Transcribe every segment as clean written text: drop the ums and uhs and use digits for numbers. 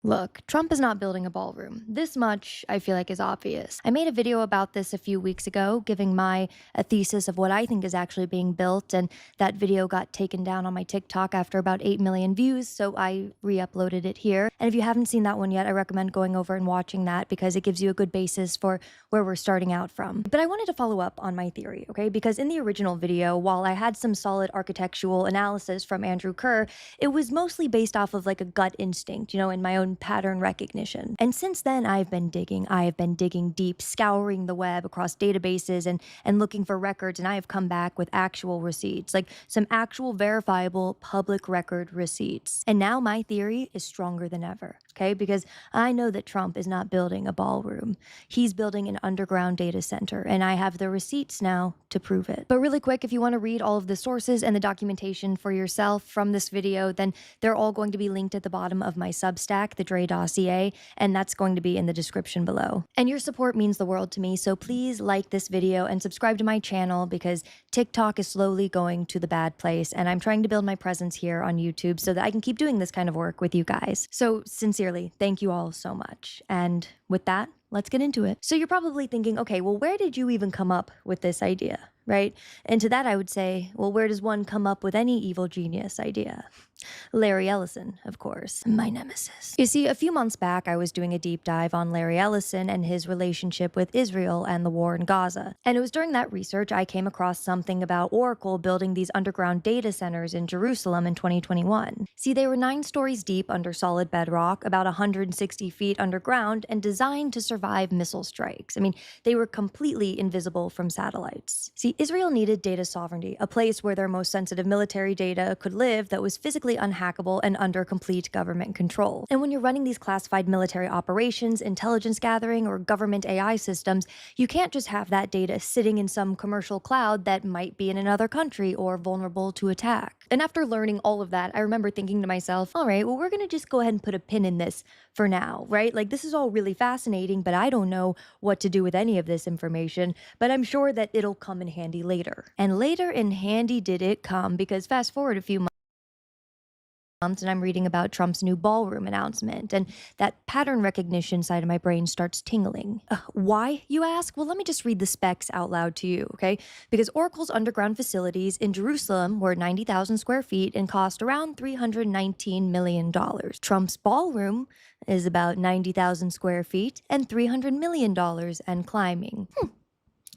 Look, Trump is not building a ballroom. This much, I feel like, is obvious. I made a video about this a few weeks ago, giving a thesis of what I think is actually being built, and that video got taken down on my TikTok after about 8 million views, so I re-uploaded it here. And if you haven't seen that one yet, I recommend going over and watching that because it gives you a good basis for where we're starting out from. But I wanted to follow up on my theory, okay? Because in the original video, while I had some solid architectural analysis from Andrew Kerr, it was mostly based off of like a gut instinct, in my own pattern recognition. And since then, I have been digging deep, scouring the web across databases and looking for records, and I have come back with actual receipts, like some actual verifiable public record receipts. And now my theory is stronger than ever, okay? Because I know that Trump is not building a ballroom. He's building an underground data center, and I have the receipts now to prove it. But really quick, if you want to read all of the sources and the documentation for yourself from this video, then they're all going to be linked at the bottom of my Substack, the Dre Dossier, and that's going to be in the description below. And your support means the world to me, so please like this video and subscribe to my channel because TikTok is slowly going to the bad place, and I'm trying to build my presence here on YouTube so that I can keep doing this kind of work with you guys. So sincerely, thank you all so much. And with that, let's get into it. So you're probably thinking, okay, well, where did you even come up with this idea, right? And to that I would say, well, where does one come up with any evil genius idea? Larry Ellison, of course, my nemesis. You see, a few months back, I was doing a deep dive on Larry Ellison and his relationship with Israel and the war in Gaza. And it was during that research I came across something about Oracle building these underground data centers in Jerusalem in 2021. See, they were 9 stories deep under solid bedrock, about 160 feet underground, and designed to survive missile strikes. I mean, they were completely invisible from satellites. See, Israel needed data sovereignty, a place where their most sensitive military data could live that was physically unhackable and under complete government control. And when you're running these classified military operations, intelligence gathering, or government AI systems, you can't just have that data sitting in some commercial cloud that might be in another country or vulnerable to attack. And after learning all of that, I remember thinking to myself, all right, well, we're gonna just go ahead and put a pin in this for now, right? Like, this is all really fascinating, but I don't know what to do with any of this information, but I'm sure that it'll come in handy later. And later in handy did it come, because fast forward a few months, and I'm reading about Trump's new ballroom announcement, and that pattern recognition side of my brain starts tingling. Why, you ask? Well, let me just read the specs out loud to you, okay? Because Oracle's underground facilities in Jerusalem were 90,000 square feet and cost around $319 million. Trump's ballroom is about 90,000 square feet and $300 million and climbing.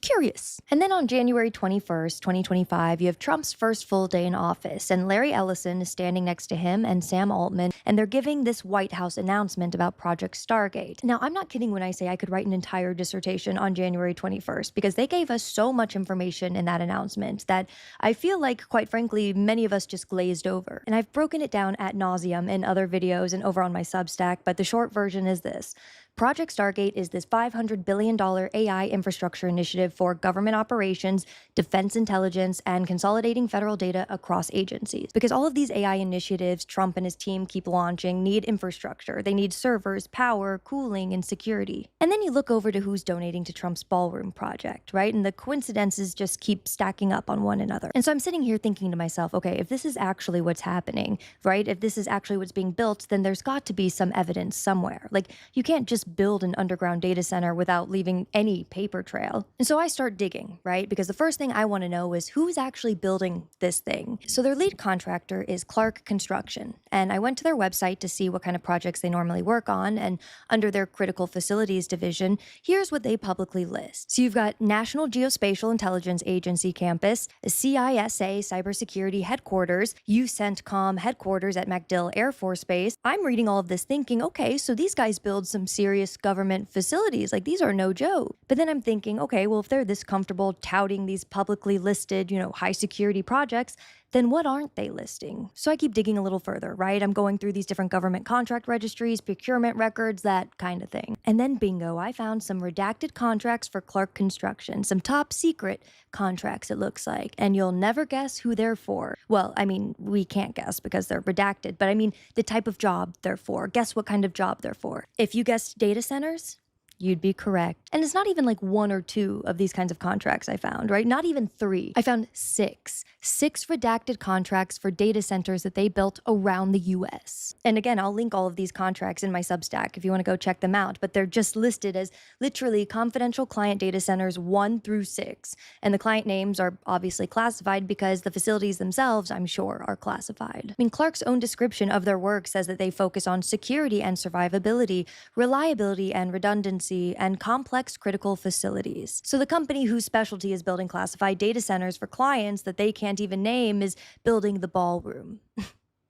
Curious. And then on January 21st, 2025, you have Trump's first full day in office, and Larry Ellison is standing next to him and Sam Altman, and they're giving this White House announcement about Project Stargate. Now, I'm not kidding when I say I could write an entire dissertation on January 21st, because they gave us so much information in that announcement that I feel like, quite frankly, many of us just glazed over. And I've broken it down ad nauseum in other videos and over on my Substack, but the short version is this. Project Stargate is this $500 billion AI infrastructure initiative for government operations, defense intelligence, and consolidating federal data across agencies. Because all of these AI initiatives Trump and his team keep launching need infrastructure. They need servers, power, cooling, and security. And then you look over to who's donating to Trump's ballroom project, right? And the coincidences just keep stacking up on one another. And so I'm sitting here thinking to myself, okay, if this is actually what's happening, right? If this is actually what's being built, then there's got to be some evidence somewhere. Like, you can't just build an underground data center without leaving any paper trail. And so I start digging, right? Because the first thing I want to know is who's actually building this thing. So their lead contractor is Clark Construction. And I went to their website to see what kind of projects they normally work on. And under their critical facilities division, here's what they publicly list. So you've got National Geospatial Intelligence Agency campus, a CISA cybersecurity headquarters, UCENTCOM headquarters at MacDill Air Force Base. I'm reading all of this thinking, okay, so these guys build some serious government facilities. Like, these are no joke. But then I'm thinking, okay, well, if they're this comfortable touting these publicly listed, high security projects, then what aren't they listing? So I keep digging a little further, right? I'm going through these different government contract registries, procurement records, that kind of thing. And then bingo, I found some redacted contracts for Clark Construction, some top secret contracts it looks like. And you'll never guess who they're for. Well, I mean, we can't guess because they're redacted, but I mean the type of job they're for. Guess what kind of job they're for. If you guessed data centers, You'd be correct. And it's not even like one or two of these kinds of contracts I found, right? Not even three. I found six. Six redacted contracts for data centers that they built around the US. And again, I'll link all of these contracts in my Substack if you want to go check them out, but they're just listed as literally confidential client data centers 1 through 6. And the client names are obviously classified because the facilities themselves, I'm sure, are classified. I mean, Clark's own description of their work says that they focus on security and survivability, reliability and redundancy, and complex critical facilities. So the company whose specialty is building classified data centers for clients that they can't even name is building the ballroom.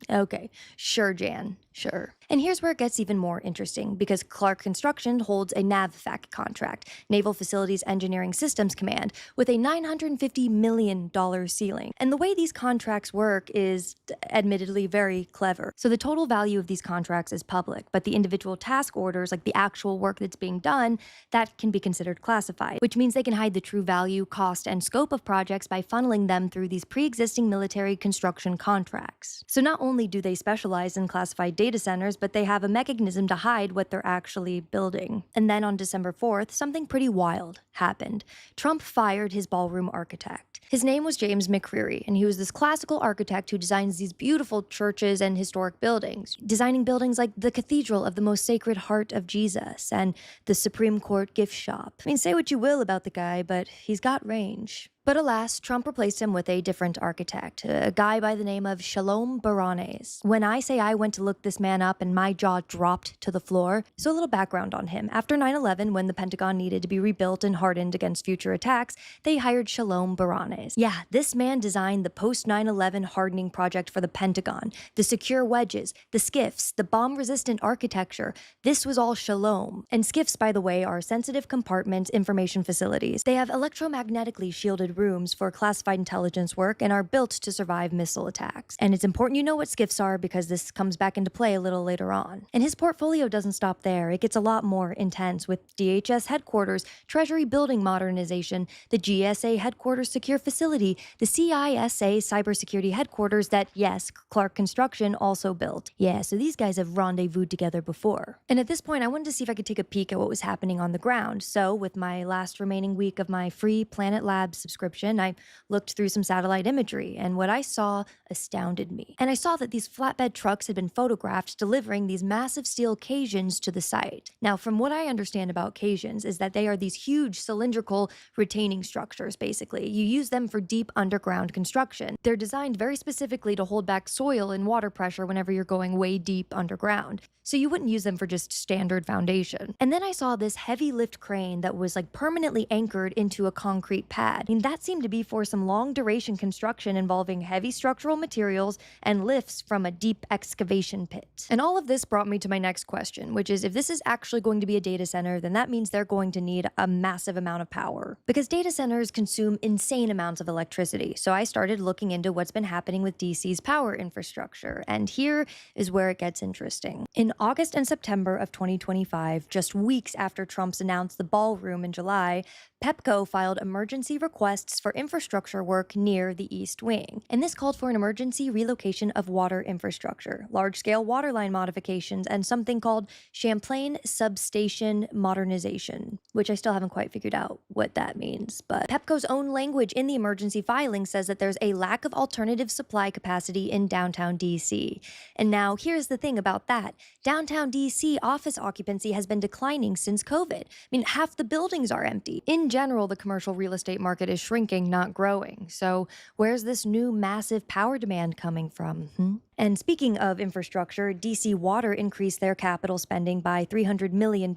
Okay, sure, Jan, sure. And here's where it gets even more interesting, because Clark Construction holds a NAVFAC contract, Naval Facilities Engineering Systems Command, with a $950 million ceiling. And the way these contracts work is admittedly very clever. So the total value of these contracts is public, but the individual task orders, like the actual work that's being done, that can be considered classified, which means they can hide the true value, cost, and scope of projects by funneling them through these pre-existing military construction contracts. So not only do they specialize in classified data centers, but they have a mechanism to hide what they're actually building. And then on December 4th, something pretty wild happened. Trump fired his ballroom architect. His name was James McCreary, and he was this classical architect who designs these beautiful churches and historic buildings, designing buildings like the Cathedral of the Most Sacred Heart of Jesus and the Supreme Court gift shop. I mean, say what you will about the guy, but he's got range. But alas, Trump replaced him with a different architect, a guy by the name of Shalom Baranes. When I say I went to look this man up and my jaw dropped to the floor, so a little background on him. After 9/11, when the Pentagon needed to be rebuilt and hardened against future attacks, they hired Shalom Baranes. Yeah, this man designed the post-9/11 hardening project for the Pentagon, the secure wedges, the skiffs, the bomb-resistant architecture. This was all Shalom. And skiffs, by the way, are sensitive compartment information facilities. They have electromagnetically shielded rooms for classified intelligence work and are built to survive missile attacks. And it's important you know what skiffs are because this comes back into play a little later on. And his portfolio doesn't stop there. It gets a lot more intense with DHS headquarters, Treasury building modernization, the GSA headquarters secure facility, the CISA cybersecurity headquarters that, yes, Clark Construction also built. Yeah, so these guys have rendezvoused together before. And at this point, I wanted to see if I could take a peek at what was happening on the ground. So with my last remaining week of my free Planet Labs subscription, I looked through some satellite imagery, and what I saw astounded me. And I saw that these flatbed trucks had been photographed delivering these massive steel caissons to the site. Now, from what I understand about caissons is that they are these huge cylindrical retaining structures, basically. You use them for deep underground construction. They're designed very specifically to hold back soil and water pressure whenever you're going way deep underground. So you wouldn't use them for just standard foundation. And then I saw this heavy lift crane that was like permanently anchored into a concrete pad. I mean, that seemed to be for some long duration construction involving heavy structural materials and lifts from a deep excavation pit. And all of this brought me to my next question, which is if this is actually going to be a data center, then that means they're going to need a massive amount of power. Because data centers consume insane amounts of electricity. So I started looking into what's been happening with DC's power infrastructure. And here is where it gets interesting. In August and September of 2025, just weeks after Trump's announced the ballroom in July, PEPCO filed emergency requests for infrastructure work near the East Wing. And this called for an emergency relocation of water infrastructure, large-scale waterline modifications, and something called Champlain Substation Modernization, which I still haven't quite figured out what that means. But PEPCO's own language in the emergency filing says that there's a lack of alternative supply capacity in downtown DC. And now here's the thing about that. Downtown DC office occupancy has been declining since COVID. I mean, half the buildings are empty. In general, the commercial real estate market is shrinking, not growing. So where's this new massive power demand coming from? And speaking of infrastructure, DC Water increased their capital spending by $300 million,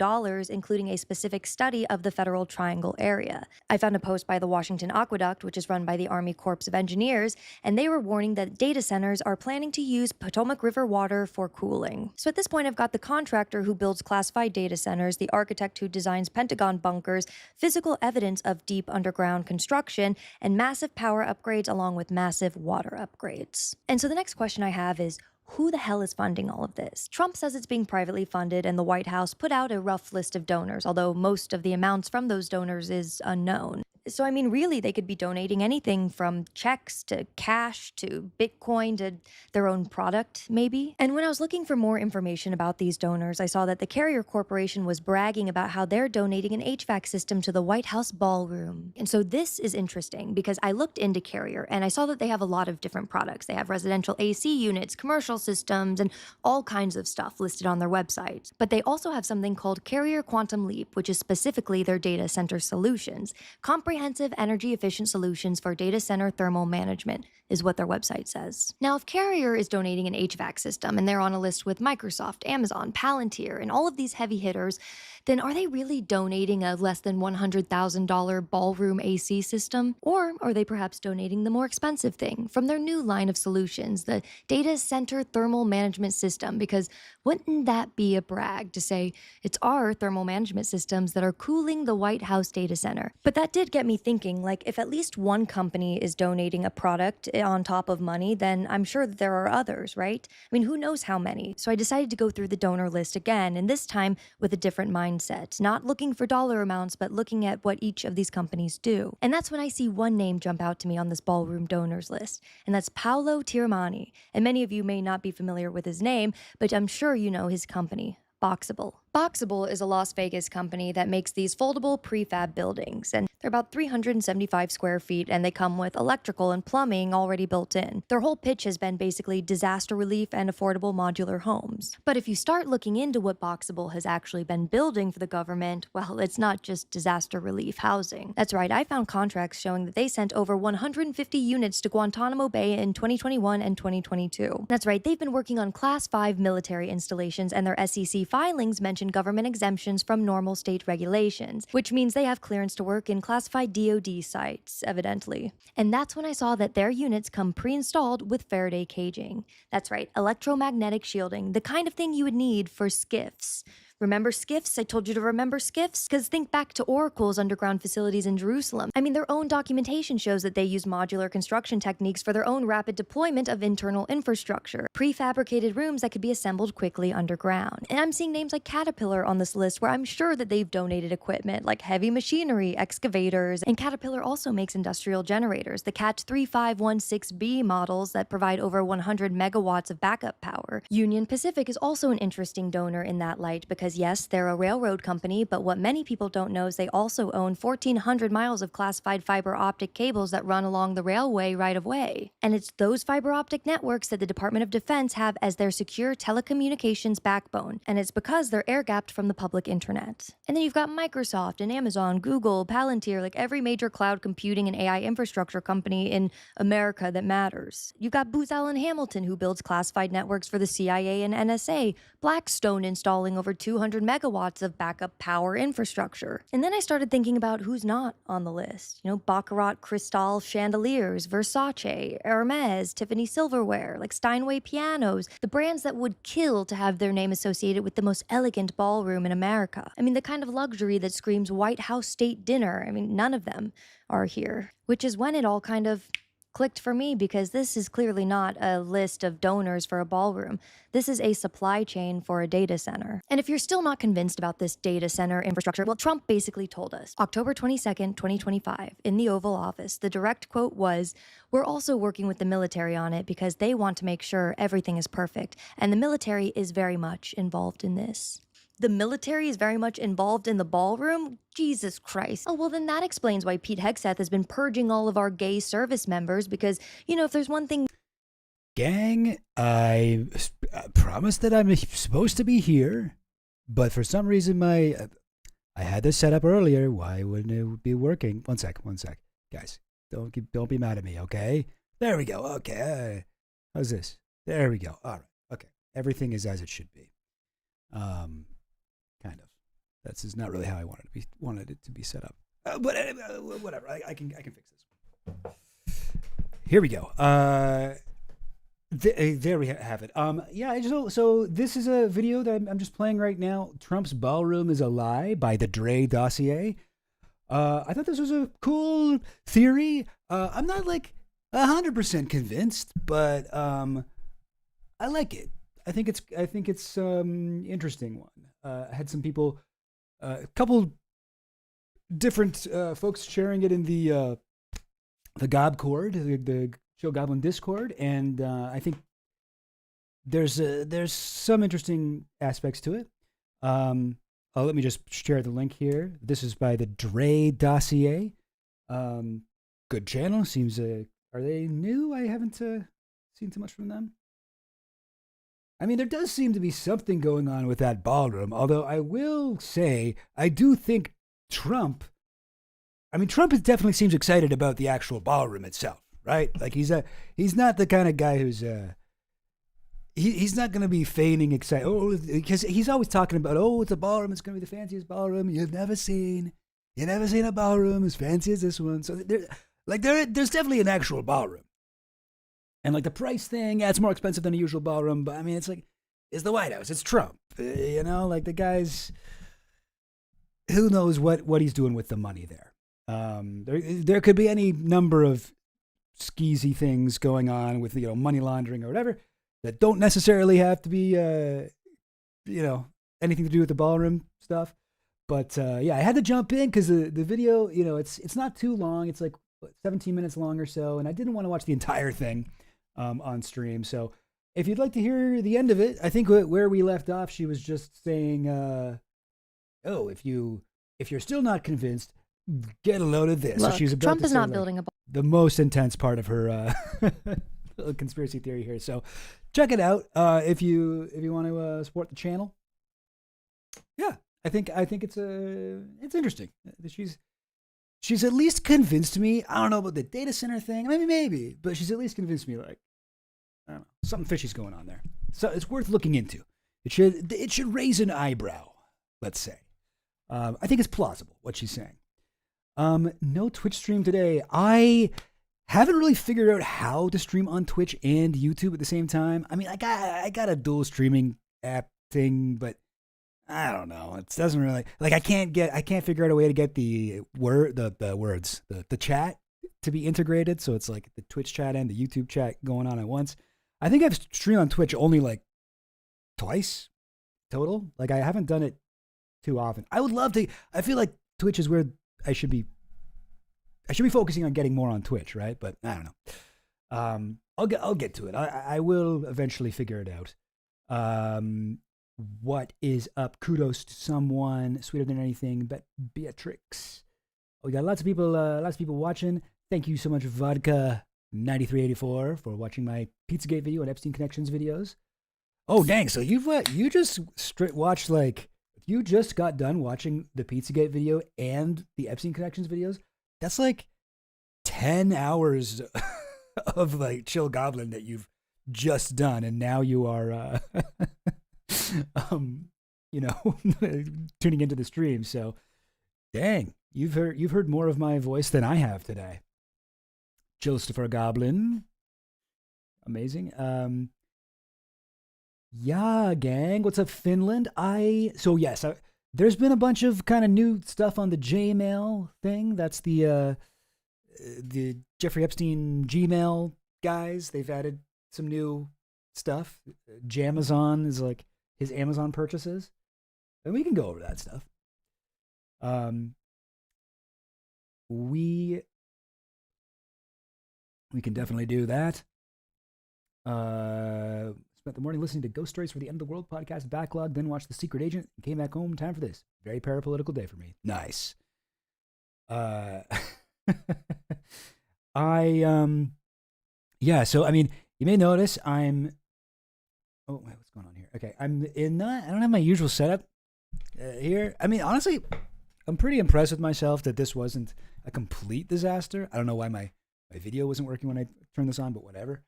including a specific study of the Federal Triangle area. I found a post by the Washington Aqueduct, which is run by the Army Corps of Engineers, and they were warning that data centers are planning to use Potomac River water for cooling. So at this point, I've got the contractor who builds classified data centers, the architect who designs Pentagon bunkers, physical evidence of deep underground construction, and massive power upgrades along with massive water upgrades. And so the next question I have is, who the hell is funding all of this? Trump says it's being privately funded, and the White House put out a rough list of donors, although most of the amounts from those donors is unknown. So, I mean, really, they could be donating anything from checks to cash to Bitcoin to their own product, maybe. And when I was looking for more information about these donors, I saw that the Carrier Corporation was bragging about how they're donating an HVAC system to the White House ballroom. And so this is interesting because I looked into Carrier and I saw that they have a lot of different products. They have residential AC units, commercial systems, and all kinds of stuff listed on their website. But they also have something called Carrier Quantum Leap, which is specifically their data center solutions. Comprehensive energy efficient solutions for data center thermal management is what their website says. Now, if Carrier is donating an HVAC system and they're on a list with Microsoft, Amazon, Palantir, and all of these heavy hitters, then are they really donating a less than $100,000 ballroom AC system? Or are they perhaps donating the more expensive thing from their new line of solutions, the data center thermal management system? Because wouldn't that be a brag to say it's our thermal management systems that are cooling the White House data center? But that did get me thinking, like, if at least one company is donating a product on top of money, then I'm sure that there are others, right? I mean, who knows how many? So I decided to go through the donor list again, and this time with a different mindset, not looking for dollar amounts, but looking at what each of these companies do. And that's when I see one name jump out to me on this ballroom donors list, and that's Paolo Tiramani. And many of you may not be familiar with his name, but I'm sure you know his company, Boxable. Boxable is a Las Vegas company that makes these foldable prefab buildings, and they're about 375 square feet, and they come with electrical and plumbing already built in. Their whole pitch has been basically disaster relief and affordable modular homes. But if you start looking into what Boxable has actually been building for the government, well, it's not just disaster relief housing. That's right, I found contracts showing that they sent over 150 units to Guantanamo Bay in 2021 and 2022. That's right, they've been working on Class 5 military installations, and their SEC filings mention government exemptions from normal state regulations, which means they have clearance to work in classified DoD sites, evidently. And that's when I saw that their units come pre-installed with Faraday caging. That's right, electromagnetic shielding, the kind of thing you would need for skiffs. Remember skiffs? I told you to remember skiffs? Because think back to Oracle's underground facilities in Jerusalem. I mean, their own documentation shows that they use modular construction techniques for their own rapid deployment of internal infrastructure, prefabricated rooms that could be assembled quickly underground. And I'm seeing names like Caterpillar on this list, where I'm sure that they've donated equipment like heavy machinery, excavators, and Caterpillar also makes industrial generators, the Cat 3516B models that provide over 100 megawatts of backup power. Union Pacific is also an interesting donor in that light because yes, they're a railroad company, but what many people don't know is they also own 1,400 miles of classified fiber optic cables that run along the railway right of way. And it's those fiber optic networks that the Department of Defense have as their secure telecommunications backbone, and it's because they're air-gapped from the public internet. And then you've got Microsoft and Amazon, Google, Palantir, like every major cloud computing and AI infrastructure company in America that matters. You've got Booz Allen Hamilton, who builds classified networks for the CIA and NSA, Blackstone installing over 200 megawatts of backup power infrastructure. And then I started thinking about who's not on the list. You know, Baccarat Cristal chandeliers, Versace, Hermes, Tiffany silverware, like Steinway pianos, the brands that would kill to have their name associated with the most elegant ballroom in America. I mean, the kind of luxury that screams White House state dinner. I mean, none of them are here, which is when it all kind of clicked for me, because this is clearly not a list of donors for a ballroom. This is a supply chain for a data center. And if you're still not convinced about this data center infrastructure, well, Trump basically told us, October 22nd, 2025, in the Oval Office, the direct quote was, "We're also working with the military on it because they want to make sure everything is perfect, and the military is very much involved in this." The military is very much involved in the ballroom? Jesus Christ. Oh, well, then that explains why Pete Hegseth has been purging all of our gay service members, because, you know, if there's one thing... Gang, I promised that I'm supposed to be here, but for some reason I had this set up earlier. Why wouldn't it be working? One sec. Guys, don't be mad at me, okay? There we go, okay. How's this? There we go, all right, okay. Everything is as it should be. Kind of. This is not really how I wanted it to be set up. But whatever. I can fix this. Here we go. There we have it. Yeah. So this is a video that I'm just playing right now. Trump's ballroom is a lie by the Dre dossier. I thought this was a cool theory. I'm not like 100% convinced, but I like it. I think it's interesting one. I had some people, a couple different folks sharing it in the Gobcord, the Show Goblin Discord, and I think there's some interesting aspects to it. Let me just share the link here. This is by the Dre Dossier. Good channel. Seems are they new? I haven't seen too much from them. I mean, there does seem to be something going on with that ballroom. Although I will say, I do think Trump. I mean, Trump definitely seems excited about the actual ballroom itself, right? Like he's not the kind of guy who's he's not going to be feigning excited. Oh, because he's always talking about, oh, it's a ballroom. It's going to be the fanciest ballroom you've never seen. You've never seen a ballroom as fancy as this one. So there's definitely an actual ballroom. And like the price thing, yeah, it's more expensive than a usual ballroom. But I mean, it's the White House. It's Trump. Like the guy's, who knows what he's doing with the money there. There could be any number of skeezy things going on with, money laundering or whatever that don't necessarily have to be, anything to do with the ballroom stuff. But yeah, I had to jump in because the video, it's not too long. It's like 17 minutes long or so, and I didn't want to watch the entire thing on stream. So if you'd like to hear the end of it, I think where we left off, she was just saying, "Oh, if you're still not convinced, get a load of this." Look, so she's about Trump to is say, not like, building a the most intense part of her little conspiracy theory here. So check it out if you want to support the channel. Yeah, I think it's interesting. She's at least convinced me. I don't know about the data center thing, maybe, but she's at least convinced me, like, I don't know, something fishy's going on there. So it's worth looking into. It should raise an eyebrow, let's say. I think it's plausible what she's saying. No Twitch stream today. I haven't really figured out how to stream on Twitch and YouTube at the same time. I mean, I got a dual streaming app thing, but I don't know. It doesn't really, like, I can't figure out a way to get the chat to be integrated. So it's like the Twitch chat and the YouTube chat going on at once. I think I've streamed on Twitch only like twice total. Like I haven't done it too often. I would love to. I feel like Twitch is where I should be focusing on getting more on Twitch, right? But I don't know. I'll get to it. I will eventually figure it out. What is up? Kudos to someone sweeter than anything but Beatrix. We got lots of people watching. Thank you so much, Vodka 9384, for watching my Pizzagate video and Epstein Connections videos. Oh dang! So you just watched, like, you just got done watching the Pizzagate video and the Epstein Connections videos. That's like 10 hours of like Chill Goblin that you've just done, and now you are tuning into the stream. So dang, you've heard more of my voice than I have today. Chillstifer Goblin, amazing. Yeah, gang, what's up, Finland? There's been a bunch of kind of new stuff on the Gmail thing. That's the Jeffrey Epstein Gmail guys. They've added some new stuff. Jamazon is like his Amazon purchases, and we can go over that stuff. We can definitely do that. Spent the morning listening to Ghost Stories for the End of the World podcast backlog, then watched The Secret Agent, and came back home. Time for this. Very parapolitical day for me. Nice. So I mean, you may notice I'm. Oh, wait, what's going on here? Okay, I don't have my usual setup here. I mean, honestly, I'm pretty impressed with myself that this wasn't a complete disaster. I don't know why my video wasn't working when I turned this on, but whatever.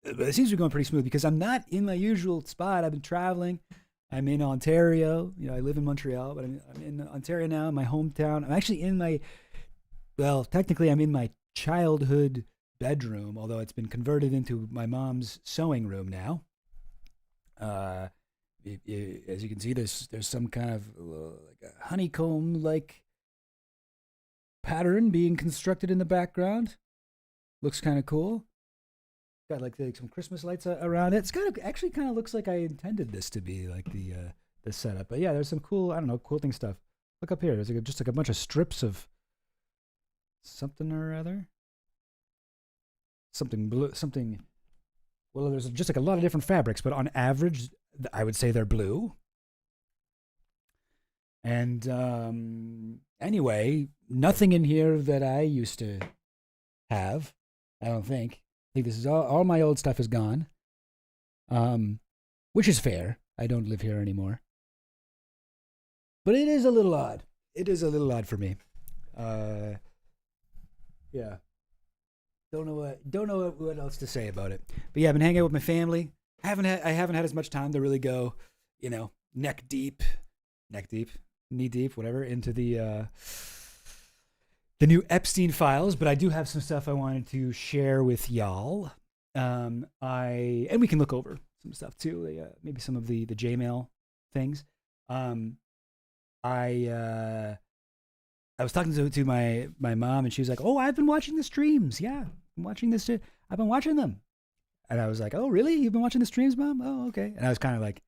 But it seems to be going pretty smooth because I'm not in my usual spot. I've been traveling. I'm in Ontario. I live in Montreal, but I'm in Ontario now, my hometown. I'm actually technically I'm in my childhood bedroom, although it's been converted into my mom's sewing room now. As you can see, there's some kind of like a honeycomb-like pattern being constructed in the background. Looks kind of cool. Got like some Christmas lights around it. It's actually kind of looks like I intended this to be like the setup. But yeah, there's some cool, I don't know, quilting stuff Look up here. There's like just like a bunch of strips of something or other. Something blue. Something. Well, there's just like a lot of different fabrics, but on average, I would say they're blue. And anyway, nothing in here that I used to have. I don't think. I think this is all my old stuff is gone. Which is fair. I don't live here anymore. But it is a little odd. It is a little odd for me. Yeah. Don't know what else to say about it. But yeah, I've been hanging out with my family. I haven't had as much time to really go, knee deep, whatever, into the new Epstein Files. But I do have some stuff I wanted to share with y'all. And we can look over some stuff too, maybe some of the J-mail things. I was talking to my mom, and she was like, "Oh, I've been watching the streams. Yeah, I'm watching this. I've been watching them." And I was like, "Oh, really? You've been watching the streams, Mom? Oh, okay." And I was kind of like,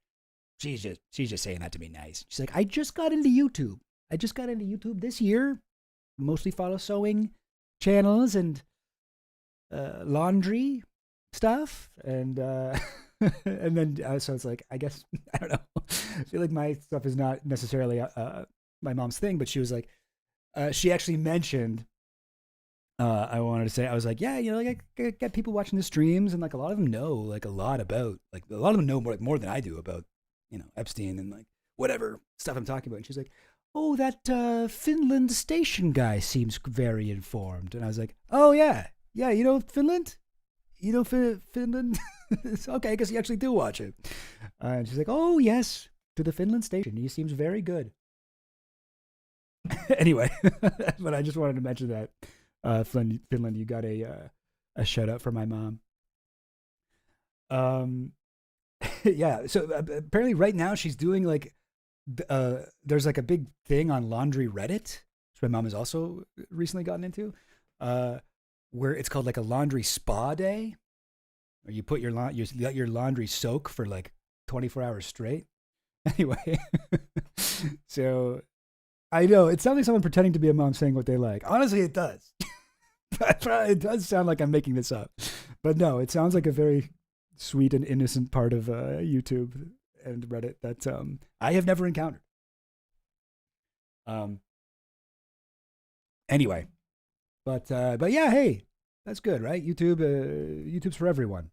"She's just saying that to be nice." She's like, "I just got into YouTube. This year. Mostly follow sewing channels and laundry stuff, and and then so it's like, I guess I don't know. I feel like my stuff is not necessarily my mom's thing, but she was like, she actually mentioned. I wanted to say, I was like, yeah, like I get people watching the streams, and like a lot of them know like a lot about, like a lot of them know more than I do about, Epstein and like whatever stuff I'm talking about. And she's like, oh, that Finland station guy seems very informed. And I was like, oh yeah, Finland, Finland. Okay, I guess you actually do watch it. And she's like, oh yes, to the Finland station. He seems very good. Anyway, but I just wanted to mention that. Finland, you got a shout out for my mom. Yeah. So apparently, right now she's doing like, there's like a big thing on laundry Reddit, which my mom has also recently gotten into, where it's called like a laundry spa day, where you put you let your laundry soak for like 24 hours straight. Anyway, so I know it sounds like someone pretending to be a mom saying what they like. Honestly, it does. It does sound like I'm making this up, but no, it sounds like a very sweet and innocent part of YouTube and Reddit that I have never encountered. Anyway, but yeah, hey, that's good, right? YouTube's for everyone.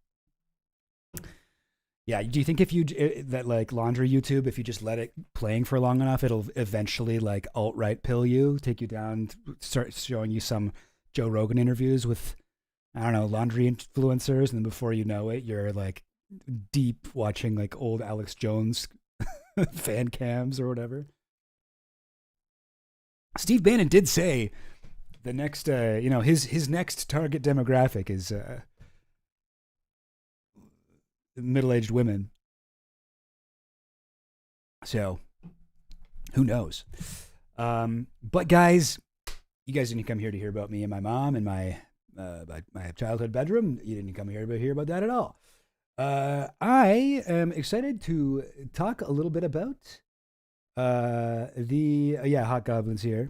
Yeah, do you think if you that like laundry YouTube, if you just let it playing for long enough, it'll eventually like alt-right pill you, take you down, start showing you some Joe Rogan interviews with, I don't know, laundry influencers, and then before you know it, you're like deep watching like old Alex Jones fan cams or whatever. Steve Bannon did say the next, his next target demographic is middle-aged women. So, who knows? But guys, you guys didn't come here to hear about me and my mom and my childhood bedroom. You didn't come here to hear about that at all. I am excited to talk a little bit about Hot Goblin's here,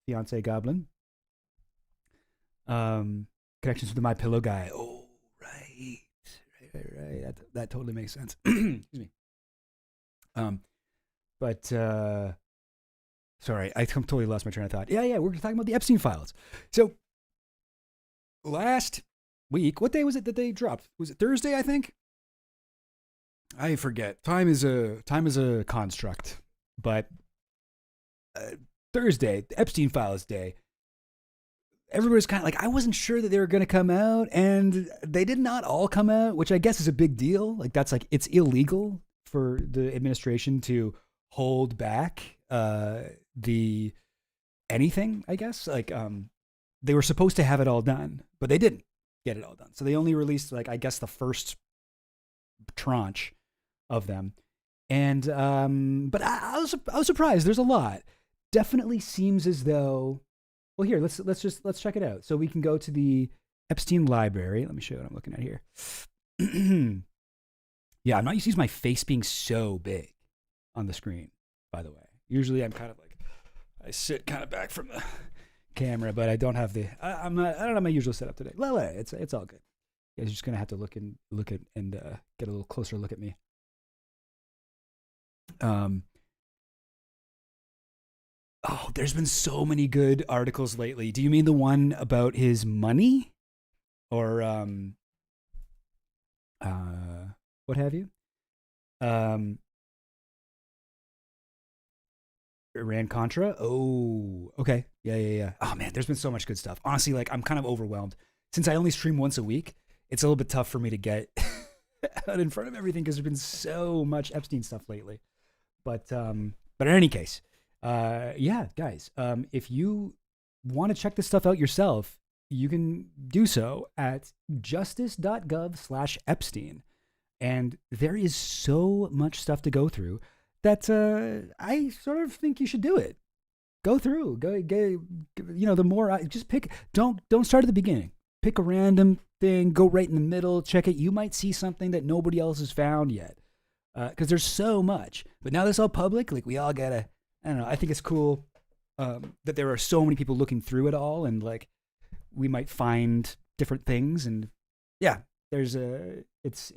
fiance Goblin. Connections with the My Pillow guy. Oh, right. That totally makes sense. Excuse me. But sorry, I totally lost my train of thought. Yeah, we're talking about the Epstein Files. So last week, what day was it that they dropped? Was it Thursday? I think. I forget. Time is a construct, but Thursday, the Epstein Files day. Everybody's kind of like, I wasn't sure that they were going to come out, and they did not all come out, which I guess is a big deal. Like, that's like, it's illegal for the administration to hold back the anything, I guess. Like, they were supposed to have it all done, but they didn't get it all done. So they only released, like, I guess the first tranche of them. And but I was surprised. There's a lot. Definitely seems as though, well, here, let's check it out. So we can go to the Epstein library. Let me show you what I'm looking at here. Yeah, I'm not used to my face being so big on the screen, by the way. Usually I'm kind of like I sit kind of back from the camera, but I don't have the. I'm not. I don't have my usual setup today. Well, it's all good. You guys are just gonna have to look at and get a little closer look at me. Um. Oh, there's been so many good articles lately. Do you mean the one about his money, or what have you? Um, Iran Contra. Oh, okay. Yeah. Oh man, there's been so much good stuff. Honestly, like I'm kind of overwhelmed. Since I only stream once a week, it's a little bit tough for me to get out in front of everything because there's been so much Epstein stuff lately. But in any case, yeah, guys, if you want to check this stuff out yourself, you can do so at justice.gov/Epstein. And there is so much stuff to go through that I sort of think you should do it. Go through, go. The more just pick. Don't start at the beginning. Pick a random thing. Go right in the middle. Check it. You might see something that nobody else has found yet, because there's so much. But now that's all public. Like we all gotta. I don't know. I think it's cool that there are so many people looking through it all, and like we might find different things. And yeah, it's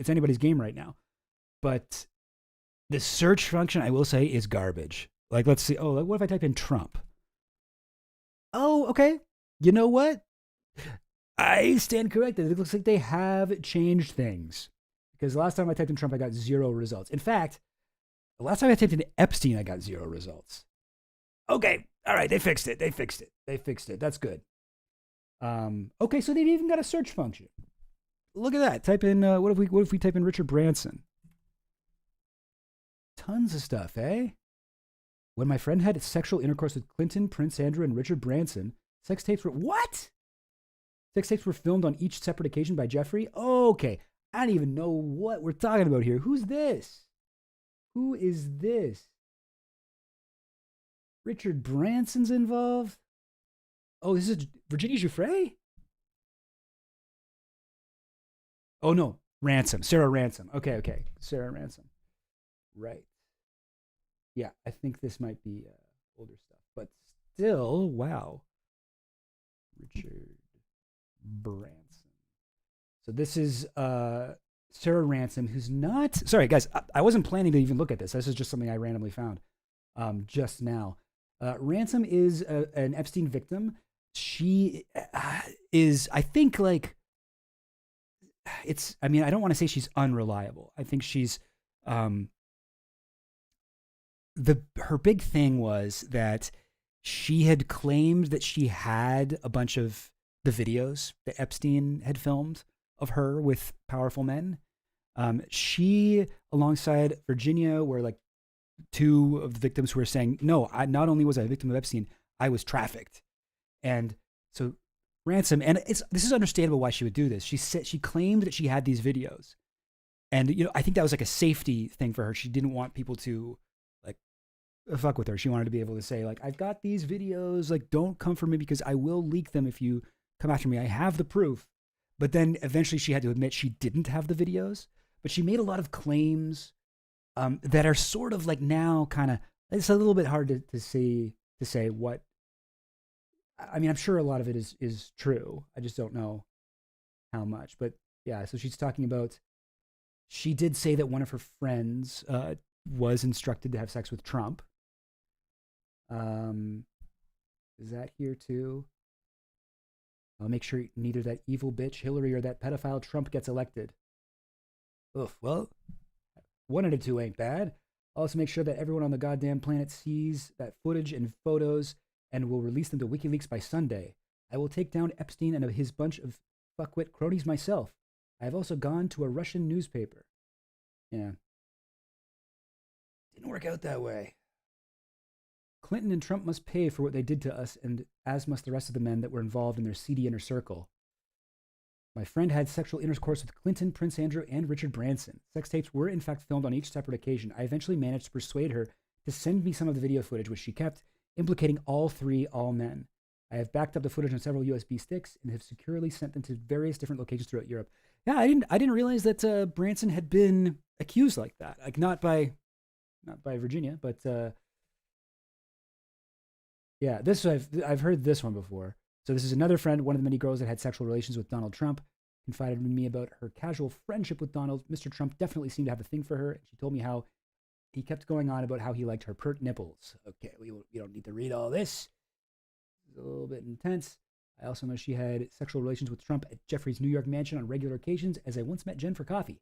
anybody's game right now. But the search function, I will say, is garbage. Like, let's see. Oh, what if I type in Trump? Oh, okay. You know what? I stand corrected. It looks like they have changed things. Because the last time I typed in Trump, I got 0 results. In fact, the last time I typed in Epstein, I got 0 results. Okay. All right. They fixed it. That's good. Okay. So they've even got a search function. Look at that. Type in, what if we type in Richard Branson? Tons of stuff, eh? When my friend had sexual intercourse with Clinton, Prince Andrew, and Richard Branson, sex tapes were... What? Sex tapes were filmed on each separate occasion by Jeffrey? Okay. I don't even know what we're talking about here. Who's this? Who is this? Richard Branson's involved? Oh, this is Virginia Giuffre? Oh, no. Ransom. Sarah Ransom. Okay. Sarah Ransom. Right. Yeah, I think this might be older stuff. But still, wow. Richard Branson. So this is Sarah Ransom, who's not... Sorry, guys. I wasn't planning to even look at this. This is just something I randomly found just now. Ransom is an Epstein victim. She is, I think, like... I don't want to say she's unreliable. I think she's... her big thing was that she had claimed that she had a bunch of the videos that Epstein had filmed of her with powerful men. She, alongside Virginia, were like 2 of the victims who were saying, no, not only was I a victim of Epstein, I was trafficked. And so Ransom, and this is understandable why she would do this. She claimed that she had these videos. And, I think that was like a safety thing for her. She didn't want people to like fuck with her. She wanted to be able to say, like, I've got these videos, like, don't come for me because I will leak them if you come after me. I have the proof. But then eventually she had to admit she didn't have the videos. But she made a lot of claims that are sort of like now kind of, it's a little bit hard to say what. I'm sure a lot of it is true. I just don't know how much. But yeah, so she's talking about, she did say that one of her friends was instructed to have sex with Trump. Is that here too? I'll make sure neither that evil bitch Hillary or that pedophile Trump gets elected. Oof, well, 1 out of 2 ain't bad. I'll also make sure that everyone on the goddamn planet sees that footage and photos and will release them to WikiLeaks by Sunday. I will take down Epstein and his bunch of fuckwit cronies myself. I have also gone to a Russian newspaper. Yeah. Didn't work out that way. Clinton and Trump must pay for what they did to us, and as must the rest of the men that were involved in their seedy inner circle. My friend had sexual intercourse with Clinton, Prince Andrew, and Richard Branson. Sex tapes were in fact filmed on each separate occasion. I eventually managed to persuade her to send me some of the video footage, which she kept, implicating all men. I have backed up the footage on several USB sticks and have securely sent them to various different locations throughout Europe. Yeah, I didn't realize that Branson had been accused like that. Like not by Virginia, but Yeah, this I've heard this one before. So this is another friend, one of the many girls that had sexual relations with Donald Trump, confided in me about her casual friendship with Donald. Mr. Trump definitely seemed to have a thing for her. She told me how he kept going on about how he liked her pert nipples. Okay, we don't need to read all this. It's a little bit intense. I also know she had sexual relations with Trump at Jeffrey's New York mansion on regular occasions, as I once met Jen for coffee.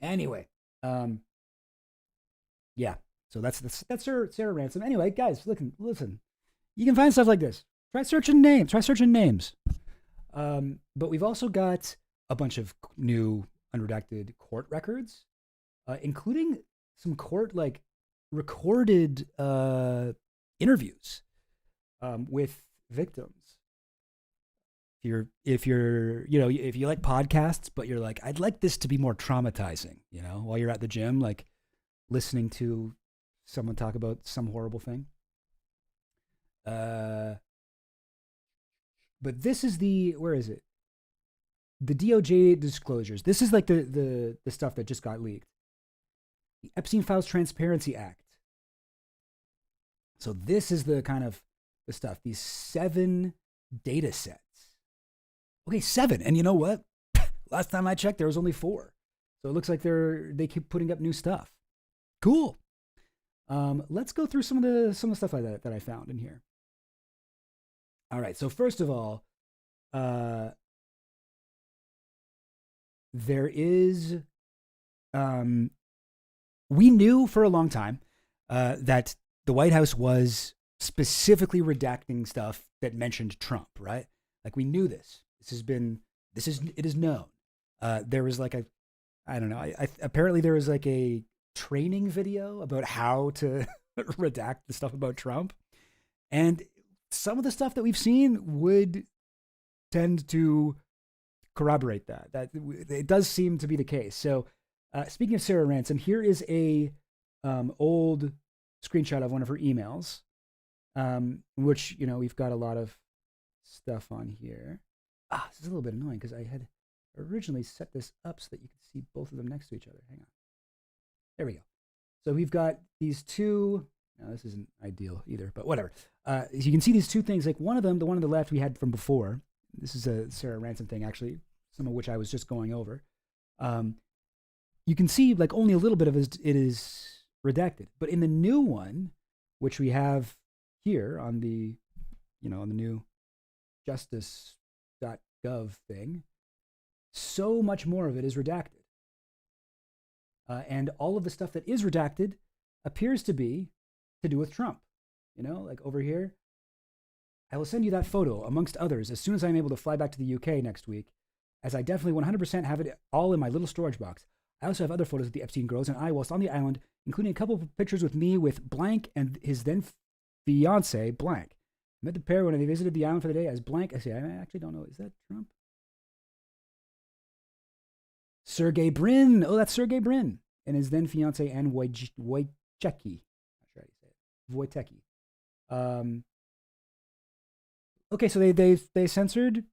Anyway, um, yeah. So that's Sarah Ransom. Anyway, guys, listen. You can find stuff like this. Try searching names. But we've also got a bunch of new unredacted court records, including some court like recorded interviews with victims. If you like podcasts, but you're like, I'd like this to be more traumatizing, while you're at the gym, like listening to someone talk about some horrible thing. Uh, but this is where is it? The DOJ disclosures. This is like the stuff that just got leaked. The Epstein Files Transparency Act. So this is the kind of the stuff. These 7 data sets. Okay, 7. And you know what? Last time I checked, there was only 4. So it looks like they keep putting up new stuff. Cool. Let's go through some of the stuff like that I found in here. All right. So first of all, there is, we knew for a long time that the White House was specifically redacting stuff that mentioned Trump, right? Like we knew this. It is known. There was like I don't know. Apparently there was like a training video about how to redact the stuff about Trump. And some of the stuff that we've seen would tend to corroborate that it does seem to be the case. So speaking of Sarah Ransom, here is a old screenshot of one of her emails, which, we've got a lot of stuff on here. This is a little bit annoying because I had originally set this up so that you could see both of them next to each other. Hang on. There we go. So we've got these two. Now, this isn't ideal either, but whatever. You can see these two things. Like one of them, the one on the left we had from before. This is a Sarah Ransom thing, actually, some of which I was just going over. You can see like only a little bit of it is redacted. But in the new one, which we have here on the, on the new justice.gov thing, so much more of it is redacted. And all of the stuff that is redacted appears to be to do with Trump. Like over here, I will send you that photo, amongst others, as soon as I'm able to fly back to the UK next week, as I definitely 100% have it all in my little storage box. I also have other photos of the Epstein girls and I whilst on the island, including a couple of pictures with me with blank and his then fiance blank. I met the pair when they visited the island for the day as blank. I actually don't know. Is that Trump? Sergey Brin. Oh, that's Sergey Brin. And his then fiance Anne Wojcicki. Not sure how you say it. Wojtecki. Okay, so they censored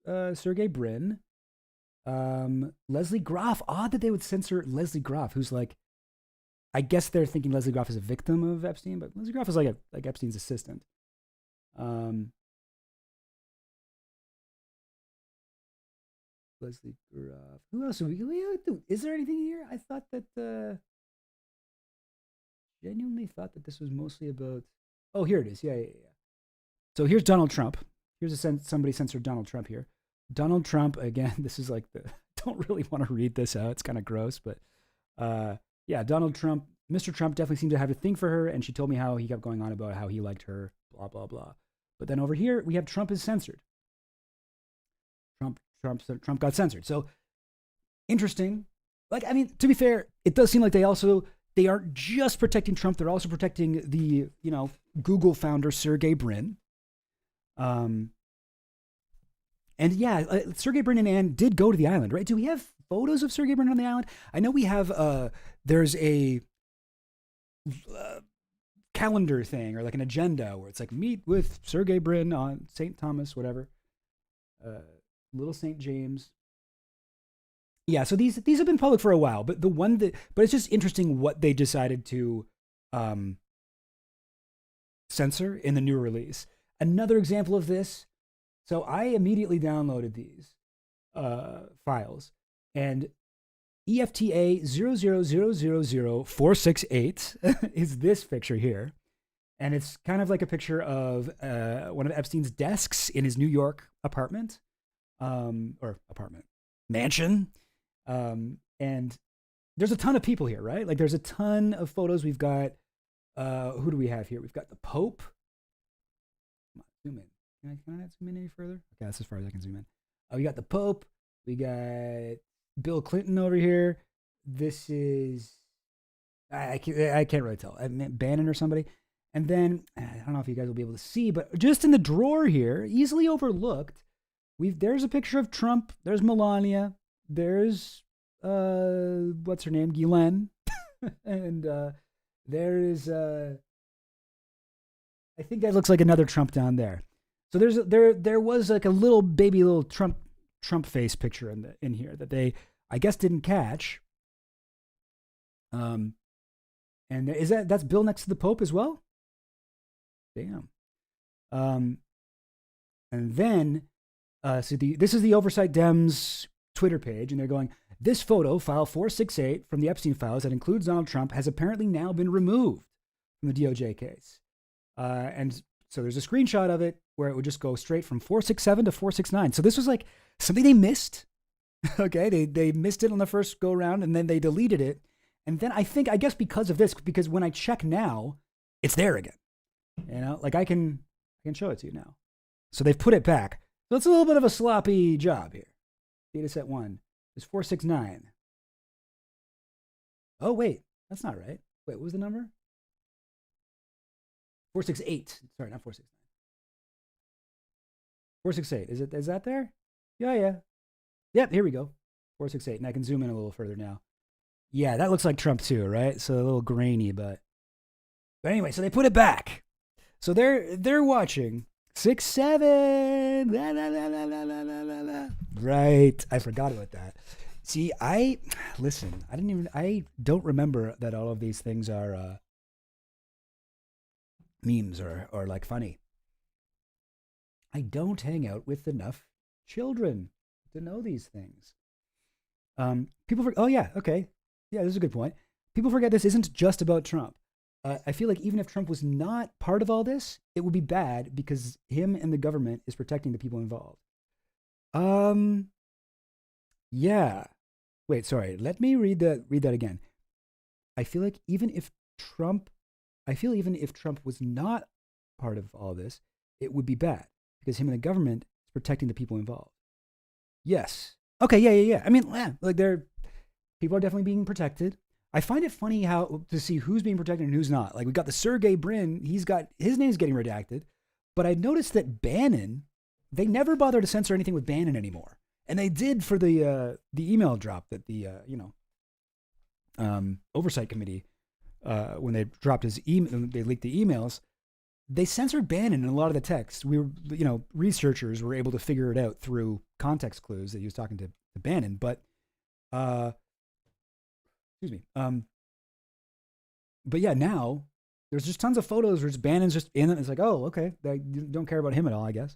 Sergey Brin. Leslie Groff. Odd that they would censor Leslie Groff, who's like, I guess they're thinking Leslie Groff is a victim of Epstein, but Leslie Groff is like Epstein's assistant. Leslie Groff. Who else? Is there anything here? I thought that genuinely thought that this was mostly about. Oh, here it is. Yeah. So here's Donald Trump. Here's somebody censored Donald Trump here. Donald Trump again. This is like don't really want to read this out. It's kind of gross, but yeah, Donald Trump. Mr. Trump definitely seemed to have a thing for her, and she told me how he kept going on about how he liked her. Blah blah blah. But then over here we have Trump is censored. Trump got censored. So interesting. Like, I mean, to be fair, it does seem like they aren't just protecting Trump. They're also protecting the, Google founder, Sergey Brin. And yeah, Sergey Brin and Anne did go to the island, right? Do we have photos of Sergey Brin on the island? I know we have, there's a calendar thing or like an agenda where it's like meet with Sergey Brin on St. Thomas, whatever. Little St. James. Yeah, so these have been public for a while, but but it's just interesting what they decided to censor in the new release. Another example of this. So I immediately downloaded these files, and EFTA 0000468 is this picture here. And it's kind of like a picture of one of Epstein's desks in his New York apartment, or apartment, mansion. And there's a ton of people here, right? Like there's a ton of photos. We've got, who do we have here? We've got the Pope. Come on, zoom in. Can I not zoom in any further? Okay, that's as far as I can zoom in. We got the Pope. We got Bill Clinton over here. This is, I can't really tell. Bannon or somebody. And then, I don't know if you guys will be able to see, but just in the drawer here, easily overlooked, there's a picture of Trump. There's Melania. There's, what's her name? Ghislaine. And there is, I think that looks like another Trump down there. So there was like a little Trump face picture in here that they, I guess, didn't catch. And that's Bill next to the Pope as well? Damn. And then, this is the Oversight Dems Twitter page, and they're going, this photo, file 468 from the Epstein Files that includes Donald Trump, has apparently now been removed from the DOJ case. And so there's a screenshot of it where it would just go straight from 467 to 469. So this was like something they missed. Okay, they missed it on the first go around, and then they deleted it. And then I guess because of this, because when I check now, it's there again. You know, like I can show it to you now. So they've put it back. So it's a little bit of a sloppy job here. Data set 1 is 469. Oh, wait, that's not right. Wait, what was the number? 468. Sorry, not 469. 468. Is that there? Yeah. Yep, here we go. 468. And I can zoom in a little further now. Yeah, that looks like Trump too, right? So a little grainy, but anyway, so they put it back. So they're watching 6-7. La, la, la, la, la, la, la, la. Right. I forgot about that. See, I don't remember that all of these things are memes or like funny. I don't hang out with enough children to know these things. Oh yeah, okay. Yeah, this is a good point. People forget this isn't just about Trump. I feel like even if Trump was not part of all this, it would be bad because him and the government is protecting the people involved. Yeah. Wait, sorry. Let me read that again. I feel even if Trump was not part of all this, it would be bad because him and the government is protecting the people involved. Yes. Okay. Yeah. I mean, like people are definitely being protected. I find it funny to see who's being protected and who's not. Like we got the Sergey Brin, his name's getting redacted, but I noticed that Bannon, they never bother to censor anything with Bannon anymore, and they did for the email drop that the oversight committee when they dropped his email, they leaked the emails. They censored Bannon in a lot of the text. Researchers were able to figure it out through context clues that he was talking to Bannon, but. Excuse me. But yeah, now there's just tons of photos where Bannon's just in it. It's like, oh, okay. You don't care about him at all, I guess.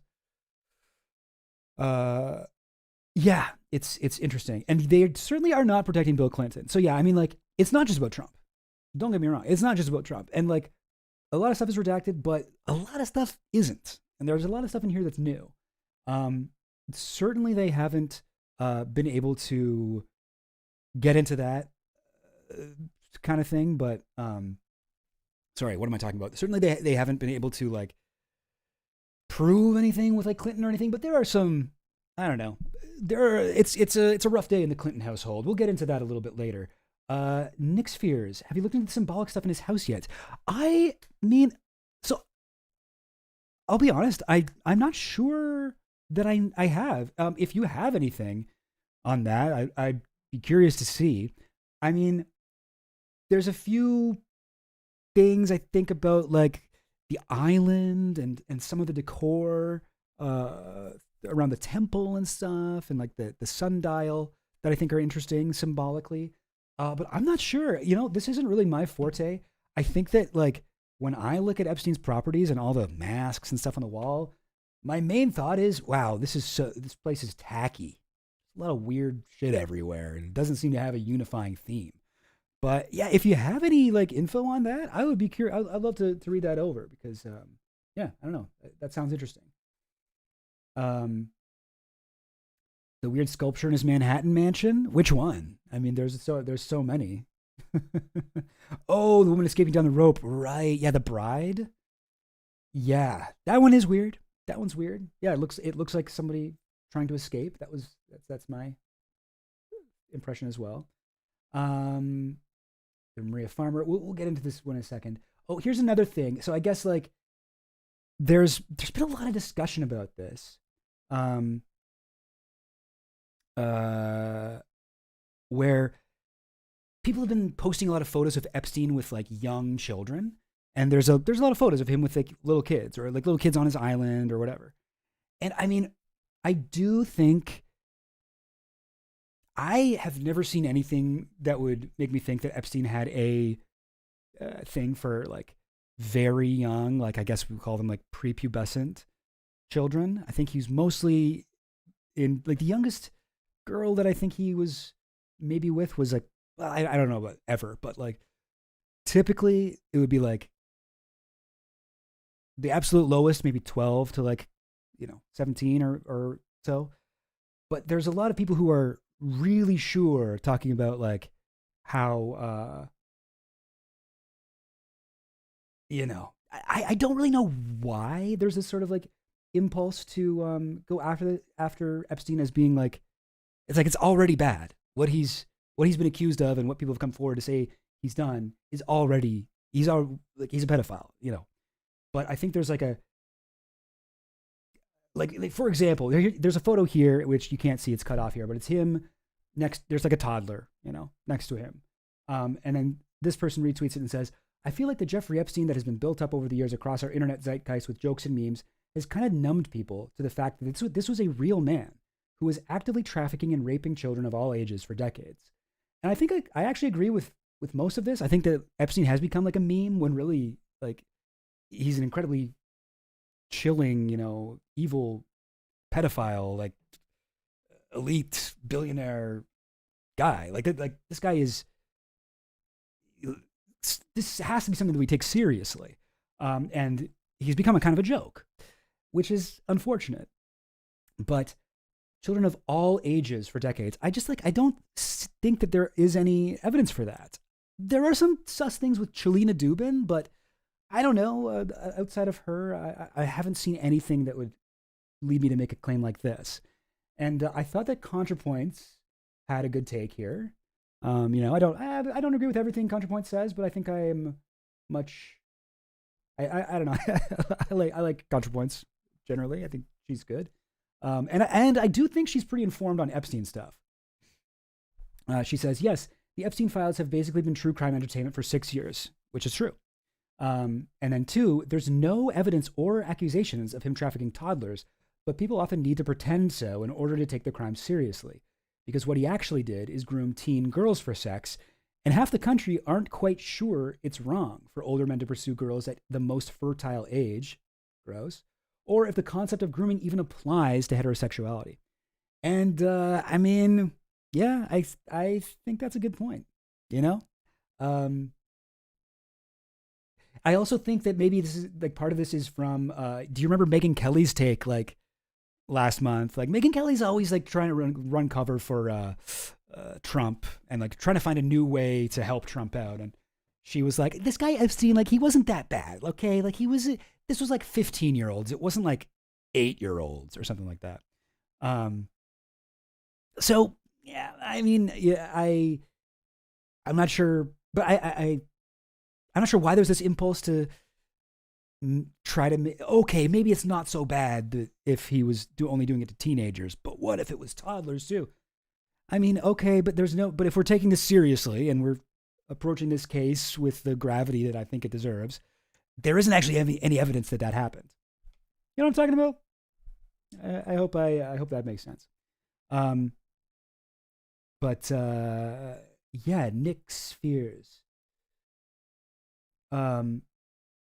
Yeah, it's interesting. And they certainly are not protecting Bill Clinton. So yeah, I mean, like, it's not just about Trump. Don't get me wrong. It's not just about Trump. And like, a lot of stuff is redacted, but a lot of stuff isn't. And there's a lot of stuff in here that's new. Certainly they haven't been able to get into that kind of thing, but sorry, what am I talking about? Certainly they haven't been able to like prove anything with like Clinton or anything, but there are some, I don't know, it's a rough day in the Clinton household. We'll get into that a little bit later. Nick Spheres, have you looked into the symbolic stuff in his house yet? I mean, so I'll be honest, I'm not sure that I have. If you have anything on that, I'd be curious to see. I mean, there's a few things I think about, like the island and some of the decor around the temple and stuff, and like the sundial that I think are interesting symbolically. But I'm not sure. This isn't really my forte. I think that like when I look at Epstein's properties and all the masks and stuff on the wall, my main thought is, wow, this place is tacky. A lot of weird shit everywhere, and it doesn't seem to have a unifying theme. But yeah, if you have any like info on that, I would be curious. I'd love to read that over because yeah, I don't know. That sounds interesting. Um, the weird sculpture in his Manhattan mansion. Which one? I mean, there's so many. Oh, the woman escaping down the rope. Right. Yeah, the bride. Yeah, that one is weird. That one's weird. Yeah, it looks like somebody trying to escape. That's my impression as well. Um, the Maria Farmer. We'll get into this one in a second. Oh, here's another thing. So I guess like there's been a lot of discussion about this. Um, uh, where people have been posting a lot of photos of Epstein with like young children, and there's a lot of photos of him with like little kids or like little kids on his island or whatever. And I mean, I do think I have never seen anything that would make me think that Epstein had a thing for like very young, like I guess we call them like prepubescent children. I think he's mostly in like the youngest girl that I think he was maybe with was like I don't know about ever, but like typically it would be like the absolute lowest, maybe 12 to like 17 or so. But there's a lot of people who are really sure talking about like how I don't really know why there's this sort of like impulse to go after Epstein as being like it's already bad. What he's been accused of and what people have come forward to say he's done is already he's a pedophile, But I think there's like a like for example, there's a photo here which you can't see, it's cut off here, but it's him next. There's like a toddler, next to him, and then this person retweets it and says, "I feel like the Jeffrey Epstein that has been built up over the years across our internet zeitgeist with jokes and memes has kind of numbed people to the fact that this was a real man who was actively trafficking and raping children of all ages for decades." And I think I actually agree with most of this. I think that Epstein has become like a meme when really like he's an incredibly chilling, evil pedophile, like elite billionaire guy. Like this guy is. This has to be something that we take seriously, and he's become a kind of a joke, which is unfortunate. But children of all ages for decades, I don't think that there is any evidence for that. There are some sus things with Chelina Dubin, but I don't know. Outside of her, I haven't seen anything that would lead me to make a claim like this. And I thought that ContraPoints had a good take here. I don't agree with everything ContraPoints says, but I think I am much. I don't know. I like ContraPoints generally. I think she's good. And I do think she's pretty informed on Epstein stuff. She says, yes, the Epstein Files have basically been true crime entertainment for 6 years, which is true. And then 2, there's no evidence or accusations of him trafficking toddlers, but people often need to pretend so in order to take the crime seriously. Because what he actually did is groom teen girls for sex, and half the country aren't quite sure it's wrong for older men to pursue girls at the most fertile age, gross, or if the concept of grooming even applies to heterosexuality. And I mean, yeah, I think that's a good point. Um, I also think that maybe this is like part of this is from. Do you remember Megyn Kelly's take like last month? Like Megyn Kelly's always like trying to run cover for Trump and like trying to find a new way to help Trump out. And she was like, "This guy Epstein, like he wasn't that bad, okay? Like he was. This was like 15-year-olds. It wasn't like 8-year-olds or something like that." So yeah, I mean, yeah, I'm not sure, but I'm not sure why there's this impulse to try to okay, maybe it's not so bad if he was only doing it to teenagers, but what if it was toddlers too? I mean, okay, but but if we're taking this seriously and we're approaching this case with the gravity that I think it deserves, there isn't actually any evidence that happened. You know what I'm talking about? I hope that makes sense. But yeah, Nick Spheres.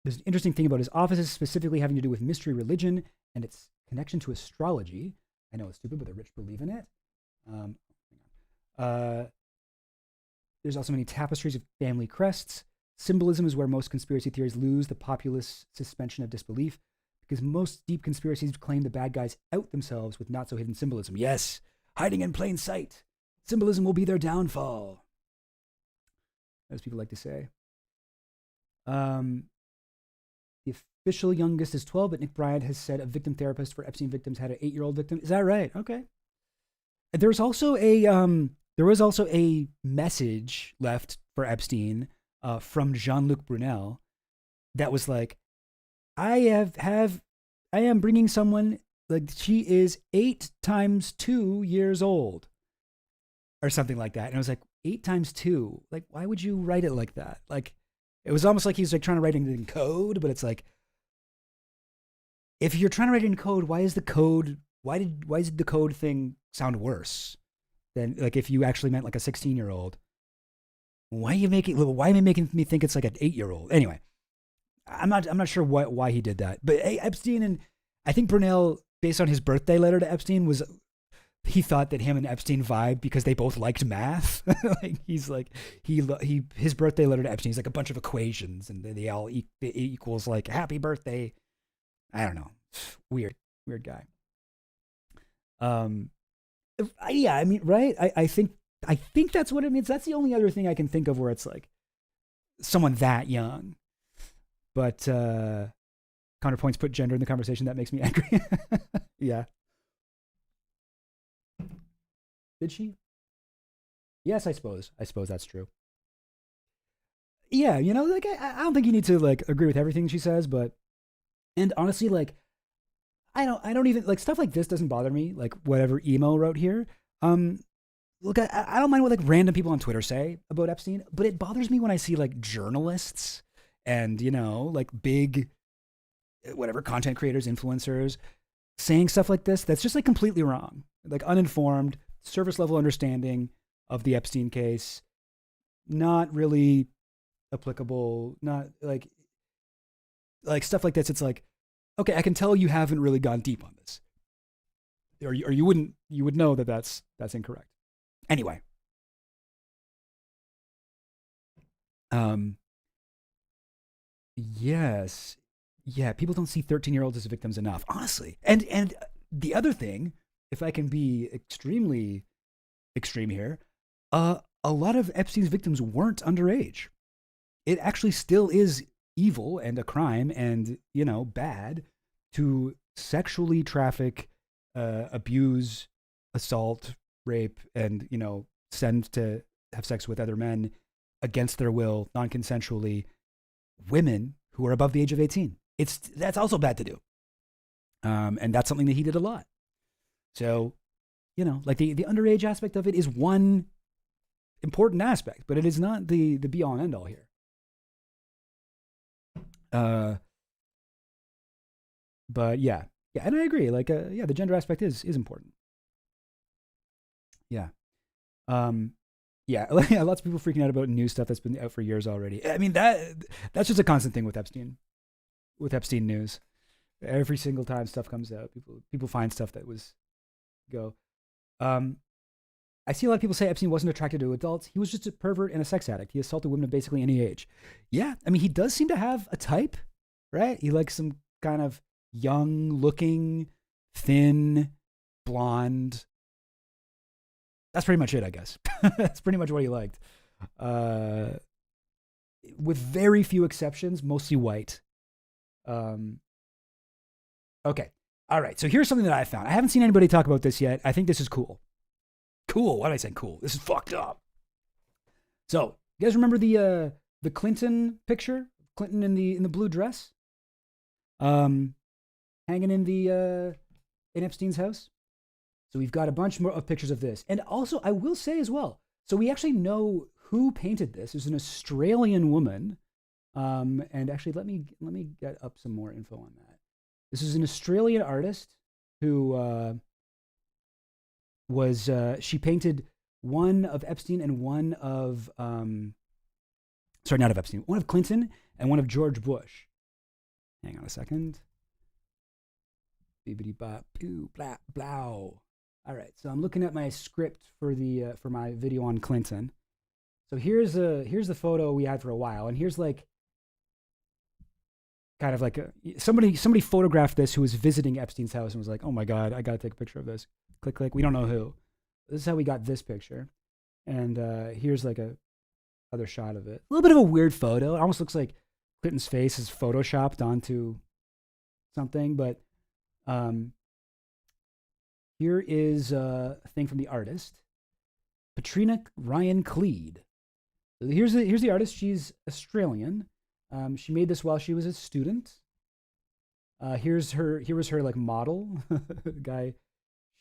there's an interesting thing about his offices, specifically having to do with mystery religion and its connection to astrology. I know it's stupid, but the rich believe in it. Um, uh, there's also many tapestries of family crests. Symbolism is where most conspiracy theories lose the populace suspension of disbelief, because most deep conspiracies claim the bad guys out themselves with not so hidden symbolism. Yes, hiding in plain sight. Symbolism will be their downfall, as people like to say. The official youngest is 12, but Nick Bryant has said a victim therapist for Epstein victims had an 8-year-old victim. Is that right? Okay. There's also there was also a message left for Epstein from Jean-Luc Brunel that was like, I am bringing someone, like, she is 8 times 2 years old or something like that. And I was like, 8 times 2, like, why would you write it like that? Like, it was almost like he's like trying to write it in code, but it's like, if you're trying to write it in code, why is the code thing sound worse than, like, if you actually meant like a 16-year-old? Why am I making me think it's like an 8-year-old? Anyway, I'm not sure why he did that. But Epstein, and I think Brunel, based on his birthday letter to Epstein, he thought that him and Epstein vibed because they both liked math. Like, he's like, his birthday letter to Epstein is like a bunch of equations, and they all equals like happy birthday. I don't know. Weird guy. Yeah, I mean, right? I think that's what it means. That's the only other thing I can think of where it's like someone that young. But counterpoints put gender in the conversation. That makes me angry. Yeah. Did she? Yes, I suppose that's true. Yeah, like, I don't think you need to like agree with everything she says, but, and honestly, like, I don't even, like, stuff like this doesn't bother me. Like, whatever emo wrote here. Look, I don't mind what like random people on Twitter say about Epstein, but it bothers me when I see like journalists and, like big, whatever, content creators, influencers saying stuff like this. That's just like completely wrong, like uninformed, surface level understanding of the Epstein case, not really applicable, not like stuff like this. It's like, okay, I can tell you haven't really gone deep on this, or you would know that that's incorrect. Anyway, yes, yeah, people don't see 13-year-olds as victims enough, honestly. And the other thing, if I can be extremely extreme here, a lot of Epstein's victims weren't underage. It actually still is evil and a crime and, bad to sexually traffic, abuse, assault, rape, and, send to have sex with other men against their will, non-consensually, women who are above the age of 18. That's also bad to do. And that's something that he did a lot. So, like the underage aspect of it is one important aspect, but it is not the be all and end all here. But yeah, and I agree. Like, the gender aspect is important. Yeah. Yeah, lots of people freaking out about new stuff that's been out for years already. I mean, that's just a constant thing with Epstein news. Every single time stuff comes out, people find stuff that was go. I see a lot of people say Epstein wasn't attracted to adults. He was just a pervert and a sex addict. He assaulted women of basically any age. Yeah, I mean, he does seem to have a type, right? He likes some kind of young-looking, thin, blonde. That's pretty much it, I guess. That's pretty much what he liked. With very few exceptions, mostly white. Okay. All right. So here's something that I found. I haven't seen anybody talk about this yet. I think this is cool. Cool. Why did I say cool? This is fucked up. So, you guys remember the Clinton picture? Clinton in the blue dress? Hanging in Epstein's house? So we've got a bunch more of pictures of this. And also, I will say as well, so we actually know who painted this. It was an Australian woman. And actually, let me get up some more info on that. This is an Australian artist who she painted one of Epstein and one of, not of Epstein, one of Clinton and one of George Bush. Hang on a second. Bibbidi bop, boo, blah, blow. All right, so I'm looking at my script for my video on Clinton. So here's the photo we had for a while, and here's like kind of like somebody photographed this who was visiting Epstein's house and was like, oh my god, I gotta take a picture of this. Click click. We don't know who. This is how we got this picture, and here's like a other shot of it. A little bit of a weird photo. It almost looks like Clinton's face is photoshopped onto something, but here is a thing from the artist, Patrina Ryan Cleed. Here's the artist. She's Australian. She made this while she was a student. Here was her like model guy.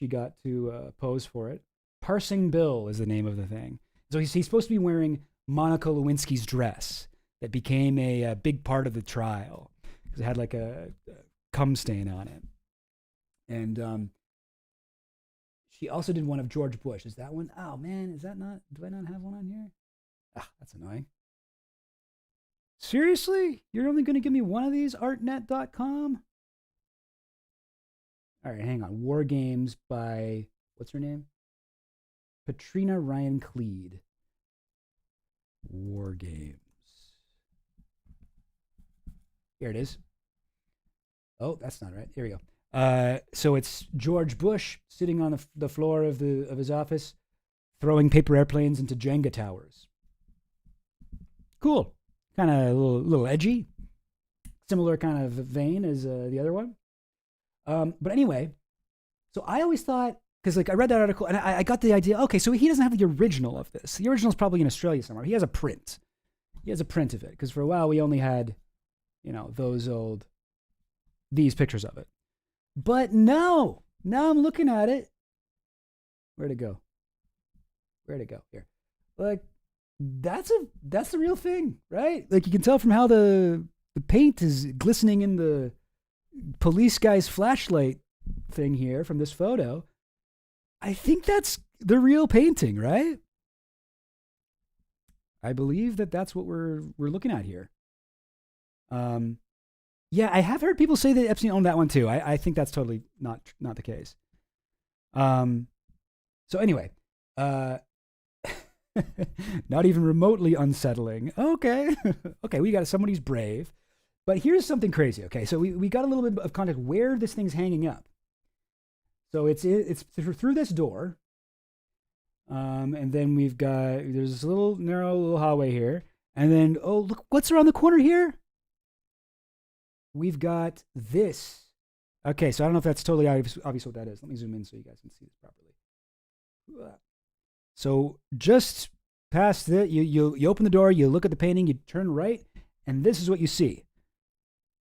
She got to pose for it. Parsing Bill is the name of the thing. So he's supposed to be wearing Monica Lewinsky's dress that became a big part of the trial because it had like a cum stain on it. And she also did one of George Bush. Is that one? Oh man, is that not? Do I not have one on here? Ah, that's annoying. Seriously? You're only going to give me one of these? Artnet.com? All right, hang on. War Games by, what's her name? Patrina Ryan Cleed. War Games. Here it is. Oh, that's not right. Here we go. So it's George Bush sitting on the floor of his office, throwing paper airplanes into Jenga towers. Cool. Kind of a little edgy. Similar kind of vein as the other one. But anyway, so I always thought, because like I read that article and I got the idea, okay, so he doesn't have the original of this. The original is probably in Australia somewhere. He has a print. He has a print of it, because for a while we only had, these pictures of it. But no, now I'm looking at it. Where'd it go? Here. Like, that's the real thing, right? Like you can tell from how the paint is glistening in the police guy's flashlight thing here from this photo. I think that's the real painting, right? I believe that's what we're looking at here. Yeah, I have heard people say that Epstein owned that one too. I think that's totally not the case. So anyway, not even remotely unsettling. Okay. Okay, we got someone who's brave. But here's something crazy, okay? So we got a little bit of context where this thing's hanging up. So it's through this door. And then there's this little narrow hallway here. And then, oh, look, what's around the corner here? We've got this. Okay, so I don't know if that's totally obvious what that is. Let me zoom in so you guys can see this properly. So just past it, you open the door, you look at the painting, you turn right, and this is what you see.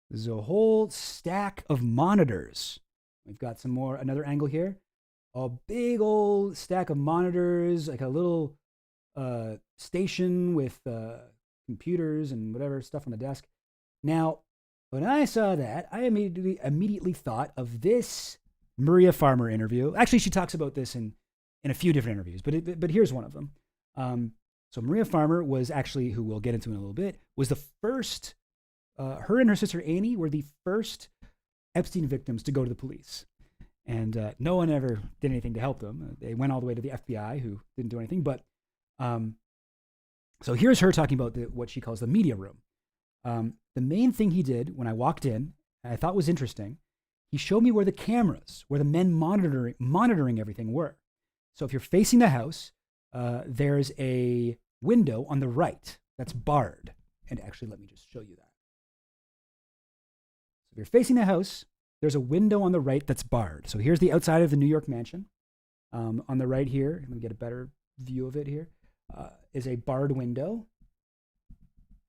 There's a whole stack of monitors. We've got another angle here. A big old stack of monitors, like a little station with computers and whatever stuff on the desk. Now, when I saw that, I immediately thought of this Maria Farmer interview. Actually, she talks about this in a few different interviews, but here's one of them. So Maria Farmer was actually, who we'll get into in a little bit, was the first, her and her sister Annie were the first Epstein victims to go to the police. And no one ever did anything to help them. They went all the way to the FBI, who didn't do anything. But so here's her talking about what she calls the media room. The main thing he did when I walked in, and I thought was interesting, he showed me where the cameras, where the men monitoring everything were. So if you're facing the house, there's a window on the right that's barred. And actually, let me just show you that. So if you're facing the house, there's a window on the right that's barred. So here's the outside of the New York mansion. On the right here, let me get a better view of it here, is a barred window.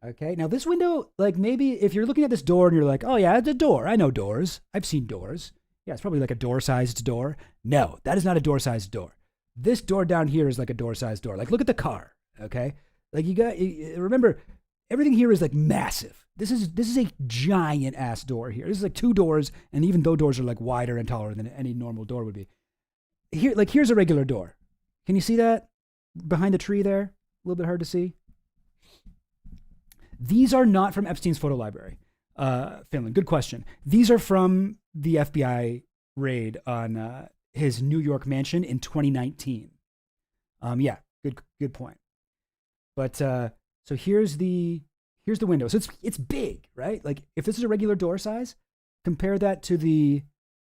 Okay, now this window, like maybe if you're looking at this door and you're like, oh yeah, it's a door. I know doors. I've seen doors. Yeah, it's probably like a door-sized door. No, that is not a door-sized door. This door down here is like a door-sized door. Like, look at the car, okay? Like, remember, everything here is like massive. This is a giant-ass door here. This is like two doors, and even those doors are like wider and taller than any normal door would be. Here's a regular door. Can you see that? Behind the tree there? A little bit hard to see. These are not from Epstein's photo library. Finland. Good question. These are from the FBI raid on his New York mansion in 2019. Yeah, good point. But so here's the window. So it's big, right? Like if this is a regular door size, compare that to the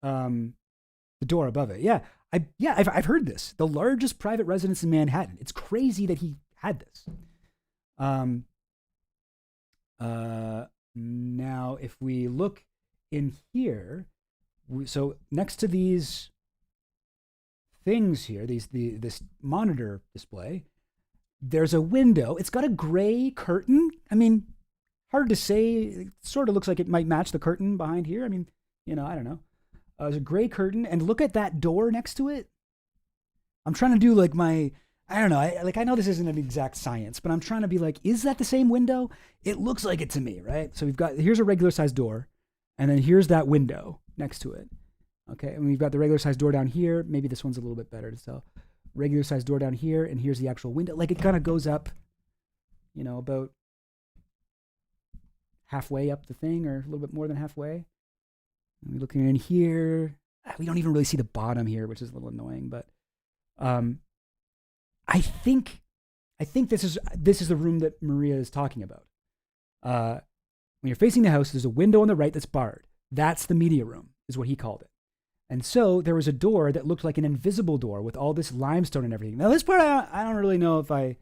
door above it. Yeah, I've heard this. The largest private residence in Manhattan. It's crazy that he had this. Now if we look in here, so next to these things here, this monitor display, there's a window. It's got a gray curtain. I mean, hard to say. It sort of looks like it might match the curtain behind here. I mean, I don't know. There's a gray curtain, and look at that door next to it. I'm trying to do like I don't know. I know this isn't an exact science, but I'm trying to be like, is that the same window? It looks like it to me, right? So here's a regular sized door, and then here's that window next to it. Okay, and we've got the regular sized door down here. Maybe this one's a little bit better to tell. Regular sized door down here, and here's the actual window. Like it kind of goes up, about halfway up the thing, or a little bit more than halfway. And we're looking in here. We don't even really see the bottom here, which is a little annoying. But I think this is the room that Maria is talking about. When you're facing the house, there's a window on the right that's barred. That's the media room, is what he called it. And so there was a door that looked like an invisible door with all this limestone and everything. Now this part, I don't really know if I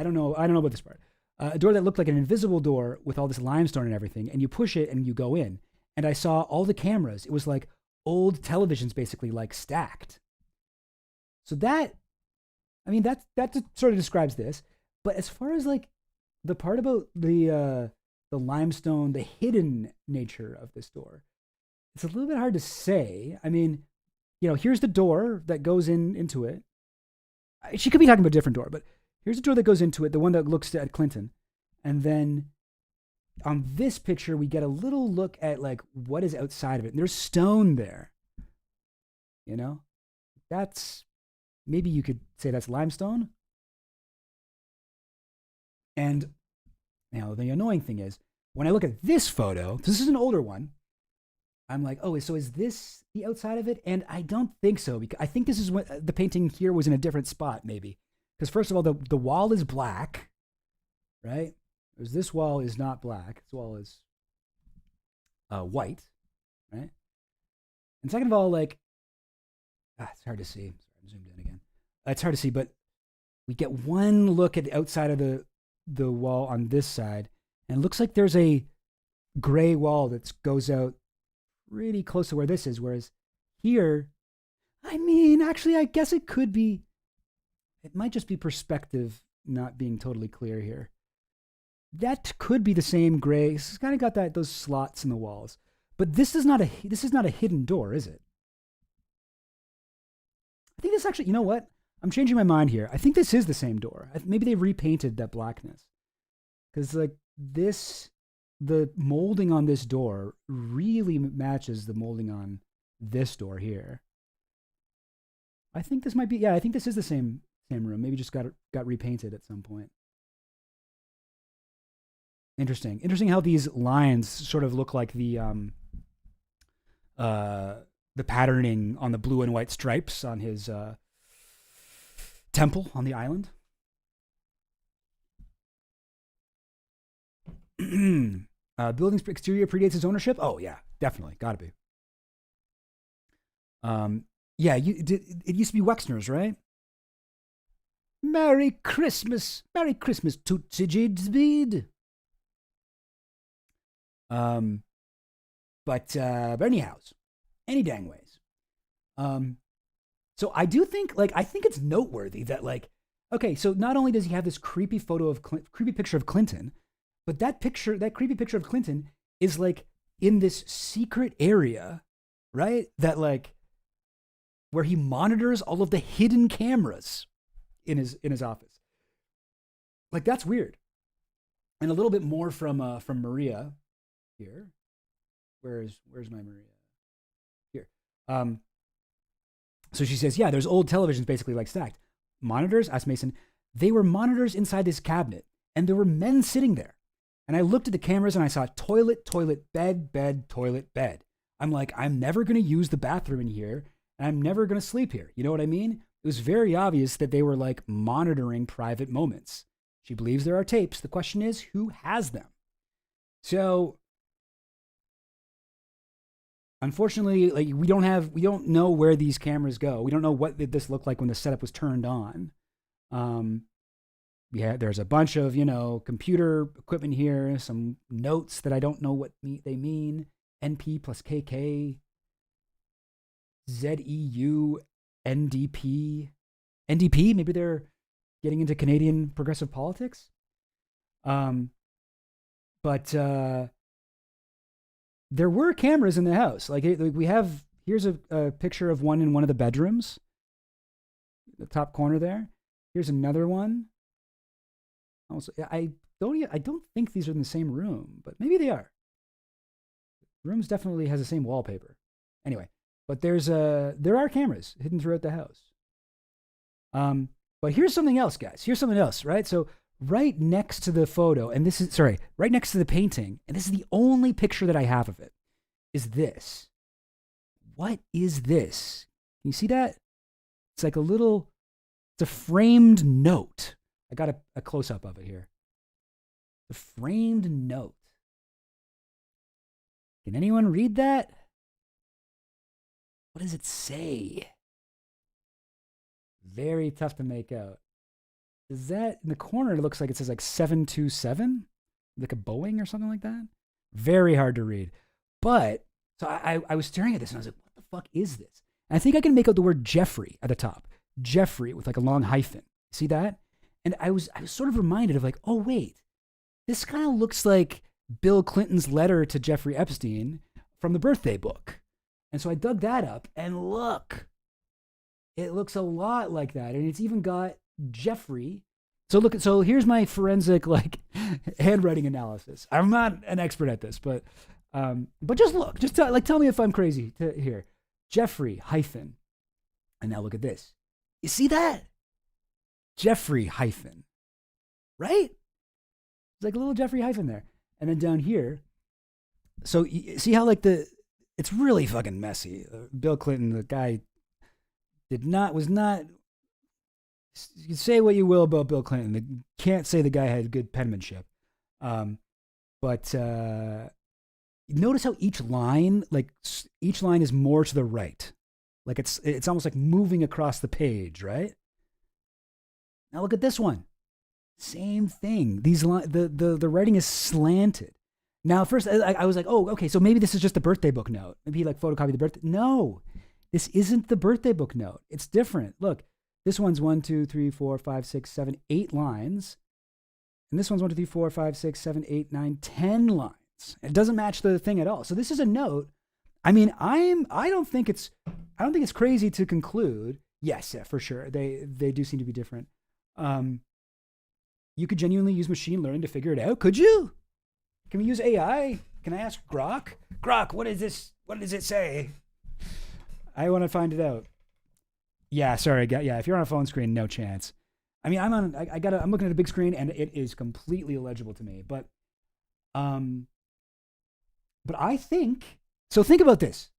don't know about this part. A door that looked like an invisible door with all this limestone and everything, and you push it and you go in. And I saw all the cameras. It was like old televisions, basically, like stacked. So that sort of describes this. But as far as like the part about the limestone, the hidden nature of this door, it's a little bit hard to say. I mean, here's the door that goes into it. She could be talking about a different door, but here's the door that goes into it, the one that looks at Clinton. And then on this picture, we get a little look at like what is outside of it. And there's stone there. That's, maybe you could say that's limestone. And now the annoying thing is, when I look at this photo, this is an older one, I'm like, oh, so is this the outside of it? And I don't think so, because I think this is what the painting here was in a different spot, maybe. Because first of all, the wall is black, right? Whereas this wall is not black. This wall is white, right? And second of all, like, it's hard to see. Sorry, I'm zoomed in again. It's hard to see, but we get one look at the outside of the wall on this side, and it looks like there's a gray wall that goes out pretty close to where this is, whereas here, I mean, actually, I guess it might just be perspective not being totally clear here. That could be the same gray. It's kind of got those slots in the walls, but this is not a hidden door, is it? I think this actually, you know what? I'm changing my mind here. I think this is the same door. Maybe they repainted that blackness, because like the molding on this door really matches the molding on this door here. I think this might be, I think this is the same room. Maybe just got repainted at some point. Interesting how these lines sort of look like the patterning on the blue and white stripes on his temple on the island. Building's exterior predates its ownership. Oh yeah, definitely, gotta be. It used to be Wexner's, right? Merry Christmas, Tootsie Jigsbeed. But anyhows, any dang ways. So I do think, I think it's noteworthy that, okay, so not only does he have this creepy picture of Clinton, but that creepy picture of Clinton is in this secret area, right? That where he monitors all of the hidden cameras in his office. That's weird. And a little bit more from Maria here. Where's my Maria? Here. So she says, yeah, there's old televisions basically stacked. Monitors, asked Mason. They were monitors inside this cabinet, and there were men sitting there. And I looked at the cameras and I saw toilet, toilet, bed, bed, toilet, bed. I'm like, I'm never going to use the bathroom in here, and I'm never going to sleep here. You know what I mean? It was very obvious that they were like monitoring private moments. She believes there are tapes. The question is, who has them? So, unfortunately, like we don't know where these cameras go. We don't know what did this look like when the setup was turned on. There's a bunch of computer equipment here, some notes that I don't know what they mean. NP plus KK, ZEU, NDP, NDP. Maybe they're getting into Canadian progressive politics. But there were cameras in the house. Like we have, here's a picture of one in one of the bedrooms, the top corner there. Here's another one. Also, I don't think these are in the same room, but maybe they are. Rooms definitely has the same wallpaper. Anyway, but there are cameras hidden throughout the house. But here's something else, guys. Here's something else, right? So right next to the photo, and right next to the painting, and this is the only picture that I have of it, is this. What is this? Can you see that? It's like it's a framed note. I got a close-up of it here. The framed note. Can anyone read that? What does it say? Very tough to make out. Is that in the corner? It looks like it says like 727, like a Boeing or something like that. Very hard to read. But so I was staring at this and I was like, what the fuck is this? And I think I can make out the word Jeffrey at the top. Jeffrey with like a long hyphen. See that? And I was sort of reminded of like, oh wait, this kind of looks like Bill Clinton's letter to Jeffrey Epstein from the birthday book. And so I dug that up and look, it looks a lot like that. And it's even got Jeffrey. So here's my forensic like handwriting analysis. I'm not an expert at this, but just look, tell me if I'm crazy here. Jeffrey hyphen. And now look at this. You see that? Jeffrey hyphen. Right? It's like a little Jeffrey hyphen there. And then down here, so you see how like it's really fucking messy. Bill Clinton, the guy was not, you can say what you will about Bill Clinton. You can't say the guy had good penmanship. But notice how each line is more to the right. Like it's almost like moving across the page, right? Now look at this one. Same thing. The writing is slanted. Now, first I was like, oh, okay, so maybe this is just the birthday book note. Maybe he like photocopied the birthday. No, this isn't the birthday book note. It's different. Look, this one's 1, 2, 3, 4, 5, 6, 7, 8 lines, and this one's 1, 2, 3, 4, 5, 6, 7, 8, 9, 10 lines. It doesn't match the thing at all. So this is a note. I mean, I don't think it's crazy to conclude. Yes, yeah, for sure. They do seem to be different. You could genuinely use machine learning to figure it out. Could you? Can we use AI? Can I ask Grok? Grok, what is this? What does it say? I want to find it out. Yeah, sorry. Yeah, if you're on a phone screen, no chance. I mean, I'm looking at a big screen and it is completely illegible to me. But I think, so think about this.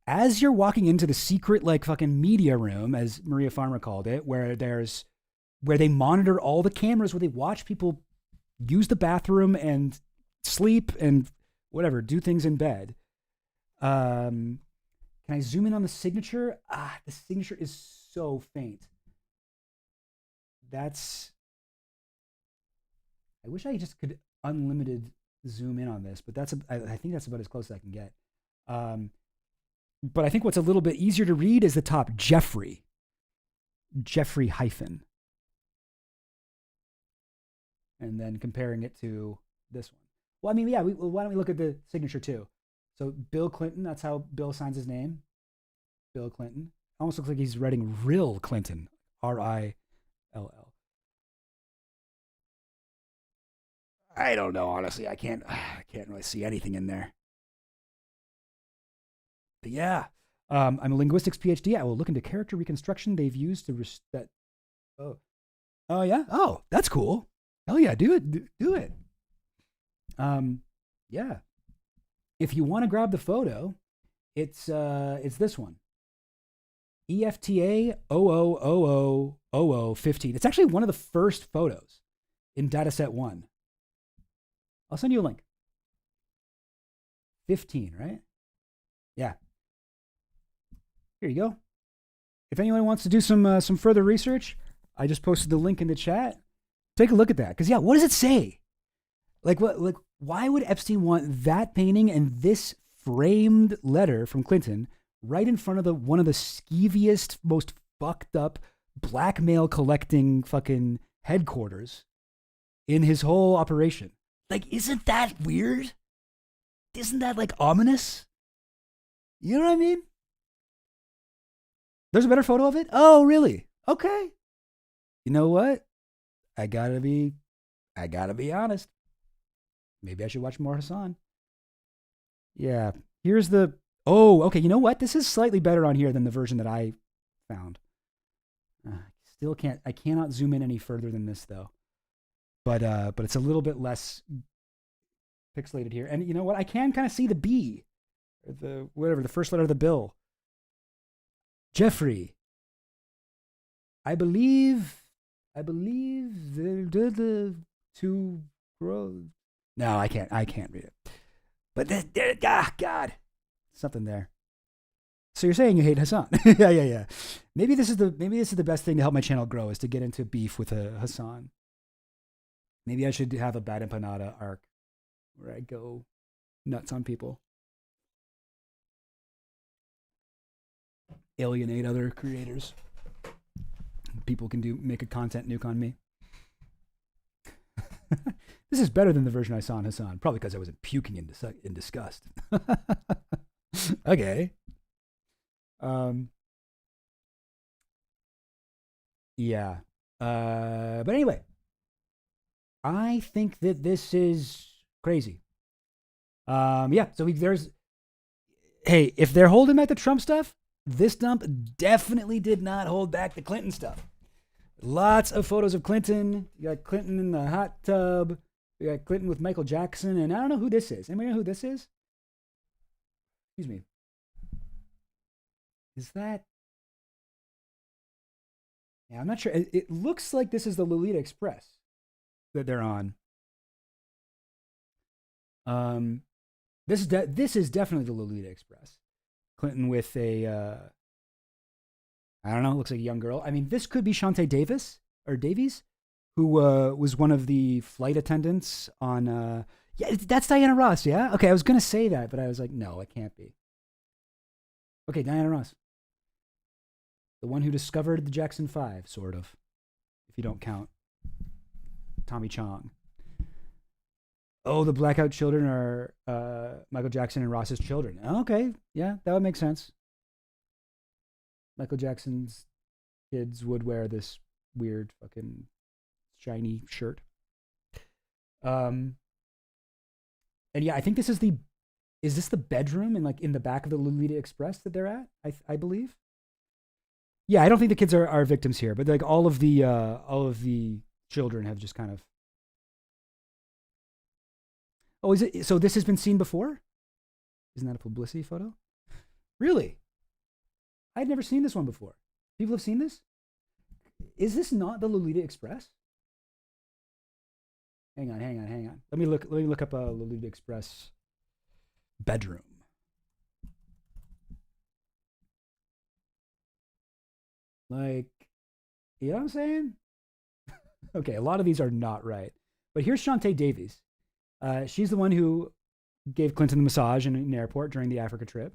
As you're walking into the secret, like fucking media room, as Maria Farmer called it, where they monitor all the cameras, where they watch people use the bathroom and sleep and whatever, do things in bed. Can I zoom in on the signature? The signature is so faint. I wish I just could unlimited zoom in on this, but I think that's about as close as I can get. But I think what's a little bit easier to read is the top, Jeffrey hyphen. And then comparing it to this one. Well, I mean, yeah, why don't we look at the signature too? So Bill Clinton, that's how Bill signs his name. Bill Clinton. Almost looks like he's writing Rill Clinton. R-I-L-L. I don't know, honestly. I can't really see anything in there. But yeah, I'm a linguistics PhD. I will look into character reconstruction they've used to that. Oh yeah. Oh, that's cool. Hell yeah, do it. Do it. Yeah. If you want to grab the photo, it's this one. EFTA 00000015. It's actually one of the first photos in dataset 1. I'll send you a link. 15, right? Yeah. Here you go. If anyone wants to do some further research, I just posted the link in the chat. Take a look at that. Because yeah, what does it say? Like why would Epstein want that painting and this framed letter from Clinton right in front of the one of the skeeviest, most fucked up blackmail collecting fucking headquarters in his whole operation? Like, isn't that weird? Isn't that like ominous? You know what I mean? There's a better photo of it? Oh, really? Okay. You know what? I gotta be honest. Maybe I should watch more Hassan. Yeah. Here's the. Oh, okay. You know what? This is slightly better on here than the version that I found. Still can't. I cannot zoom in any further than this though. But it's a little bit less pixelated here. And you know what? I can kind of see the B, or the whatever the first letter of the bill. Jeffrey. I believe the two grows. No, I can't. I can't read it. But God, something there. So you're saying you hate Hassan? Yeah. Maybe this is the best thing to help my channel grow is to get into beef with Hassan. Maybe I should have a Bad Empanada arc where I go nuts on people, alienate other creators. People can make a content nuke on me. This is better than the version I saw on Hassan, probably because I wasn't puking in disgust. Okay. Yeah. But anyway, I think that this is crazy. Yeah. So there's. Hey, if they're holding back the Trump stuff, this dump definitely did not hold back the Clinton stuff. Lots of photos of Clinton. You got Clinton in the hot tub. You got Clinton with Michael Jackson, and I don't know who this is. Anybody know who this is? Excuse me. Is that? Yeah, I'm not sure. It looks like this is the Lolita Express that they're on. This is definitely the Lolita Express. Clinton with a I don't know, looks like a young girl. I mean, this could be Shantae Davies, who was one of the flight attendants on. Yeah, that's Diana Ross. Yeah, okay. I was gonna say that, but I was like, no, it can't be. Okay, Diana Ross, the one who discovered the Jackson 5, sort of, if you don't count Tommy Chong. Oh, the blackout children are Michael Jackson and Ross's children. Okay, yeah, that would make sense. Michael Jackson's kids would wear this weird fucking shiny shirt. And yeah, I think this is the bedroom in the back of the Lolita Express that they're at? I believe. Yeah, I don't think the kids are victims here, but like all of the children have just kind of. Oh, is it? So this has been seen before? Isn't that a publicity photo? Really? I'd never seen this one before. People have seen this? Is this not the Lolita Express? Hang on. Let me look up a Lolita Express bedroom. Like, you know what I'm saying? Okay, a lot of these are not right. But here's Shantae Davies. She's the one who gave Clinton the massage in an airport during the Africa trip.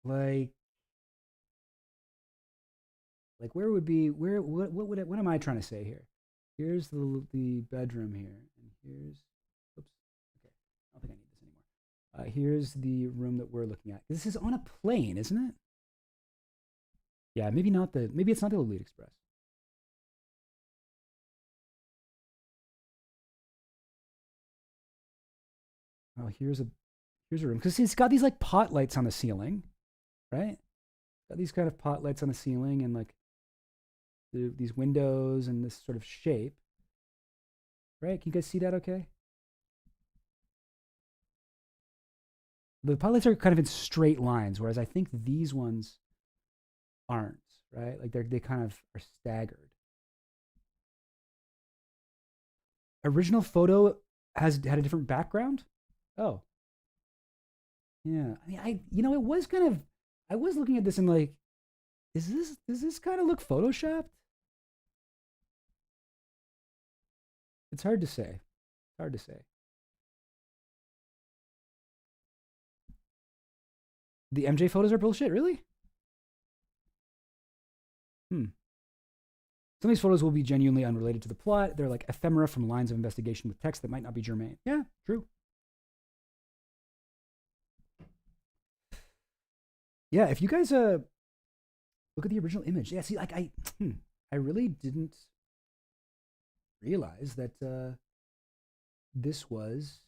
Like where would be where what am I trying to say here? Here's the bedroom here, and here's oops. Okay, I don't think I need this anymore. Here's the room that we're looking at. This is on a plane, isn't it? Yeah, maybe it's not the Elite Express. Oh, here's a room because it's got these like pot lights on the ceiling, right? Got these kind of pot lights on the ceiling and like these windows and this sort of shape. Right? Can you guys see that okay? The pot lights are kind of in straight lines, whereas I think these ones aren't, right? Like they kind of are staggered. Original photo had a different background. Oh, yeah. I mean, it was kind of. I was looking at this and like, does this kind of look photoshopped? It's hard to say. Hard to say. The MJ photos are bullshit, really? Hmm. Some of these photos will be genuinely unrelated to the plot. They're like ephemera from lines of investigation with text that might not be germane. Yeah, true. Yeah, if you guys look at the original image, yeah, see, like I really didn't realize that this was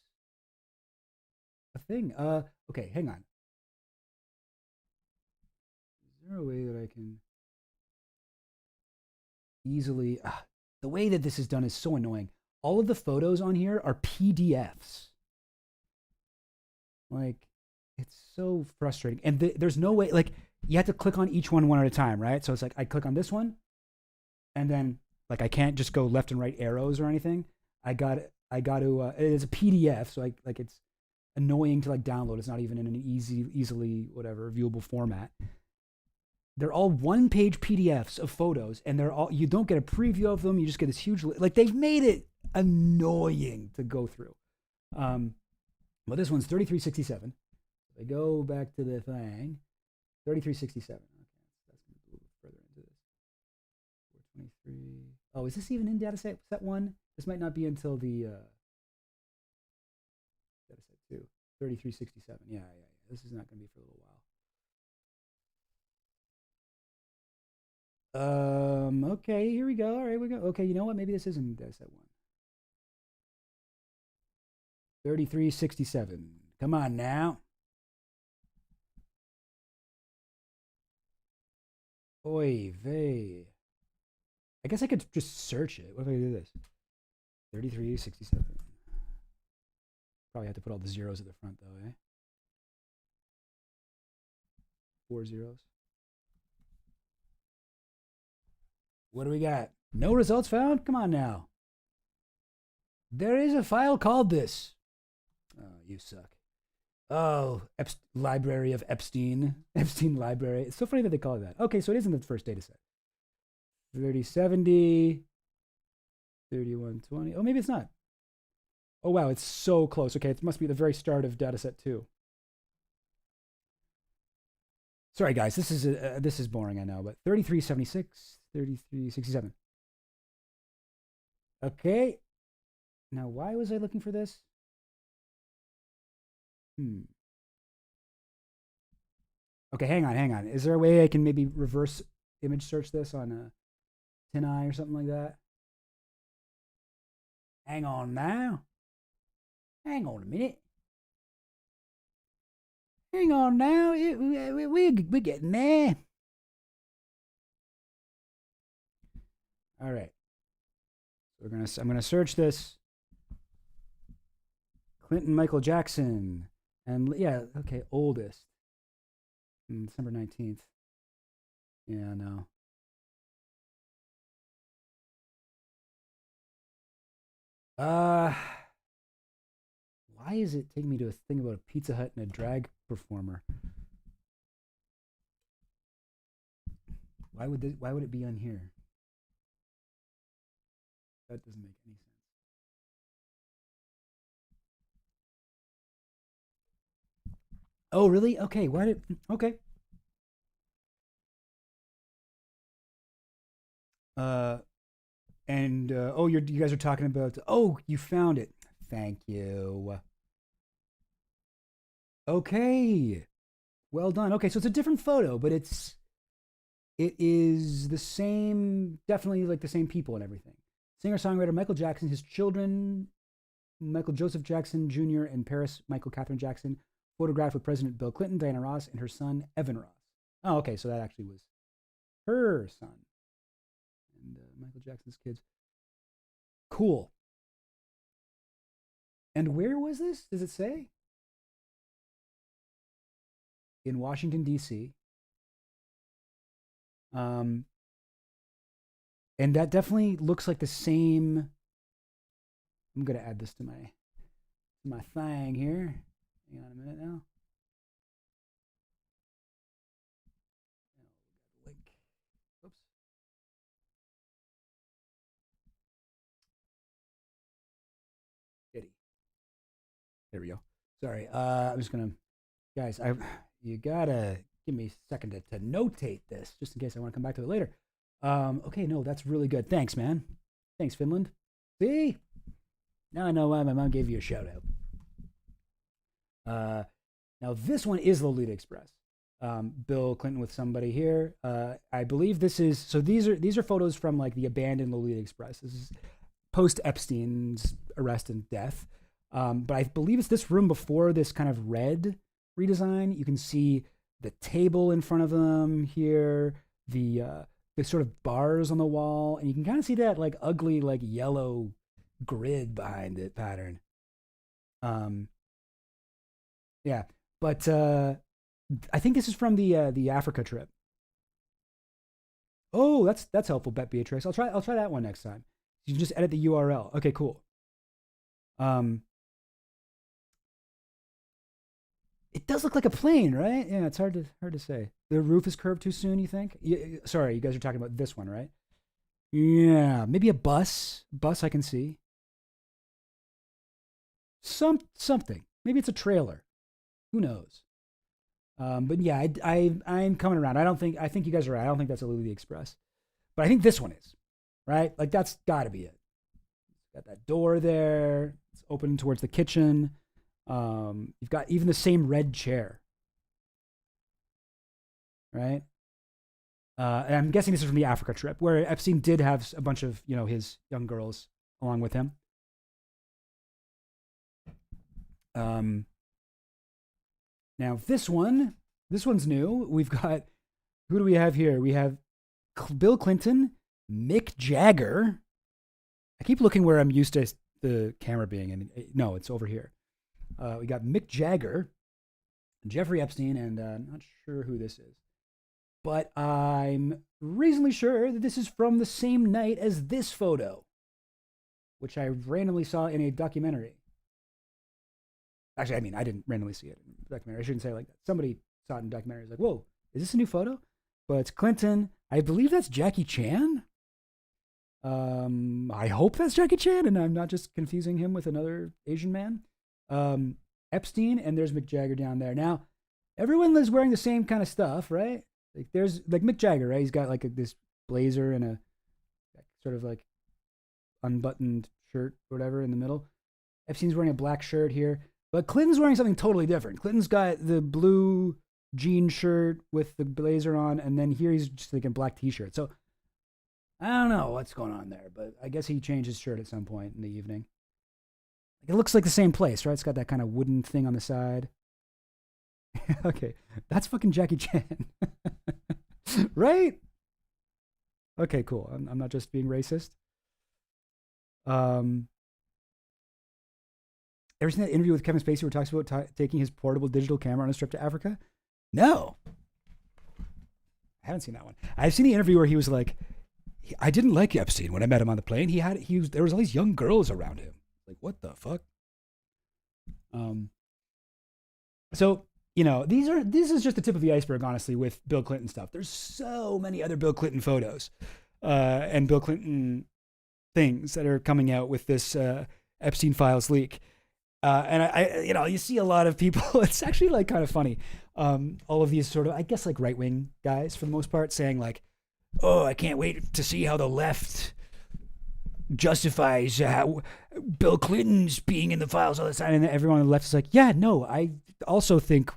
a thing. Okay, hang on. Is there a way that I can easily? The way that this is done is so annoying. All of the photos on here are PDFs. Like, it's so frustrating. And there's no way, like, you have to click on each one at a time, right? So it's like I click on this one, and then like I can't just go left and right arrows or anything. I got to. It's a PDF, so like it's annoying to like download. It's not even in an easily whatever viewable format. They're all one-page PDFs of photos, and they're all you don't get a preview of them. You just get this huge like they've made it annoying to go through. Well, this one's 3367. I go back to the thing. 3367. Okay, that's going to move further into this. 423. Oh, is this even in data set 1? This might not be until the data set 2. 3367. Yeah. This is not going to be for a little while. Okay, here we go. All right, we go. Okay, you know what? Maybe this isn't data set 1. 3367. Come on now. Oy vey. I guess I could just search it. What if I do this? 3367. Probably have to put all the zeros at the front though, eh? 4 zeros. What do we got? No results found? Come on now. There is a file called this. Oh, you suck. Oh, Library of Epstein. Epstein Library. It's so funny that they call it that. Okay, so it isn't the first data set. 3070. 3120. Oh, maybe it's not. Oh, wow, it's so close. Okay, it must be the very start of data set 2. Sorry, guys, this is boring, I know, but 3376, 3367. Okay. Now, why was I looking for this? Okay, hang on. Is there a way I can maybe reverse image search this on a TinEye or something like that? Hang on now. Hang on a minute. Hang on now. We're getting there. All right. I'm gonna search this. Clinton Michael Jackson. And yeah, okay, oldest. December 19th. Yeah, no. Why is it taking me to a thing about a Pizza Hut and a drag performer? Why would it be on here? That doesn't make any sense. Oh, really? Okay. Okay. Oh, you guys are talking about. Oh, you found it. Thank you. Okay. Well done. Okay, so it's a different photo, but it is the same, definitely like the same people and everything. Singer-songwriter Michael Jackson, his children, Michael Joseph Jackson Jr. and Paris Michael Catherine Jackson, photographed with President Bill Clinton, Diana Ross, and her son Evan Ross. Oh, okay, so that actually was her son and Michael Jackson's kids. Cool. And where was this? Does it say? In Washington D.C. Um, and that definitely looks like the same. I'm gonna add this to my thing here. Hang on a minute now. Link. Oops. Kitty. There we go. Sorry. I'm just gonna, guys. You gotta give me a second to notate this, just in case I want to come back to it later. Okay, no, that's really good. Thanks, man. Thanks, Finland. See, now I know why my mom gave you a shout out. Now this one is Lolita Express. Bill Clinton with somebody here. I believe this is, so these are photos from like the abandoned Lolita Express. This is post Epstein's arrest and death. But I believe it's this room before this kind of red redesign. You can see the table in front of them here, the sort of bars on the wall, and you can kind of see that like ugly like yellow grid behind it pattern. Um, yeah, but I think this is from the Africa trip. Oh, that's helpful, Bet Beatrix. I'll try that one next time. You can just edit the URL. Okay, cool. Um, it does look like a plane, right? Yeah, it's hard to say. The roof is curved too soon. You think? Sorry, you guys are talking about this one, right? Yeah, maybe a bus. Bus I can see. Something. Maybe it's a trailer. Who knows? But yeah, I'm coming around. I think you guys are right. I don't think that's a Lily Express, but I think this one is, right? Like that's got to be it. Got that door there. It's open towards the kitchen. You've got even the same red chair, right? And I'm guessing this is from the Africa trip, where Epstein did have a bunch of his young girls along with him. Um, Now this one's new. We've got, who do we have here? We have Bill Clinton, Mick Jagger. I keep looking where I'm used to the camera being, and no, it's over here. We got Mick Jagger, Jeffrey Epstein, and I'm not sure who this is, but I'm reasonably sure that this is from the same night as this photo, which I randomly saw in a documentary. Actually, I mean, I didn't randomly see it in the documentary. I shouldn't say it like that. Somebody saw it in the documentary. It's like, whoa, is this a new photo? But it's Clinton. I believe that's Jackie Chan. I hope that's Jackie Chan, and I'm not just confusing him with another Asian man. Epstein, and there's Mick Jagger down there. Now, everyone is wearing the same kind of stuff, right? Like there's like Mick Jagger, right? He's got like this blazer and a sort of like unbuttoned shirt or whatever in the middle. Epstein's wearing a black shirt here. But Clinton's wearing something totally different. Clinton's got the blue jean shirt with the blazer on, and then here he's just like a black t-shirt. So I don't know what's going on there, but I guess he changed his shirt at some point in the evening. It looks like the same place, right? It's got that kind of wooden thing on the side. Okay, that's fucking Jackie Chan. Right? Okay, cool. I'm not just being racist. Ever seen that interview with Kevin Spacey where he talks about taking his portable digital camera on a trip to Africa? No. I haven't seen that one. I've seen the interview where he was like, I didn't like Epstein when I met him on the plane. There was all these young girls around him. Like, what the fuck? So, this is just the tip of the iceberg, honestly, with Bill Clinton stuff. There's so many other Bill Clinton photos and Bill Clinton things that are coming out with this Epstein Files leak. And I you see a lot of people. It's actually like kind of funny. All of these sort of, I guess, like right wing guys for the most part, saying like, "Oh, I can't wait to see how the left justifies how Bill Clinton's being in the files all the time." And everyone on the left is like, "Yeah, no, I also think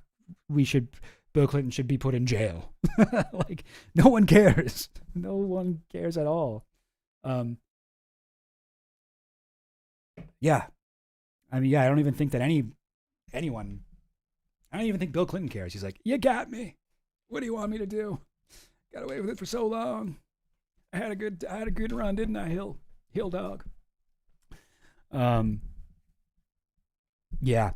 Bill Clinton should be put in jail." Like, no one cares. No one cares at all. Yeah. I mean, yeah, I don't even think that anyone, I don't even think Bill Clinton cares. He's like, you got me. What do you want me to do? Got away with it for so long. I had a good run, didn't I, Hill dog? Um, yeah,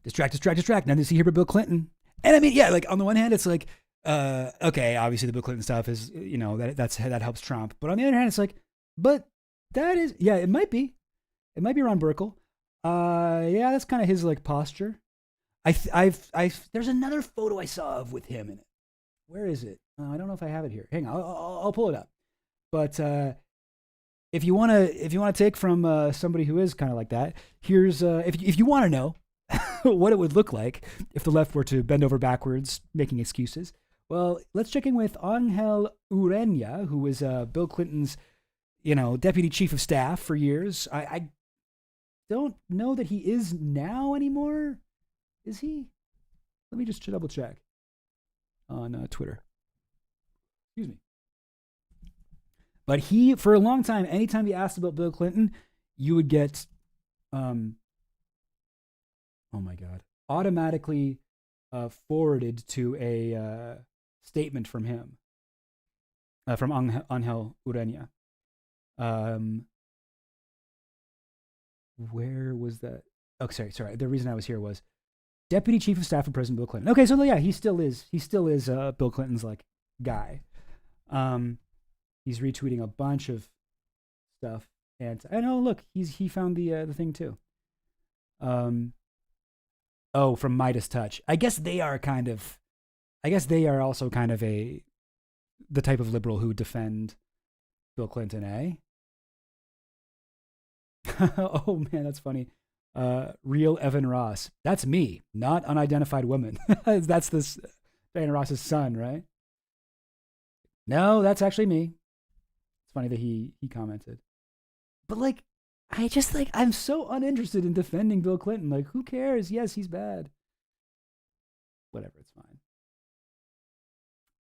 distract. Nothing to see here but Bill Clinton. And I mean, yeah, like on the one hand, it's like, okay, obviously the Bill Clinton stuff is, that helps Trump. But on the other hand, it's like, but that is, yeah, it might be Ron Burkle. Yeah, that's kind of his like posture. There's another photo I saw of with him in it. Where is it? I don't know if I have it here. Hang on, I'll pull it up. But if you wanna take from somebody who is kind of like that, here's if you want to know what it would look like if the left were to bend over backwards making excuses. Well, let's check in with Angel Urena, who was Bill Clinton's, deputy chief of staff for years. I don't know that he is now anymore. Is he? Let me just double check on Twitter. Excuse me. But he, for a long time, anytime you asked about Bill Clinton, you would get, oh my God, automatically forwarded to a statement from him, from Angel Urena. Where was that? Oh, sorry. The reason I was here was Deputy Chief of Staff for President Bill Clinton. Okay, so yeah, he still is Bill Clinton's like guy. He's retweeting a bunch of stuff, and I know. Look, he found the thing too. Oh, from Midas Touch. I guess they are also kind of the type of liberal who defend Bill Clinton, eh? Oh man, that's funny. Real Evan Ross. That's me, not unidentified woman. That's this Diana Ross's son, right? No, that's actually me. It's funny that he commented. But like, I'm so uninterested in defending Bill Clinton. Like, who cares? Yes, he's bad. Whatever, it's fine.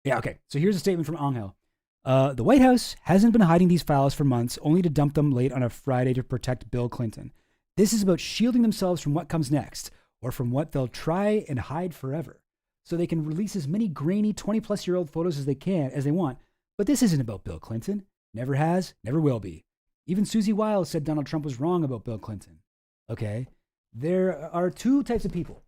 Yeah, okay. So here's a statement from Angel. The White House hasn't been hiding these files for months, only to dump them late on a Friday to protect Bill Clinton. This is about shielding themselves from what comes next, or from what they'll try and hide forever, so they can release as many grainy 20-plus-year-old photos as they want. But this isn't about Bill Clinton. Never has, never will be. Even Susie Wiles said Donald Trump was wrong about Bill Clinton. Okay? There are two types of people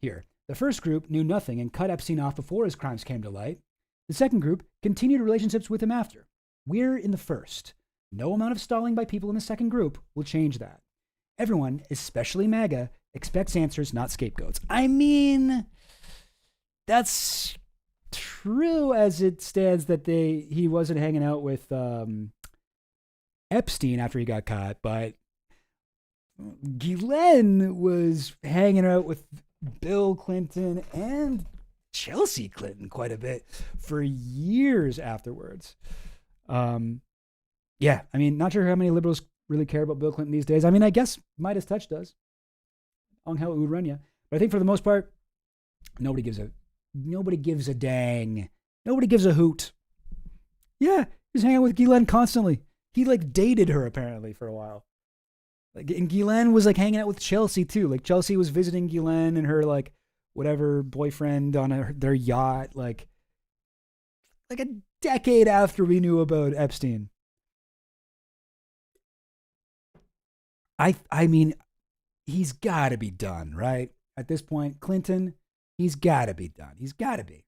here. The first group knew nothing and cut Epstein off before his crimes came to light. The second group continued relationships with him after. We're in the first. No amount of stalling by people in the second group will change that. Everyone, especially MAGA, expects answers, not scapegoats. I mean, that's true as it stands that he wasn't hanging out with Epstein after he got caught, but Ghislaine was hanging out with Bill Clinton and Chelsea Clinton quite a bit for years afterwards. Yeah, I mean, not sure how many liberals really care about Bill Clinton these days. I mean, I guess Midas Touch does. Angel Urena. But I think for the most part, nobody gives a dang. Nobody gives a hoot. Yeah, he's hanging out with Ghislaine constantly. He like dated her apparently for a while. Like, and Ghislaine was like hanging out with Chelsea too. Like Chelsea was visiting Ghislaine and her like whatever boyfriend on their yacht like a decade after we knew about Epstein. I mean, he's got to be done, right? At this point, Clinton, he's got to be done. He's got to be.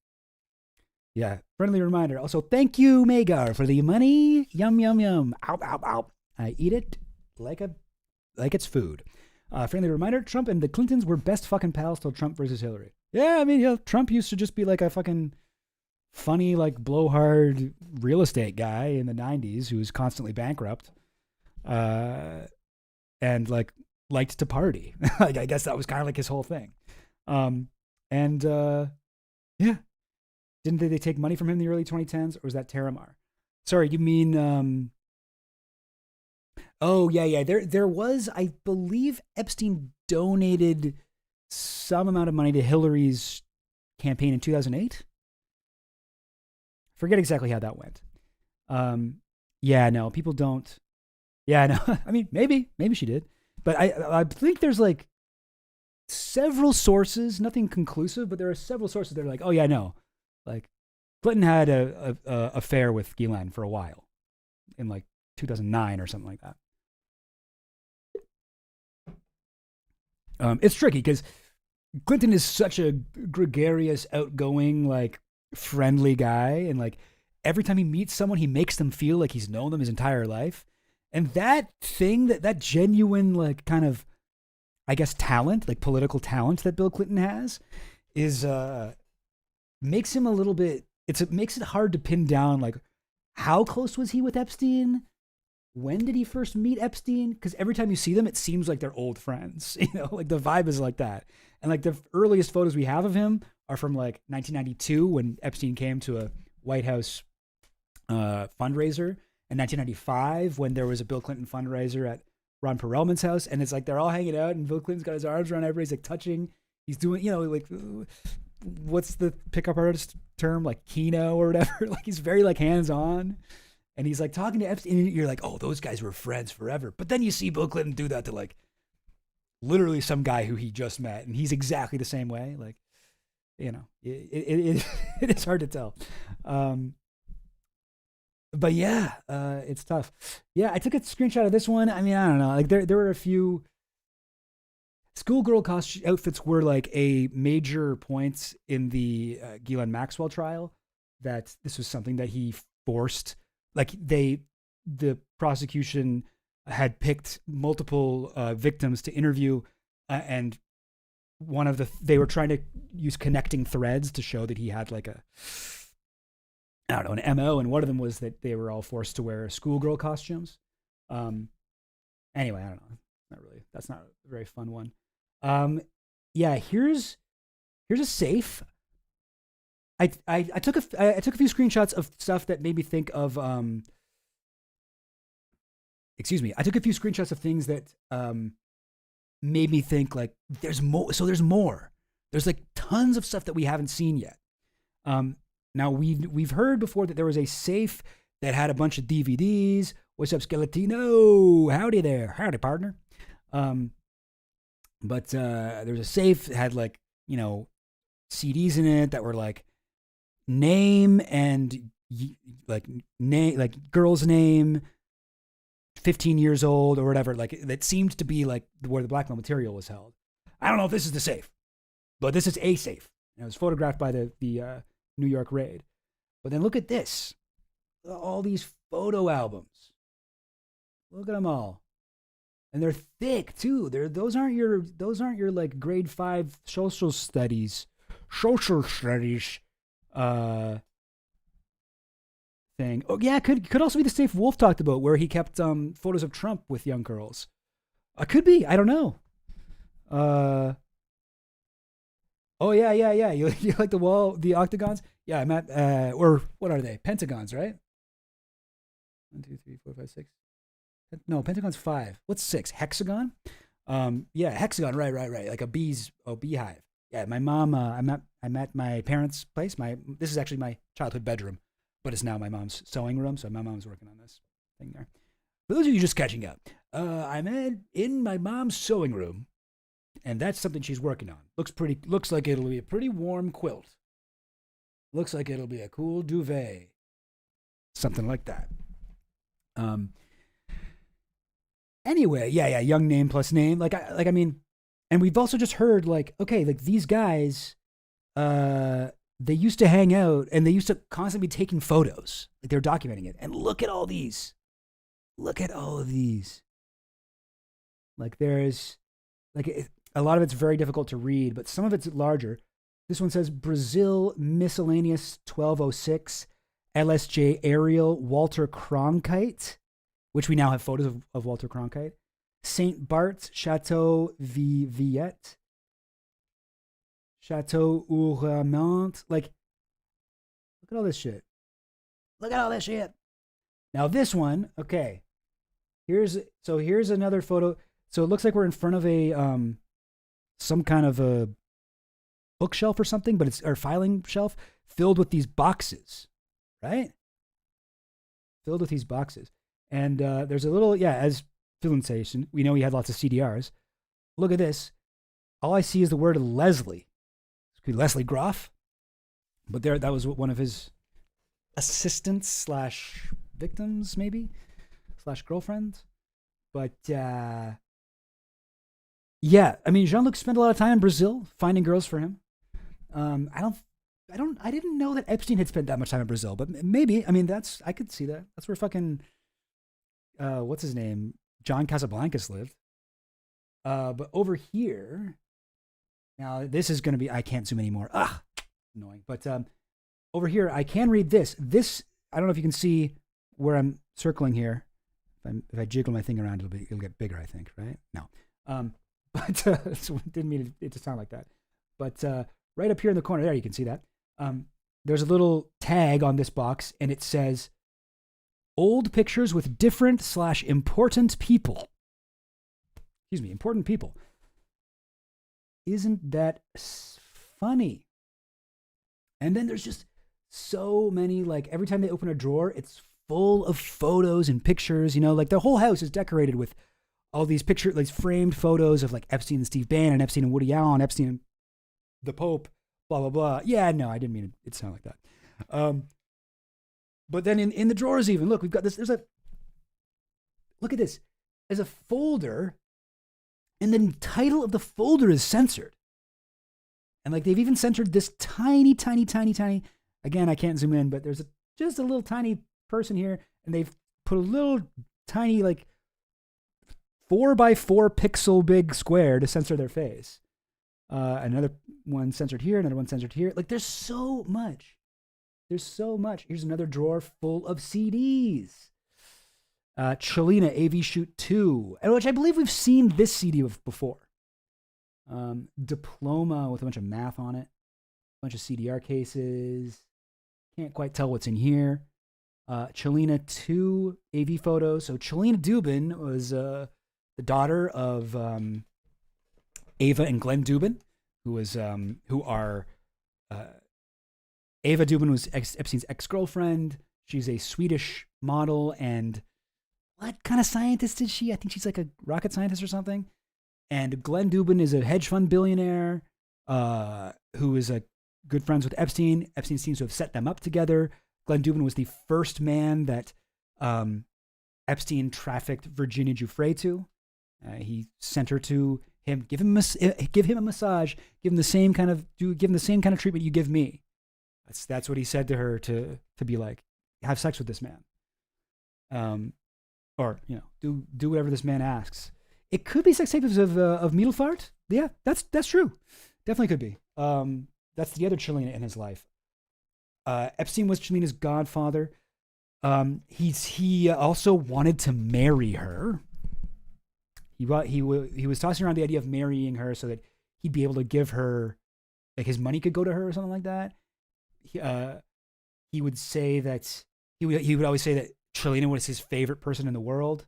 Yeah, friendly reminder. Also, thank you, Magar, for the money. Yum, yum, yum. Ow, ow, ow. I eat it like it's food. Friendly reminder, Trump and the Clintons were best fucking pals till Trump versus Hillary. Yeah, I mean, Trump used to just be like a fucking funny, like, blowhard real estate guy in the 90s who was constantly bankrupt. And, like, liked to party. Like, I guess that was kind of like his whole thing. Yeah. Didn't they take money from him in the early 2010s, or was that Terramar? Sorry, you mean... Oh, yeah. There was, I believe Epstein donated some amount of money to Hillary's campaign in 2008. Forget exactly how that went. Yeah, no, people don't... Yeah, no, I mean, maybe she did. But I think there's like several sources, nothing conclusive, but there are several sources that are like, oh yeah, no. Like Clinton had a affair with Ghislaine for a while, in like 2009 or something like that. It's tricky because Clinton is such a gregarious, outgoing, like friendly guy, and like every time he meets someone, he makes them feel like he's known them his entire life. And that thing, that genuine, like kind of, I guess, talent, like political talent that Bill Clinton has, is makes him a little bit. It makes it hard to pin down, like, how close was he with Epstein? When did he first meet Epstein? Because every time you see them, it seems like they're old friends. Like the vibe is like that. And like the earliest photos we have of him are from like 1992 when Epstein came to a White House fundraiser, and 1995 when there was a Bill Clinton fundraiser at Ron Perelman's house, and it's like they're all hanging out, and Bill Clinton's got his arms around everybody. He's like touching. He's doing, like, what's the pickup artist term, like Keno or whatever. Like he's very like hands on, and he's like talking to Epstein. And you're like, oh, those guys were friends forever. But then you see Bill Clinton do that to like literally some guy who he just met, and he's exactly the same way. Like, it is hard to tell. But yeah, it's tough. Yeah, I took a screenshot of this one. I mean, I don't know. Like there were a few schoolgirl outfits were like a major point in the Ghislaine Maxwell trial. That this was something that he forced. Like the prosecution had picked multiple victims to interview, and they were trying to use connecting threads to show that he had like an MO, and one of them was that they were all forced to wear schoolgirl costumes. Anyway, I don't know. That's not a very fun one. Yeah, here's a safe. I took a few screenshots of stuff that made me think of excuse me. I took a few screenshots of things that made me think like there's more. So there's more. There's like tons of stuff that we haven't seen yet. Now we've heard before that there was a safe that had a bunch of DVDs. What's up, Skeletino? Howdy there. Howdy, partner. But there was a safe that had like, CDs in it that were like name and like girl's name, 15 years old or whatever. Like that seemed to be like where the blackmail material was held. I don't know if this is the safe, but this is a safe. And it was photographed by the New York raid. But then look at this. All these photo albums. Look at them all. And they're thick too. Those aren't your like grade 5 social studies thing. Oh yeah, could also be the safe Wolf talked about where he kept photos of Trump with young girls. Could be. I don't know. Oh yeah. You like the octagons? Yeah, I'm at or what are they? Pentagons, right? 1, 2, 3, 4, 5, 6. No, pentagon's 5. What's 6? Hexagon? Yeah, hexagon. Right. Like a beehive. Yeah, my mom. I'm at my parents' place. This is actually my childhood bedroom, but it's now my mom's sewing room. So my mom's working on this thing there. For those of you just catching up, I'm in my mom's sewing room, and that's something she's working on. Looks like it'll be a pretty warm quilt. Looks like it'll be a cool duvet. Something like that. Anyway, yeah, young name plus name. I mean, and we've also just heard like, okay, like these guys, they used to hang out and they used to constantly be taking photos. Like they're documenting it. And look at all these. Look at all of these. Like there's, like a lot of it's very difficult to read, but some of it's larger. This one says Brazil Miscellaneous 1206, LSJ Ariel Walter Cronkite, which we now have photos of Walter Cronkite. St. Bart's Chateau Villette, Chateau Ouramont. Like, look at all this shit. Look at all this shit. Now this one, okay. Here's another photo. So it looks like we're in front of a some kind of a bookshelf or something, but it's or filing shelf filled with these boxes, right? Filled with these boxes. And there's a little, as Phil says, we know he had lots of CDRs. Look at this. All I see is the word Leslie. It could be Leslie Groff. But that was one of his assistants slash victims, maybe slash girlfriends. But yeah, I mean, Jean Luc spent a lot of time in Brazil finding girls for him. I didn't know that Epstein had spent that much time in Brazil, but maybe. I mean, I could see that. That's where fucking what's his name, John Casablancas lived. But over here, now this is gonna be. I can't zoom anymore. Annoying. But over here, I can read this. This I don't know if you can see where I'm circling here. If I jiggle my thing around, it'll get bigger. I think, right? No. But so didn't mean it to sound like that. But right up here in the corner, there you can see that. There's a little tag on this box, and it says "Old pictures with different / important people." Excuse me, important people. Isn't that funny? And then there's just so many, like every time they open a drawer, it's full of photos and pictures. You know, like the whole house is decorated with all these these framed photos of like Epstein and Steve Bannon, Epstein and Woody Allen, Epstein and the Pope, blah, blah, blah. Yeah, no, I didn't mean it to sound like that. But then in the drawers even, look, we've got this, look at this. There's a folder, and the title of the folder is censored. And like they've even censored this tiny, again, I can't zoom in, but there's just a little tiny person here, and they've put a little tiny like 4x4 pixel big square to censor their face. Another one censored here, another one censored here. Like there's so much. Here's another drawer full of CDs. Chelina AV Shoot 2, which I believe we've seen this CD before. Diploma with a bunch of math on it. A bunch of CDR cases. Can't quite tell what's in here. Chelina 2 AV photos. So Chelina Dubin was the daughter of Ava and Glenn Dubin, who are Ava Dubin was Epstein's ex-girlfriend. She's a Swedish model, and what kind of scientist is she? I think she's like a rocket scientist or something. And Glenn Dubin is a hedge fund billionaire who is good friends with Epstein. Epstein seems to have set them up together. Glenn Dubin was the first man that Epstein trafficked Virginia Giuffre to. He sent her to him, give him a massage, give him the same kind of treatment you give me. That's what he said to her to be like, have sex with this man, or do whatever this man asks. It could be sex tapes of Middelfart. Yeah, that's true. Definitely could be. That's the other Chelina in his life. Epstein was Chelina's godfather. He also wanted to marry her. He was tossing around the idea of marrying her so that he'd be able to give her, like his money could go to her or something like that. He would say that he would always say that Chelina was his favorite person in the world.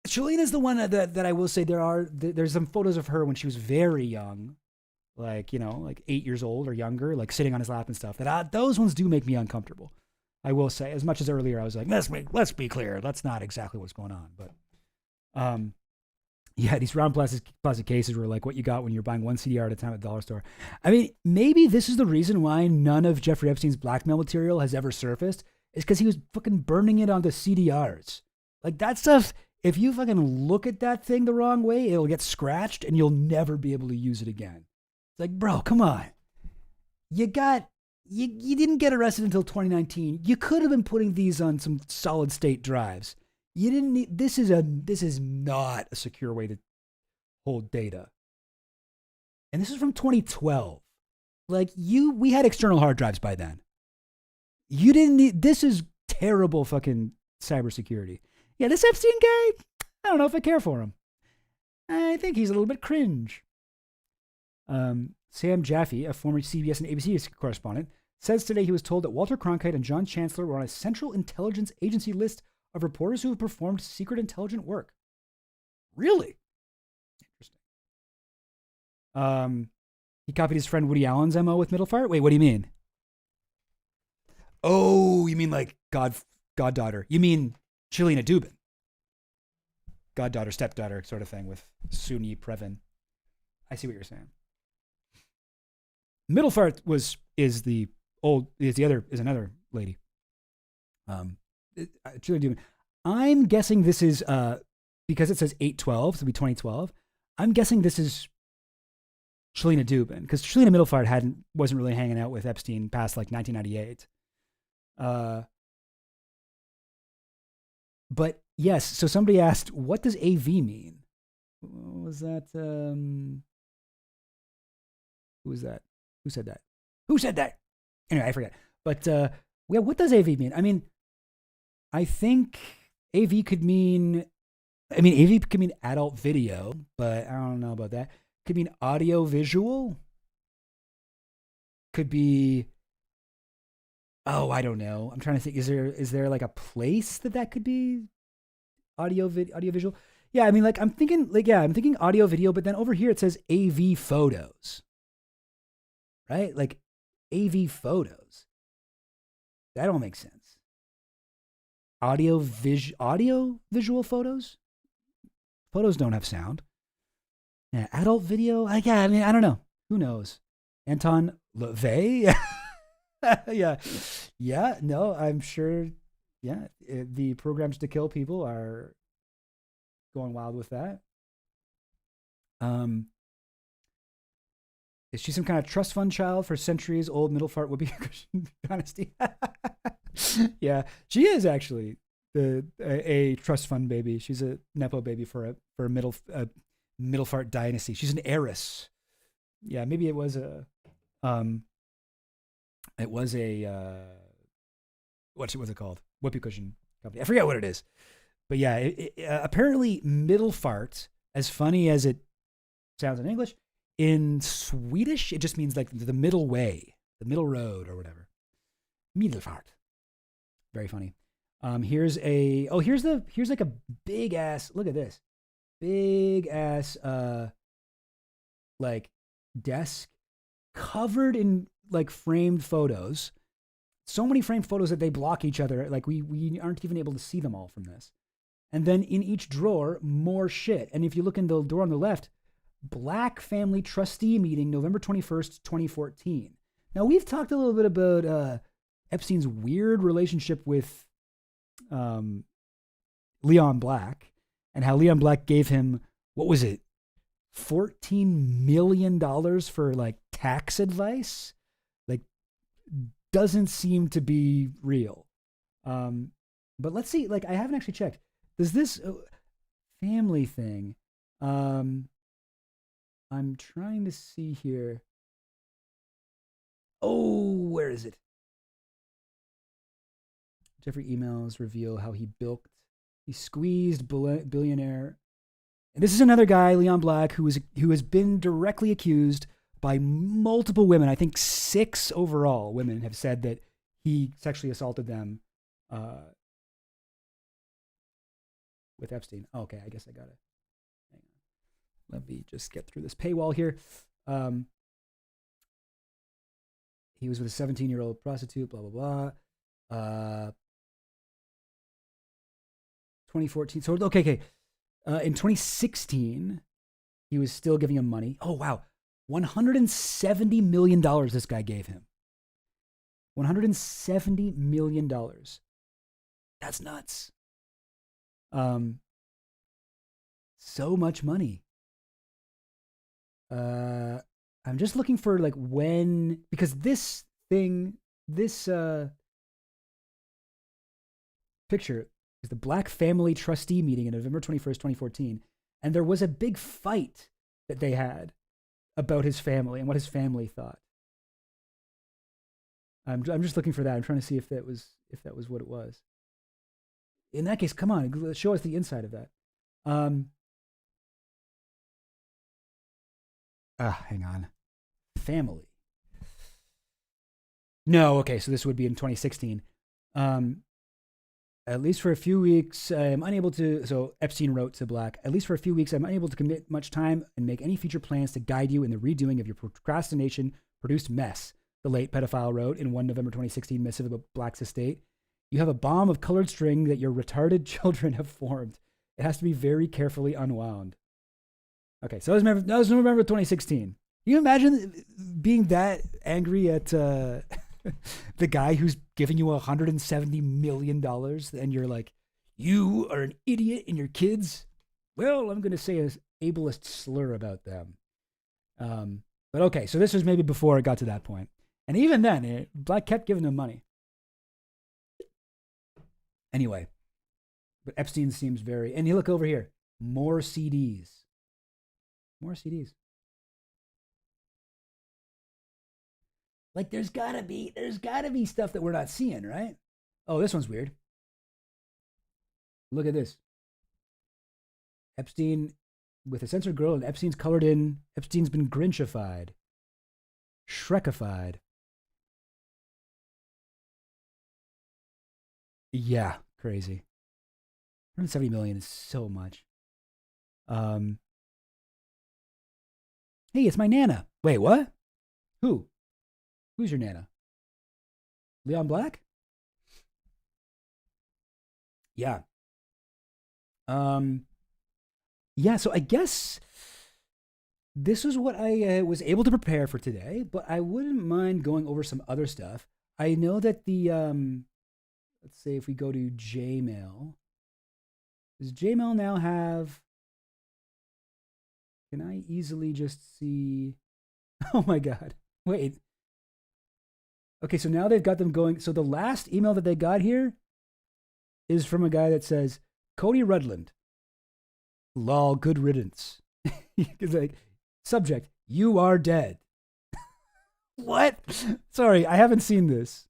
Chelina's the one that I will say there's some photos of her when she was very young, like 8 years old or younger, like sitting on his lap and stuff. Those ones do make me uncomfortable. I will say, as much as earlier I was like, let's be clear, that's not exactly what's going on, but yeah, these round plastic cases were like what you got when you're buying one CDR at a time at the dollar store. I mean, maybe this is the reason why none of Jeffrey Epstein's blackmail material has ever surfaced, is because he was fucking burning it onto CDRs. Like that stuff, if you fucking look at that thing the wrong way, it'll get scratched and you'll never be able to use it again. It's like, bro, come on. You didn't get arrested until 2019. You could have been putting these on some solid state drives. You didn't need, this is not a secure way to hold data. And this is from 2012. Like we had external hard drives by then. You didn't need, this is terrible fucking cybersecurity. Yeah, this Epstein guy, I don't know if I care for him. I think he's a little bit cringe. Sam Jaffe, a former CBS and ABC correspondent, says today he was told that Walter Cronkite and John Chancellor were on a Central Intelligence Agency list of reporters who have performed secret intelligent work. Really? Interesting. He copied his friend Woody Allen's MO with Middelfart? Wait, what do you mean? Oh, you mean like goddaughter. You mean Chelina Dubin. Goddaughter, stepdaughter sort of thing with Suni Previn. I see what you're saying. Middelfart is the old is another lady. Julia Dubin. I'm guessing this is because it says 8/12, so it'll be 2012. I'm guessing this is Shalina Dubin, because Shalina Middlefart wasn't really hanging out with Epstein past like 1998. But yes, so somebody asked, what does AV mean? What was that? Who was that? Who said that? Who said that? Anyway, I forget. But yeah, what does AV mean? I mean, I think AV could mean, AV could mean adult video, but I don't know about that. Could mean audio visual. Could be, oh, I don't know. I'm trying to think. Is there like a place that could be audio visual? Yeah, I mean, like I'm thinking audio video, but then over here it says AV photos, right? Like AV photos. That don't make sense. Audio visual photos. Photos don't have sound. Yeah, adult video. I don't know. Who knows? Anton LaVey. yeah. No, I'm sure. Yeah, the programs to kill people are going wild with that. Is she some kind of trust fund child for centuries old Middlefart Whoopi dynasty? Yeah, she is actually a trust fund baby. She's a nepo baby for a Middlefart dynasty. She's an heiress. Yeah, maybe it was a what's it called? Whoopee cushion company. I forget what it is. But yeah, apparently Middlefart, as funny as it sounds in English, in Swedish it just means like the middle way, the middle road or whatever. Middlefart. Very funny. Here's like a big ass, look at this. Big ass like desk covered in like framed photos. So many framed photos that they block each other. Like we aren't even able to see them all from this. And then in each drawer, more shit. And if you look in the drawer on the left, Black Family Trustee Meeting, November 21st, 2014. Now, we've talked a little bit about Epstein's weird relationship with Leon Black and how Leon Black gave him, what was it, $14 million for like tax advice? Like, doesn't seem to be real. But let's see, like, I haven't actually checked. Does this family thing, I'm trying to see here. Oh, where is it? Jeffrey emails reveal how he squeezed billionaire. And this is another guy, Leon Black, who has been directly accused by multiple women. I think 6 overall women have said that he sexually assaulted them with Epstein. Oh, okay, I guess I got it. Hang on. Let me just get through this paywall here. He was with a 17-year-old prostitute, blah, blah, blah. 2014. So, okay. In 2016, he was still giving him money. Oh, wow. $170 million this guy gave him. $170 million. That's nuts. So much money. I'm just looking for like when, because this picture is the Black Family Trustee Meeting in November 21st, 2014. And there was a big fight that they had about his family and what his family thought. I'm just looking for that. I'm trying to see if that was what it was. In that case, come on, show us the inside of that. Hang on. Family. No, okay, so this would be in 2016. At least for a few weeks, I'm unable to. So Epstein wrote to Black, at least for a few weeks, I'm unable to commit much time and make any future plans to guide you in the redoing of your procrastination-produced mess, the late pedophile wrote in one November 2016 missive about Black's estate. You have a bomb of colored string that your retarded children have formed. It has to be very carefully unwound. Okay, so that was November 2016. Can you imagine being that angry at The guy who's giving you $170 million, and you're like, you are an idiot, and your kids, well, I'm going to say an ableist slur about them. But okay, so this was maybe before it got to that point. And even then, Black kept giving them money. Anyway, but Epstein seems very, and you look over here, more CDs. More CDs. Like there's gotta be stuff that we're not seeing, right? Oh, this one's weird. Look at this. Epstein with a censored girl, and Epstein's colored in. Epstein's been Grinchified. Shrekified. Yeah, crazy. 170 million is so much. Hey, it's my Nana. Wait, what? Who? Who's your Nana? Leon Black? Yeah. Yeah, so I guess this is what I was able to prepare for today, but I wouldn't mind going over some other stuff. I know that let's say if we go to Gmail, does Gmail now have, can I easily just see, oh my God, wait. Okay, so now they've got them going. So the last email that they got here is from a guy that says, Cody Rudland, lol, good riddance. It's like, subject, you are dead. What? Sorry, I haven't seen this.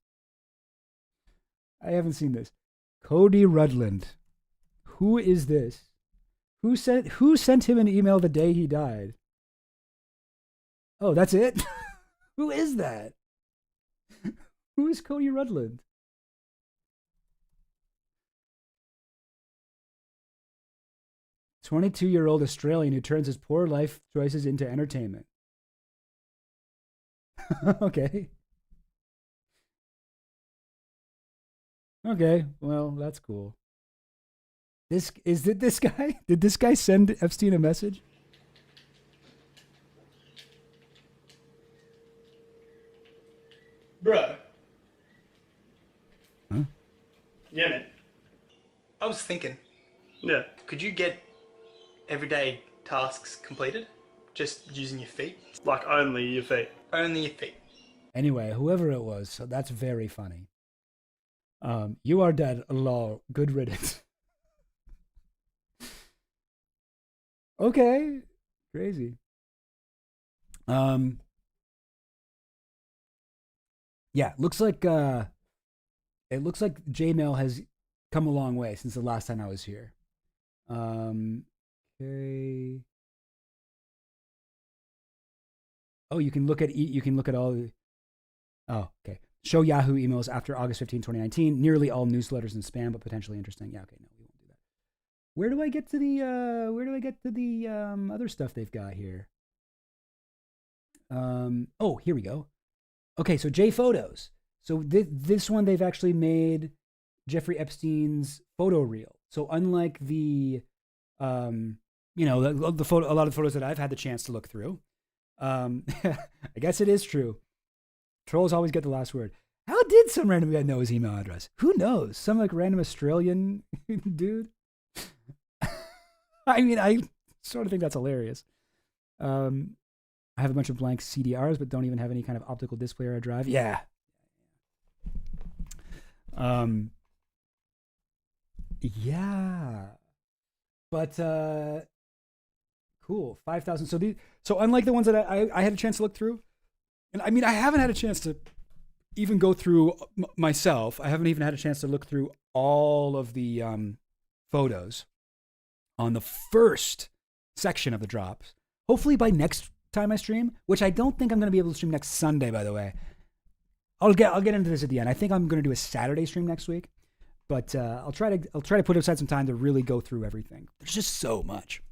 Cody Rudland. Who is this? Who sent him an email the day he died? Oh, that's it? Who is that? Who is Cody Rudland? A 22-year-old Australian who turns his poor life choices into entertainment. Okay. Okay, well, that's cool. This guy? Did this guy send Epstein a message? Bro. Huh? Yeah, man. I was thinking, Yeah. could you get everyday tasks completed just using your feet? Like only your feet. Only your feet. Anyway, whoever it was, so that's very funny. You are dead, lol. Good riddance. Okay, crazy. Yeah, looks like it looks like Jmail has come a long way since the last time I was here. Okay. Oh, you can look at all the. Oh, okay. Show Yahoo emails after August 15, 2019. Nearly all newsletters and spam, but potentially interesting. Yeah, okay, no, we won't do that. Where do I get to the other stuff they've got here? Oh, here we go. Okay, so J Photos. So this one they've actually made Jeffrey Epstein's photo reel. So unlike the the photo, a lot of the photos that I've had the chance to look through, I guess it is true. Trolls always get the last word. How did some random guy know his email address? Who knows? Some like random Australian dude. I mean, I sort of think that's hilarious. I have a bunch of blank CDRs, but don't even have any kind of optical display or a drive. Yeah. Yeah. But cool. 5,000. So unlike the ones that I had a chance to look through, and I mean, I haven't had a chance to even go through myself. I haven't even had a chance to look through all of the photos on the first section of the drops. Hopefully by next time I stream, which I don't think I'm going to be able to stream next Sunday, by the way. I'll get into this at the end. I think I'm going to do a Saturday stream next week, but I'll try to put aside some time to really go through everything. There's just so much.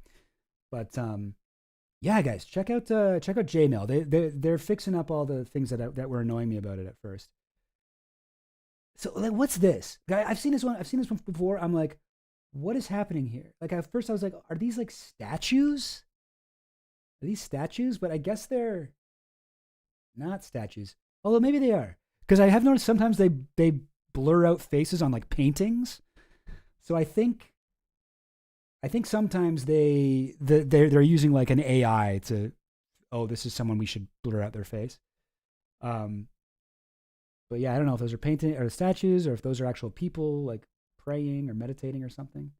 But yeah, guys, check out Jmail. They're fixing up all the things that were annoying me about it at first. So like, what's this? Guy, I've seen this one before. I'm like, what is happening here? Like at first I was like, are these like statues? Are these statues? But I guess they're not statues. Although maybe they are. because I have noticed sometimes they blur out faces on like paintings. So I think sometimes they're using like an AI to, oh, this is someone, we should blur out their face. But yeah, I don't know if those are painting or statues or if those are actual people like praying or meditating or something.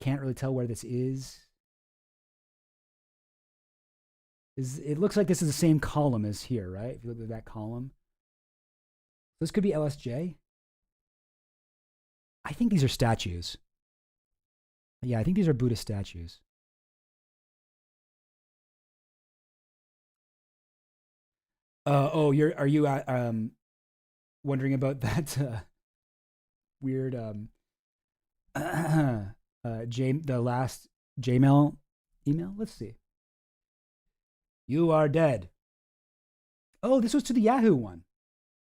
Can't really tell where this is. It looks like this is the same column as here, right? If you look at that column. This could be LSJ. I think these are statues. Yeah, I think these are Buddhist statues. Are you wondering about that weird the last Jmail email? Let's see. You are dead. Oh, this was to the Yahoo one.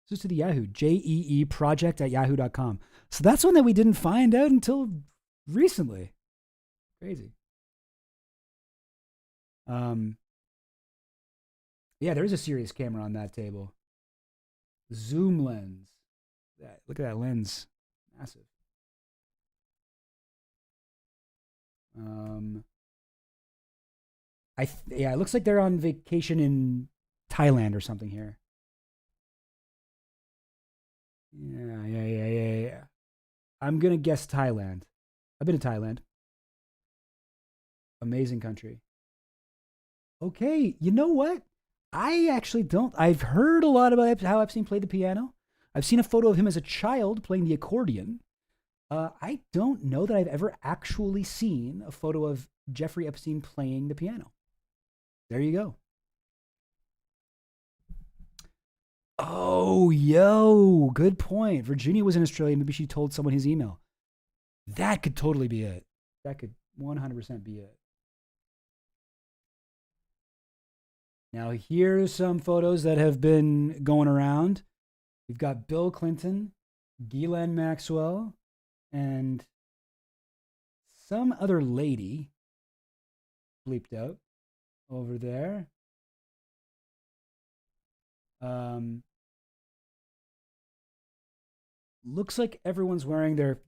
This was to the Yahoo, jeeproject@yahoo.com. So that's one that we didn't find out until recently. Crazy. Yeah, there is a serious camera on that table. Zoom lens. Look at that lens. Massive. It looks like they're on vacation in Thailand or something here. Yeah. I'm gonna guess Thailand. I've been to Thailand. Amazing country. Okay, you know what? I actually don't. I've heard a lot about how Epstein played the piano. I've seen a photo of him as a child playing the accordion. I don't know that I've ever actually seen a photo of Jeffrey Epstein playing the piano. There you go. Oh, yo, good point. Virginia was in Australia. Maybe she told someone his email. That could totally be it. That could 100% be it. Now, here's some photos that have been going around. We've got Bill Clinton, Ghislaine Maxwell, and some other lady bleeped out over there. Looks like everyone's wearing their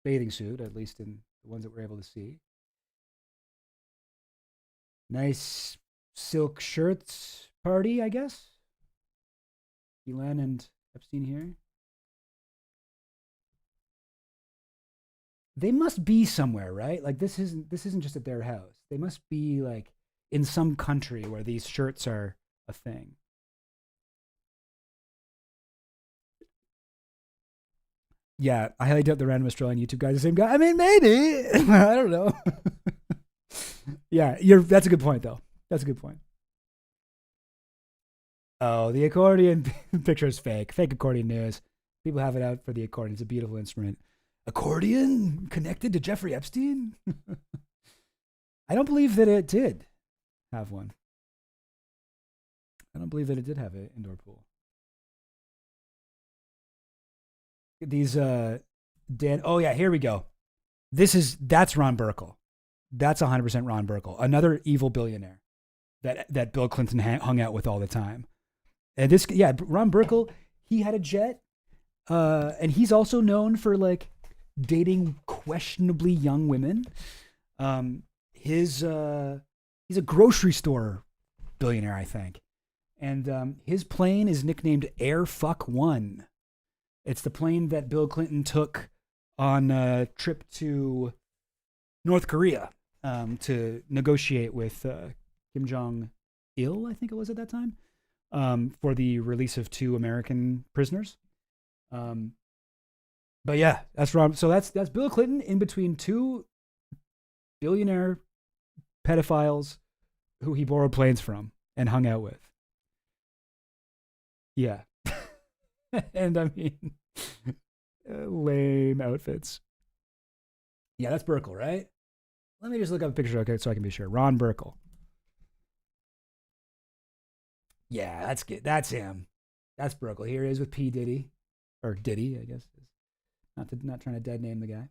bathing suit, at least in the ones that we're able to see. Nice silk shirts party, I guess. Ghislaine and Epstein here. They must be somewhere, right? Like this isn't just at their house. They must be like in some country where these shirts are a thing. Yeah, I highly doubt the random Australian YouTube guy is the same guy. I mean, maybe. I don't know. Yeah, that's a good point though. That's a good point. Oh, the accordion picture is fake. Fake accordion news. People have it out for the accordion. It's a beautiful instrument. Accordion connected to Jeffrey Epstein? I don't believe that it did have one. I don't believe that it did have an indoor pool. These oh yeah, here we go. That's Ron Burkle. That's 100% Ron Burkle, another evil billionaire that Bill Clinton hung out with all the time. And Ron Burkle, he had a jet, and he's also known for like dating questionably young women. He's a grocery store billionaire, I think, and his plane is nicknamed Air Fuck One. It's the plane that Bill Clinton took on a trip to North Korea to negotiate with Kim Jong-il, I think it was at that time, for the release of 2 American prisoners. But yeah, that's Ron. So that's Bill Clinton in between 2 billionaire pedophiles who he borrowed planes from and hung out with. Yeah. And I mean, lame outfits. Yeah, that's Burkle, right? Let me just look up a picture, okay, so I can be sure. Ron Burkle. Yeah, that's good. That's him. That's Burkle. Here he is with P. Diddy. Or Diddy, I guess. Not trying to dead name the guy.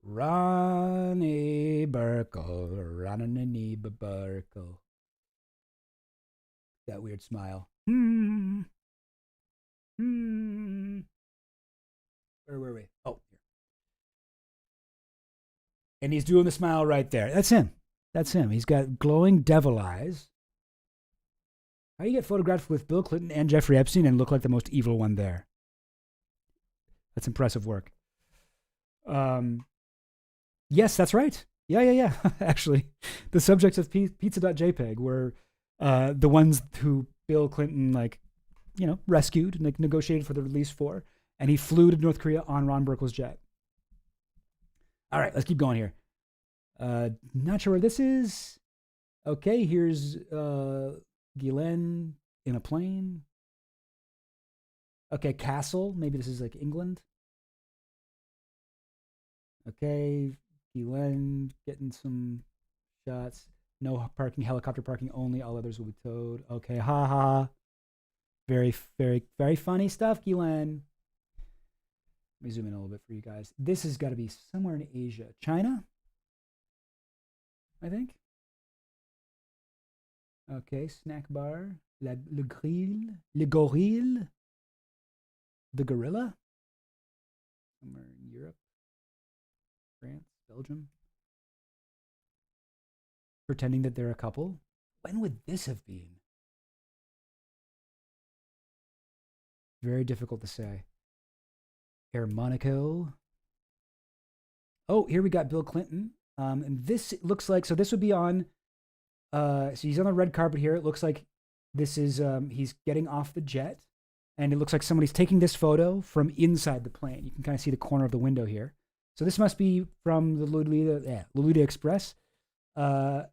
Ronnie Burkle. Ronnie Burkle. That weird smile. Hmm. Hmm. Where were we? Oh, here. And he's doing the smile right there. That's him. That's him. He's got glowing devil eyes. How do you get photographed with Bill Clinton and Jeffrey Epstein and look like the most evil one there? That's impressive work. Yes, that's right. Yeah. Actually, the subjects of pizza.jpg were the ones who Bill Clinton, rescued and negotiated for the release for. And he flew to North Korea on Ron Burkle's jet. All right, let's keep going here. Not sure where this is. Okay, here's Guylaine in a plane. Okay, castle. Maybe this is like England. Okay, Guylaine getting some shots. No parking, helicopter parking only. All others will be towed. Okay, ha. Very, very, very funny stuff, Guylaine. Let me zoom in a little bit for you guys. This has got to be somewhere in Asia. China, I think. Okay, snack bar. Le grill. Le gorille. The gorilla. Somewhere in Europe. France, Belgium. Pretending that they're a couple. When would this have been? Very difficult to say. Air Monaco. Oh, here we got Bill Clinton. And this looks like, so this would be on, so he's on the red carpet here. It looks like this is, he's getting off the jet. And it looks like somebody's taking this photo from inside the plane. You can kind of see the corner of the window here. So this must be from the Lolita Express. Hard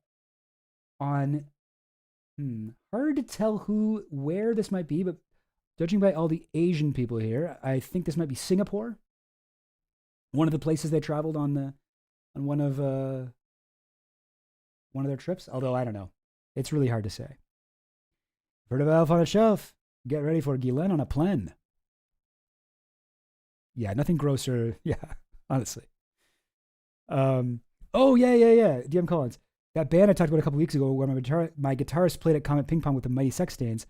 to tell where this might be, but judging by all the Asian people here, I think this might be Singapore. One of the places they traveled on one of their trips. Although I don't know, it's really hard to say. Heard of Elf on a Shelf? Get ready for Guylaine on a plane. Yeah, nothing grosser. Yeah, honestly. Oh yeah. DM Collins. That band I talked about a couple weeks ago, where my guitarist played at Comet Ping Pong with the Mighty Sex Stains.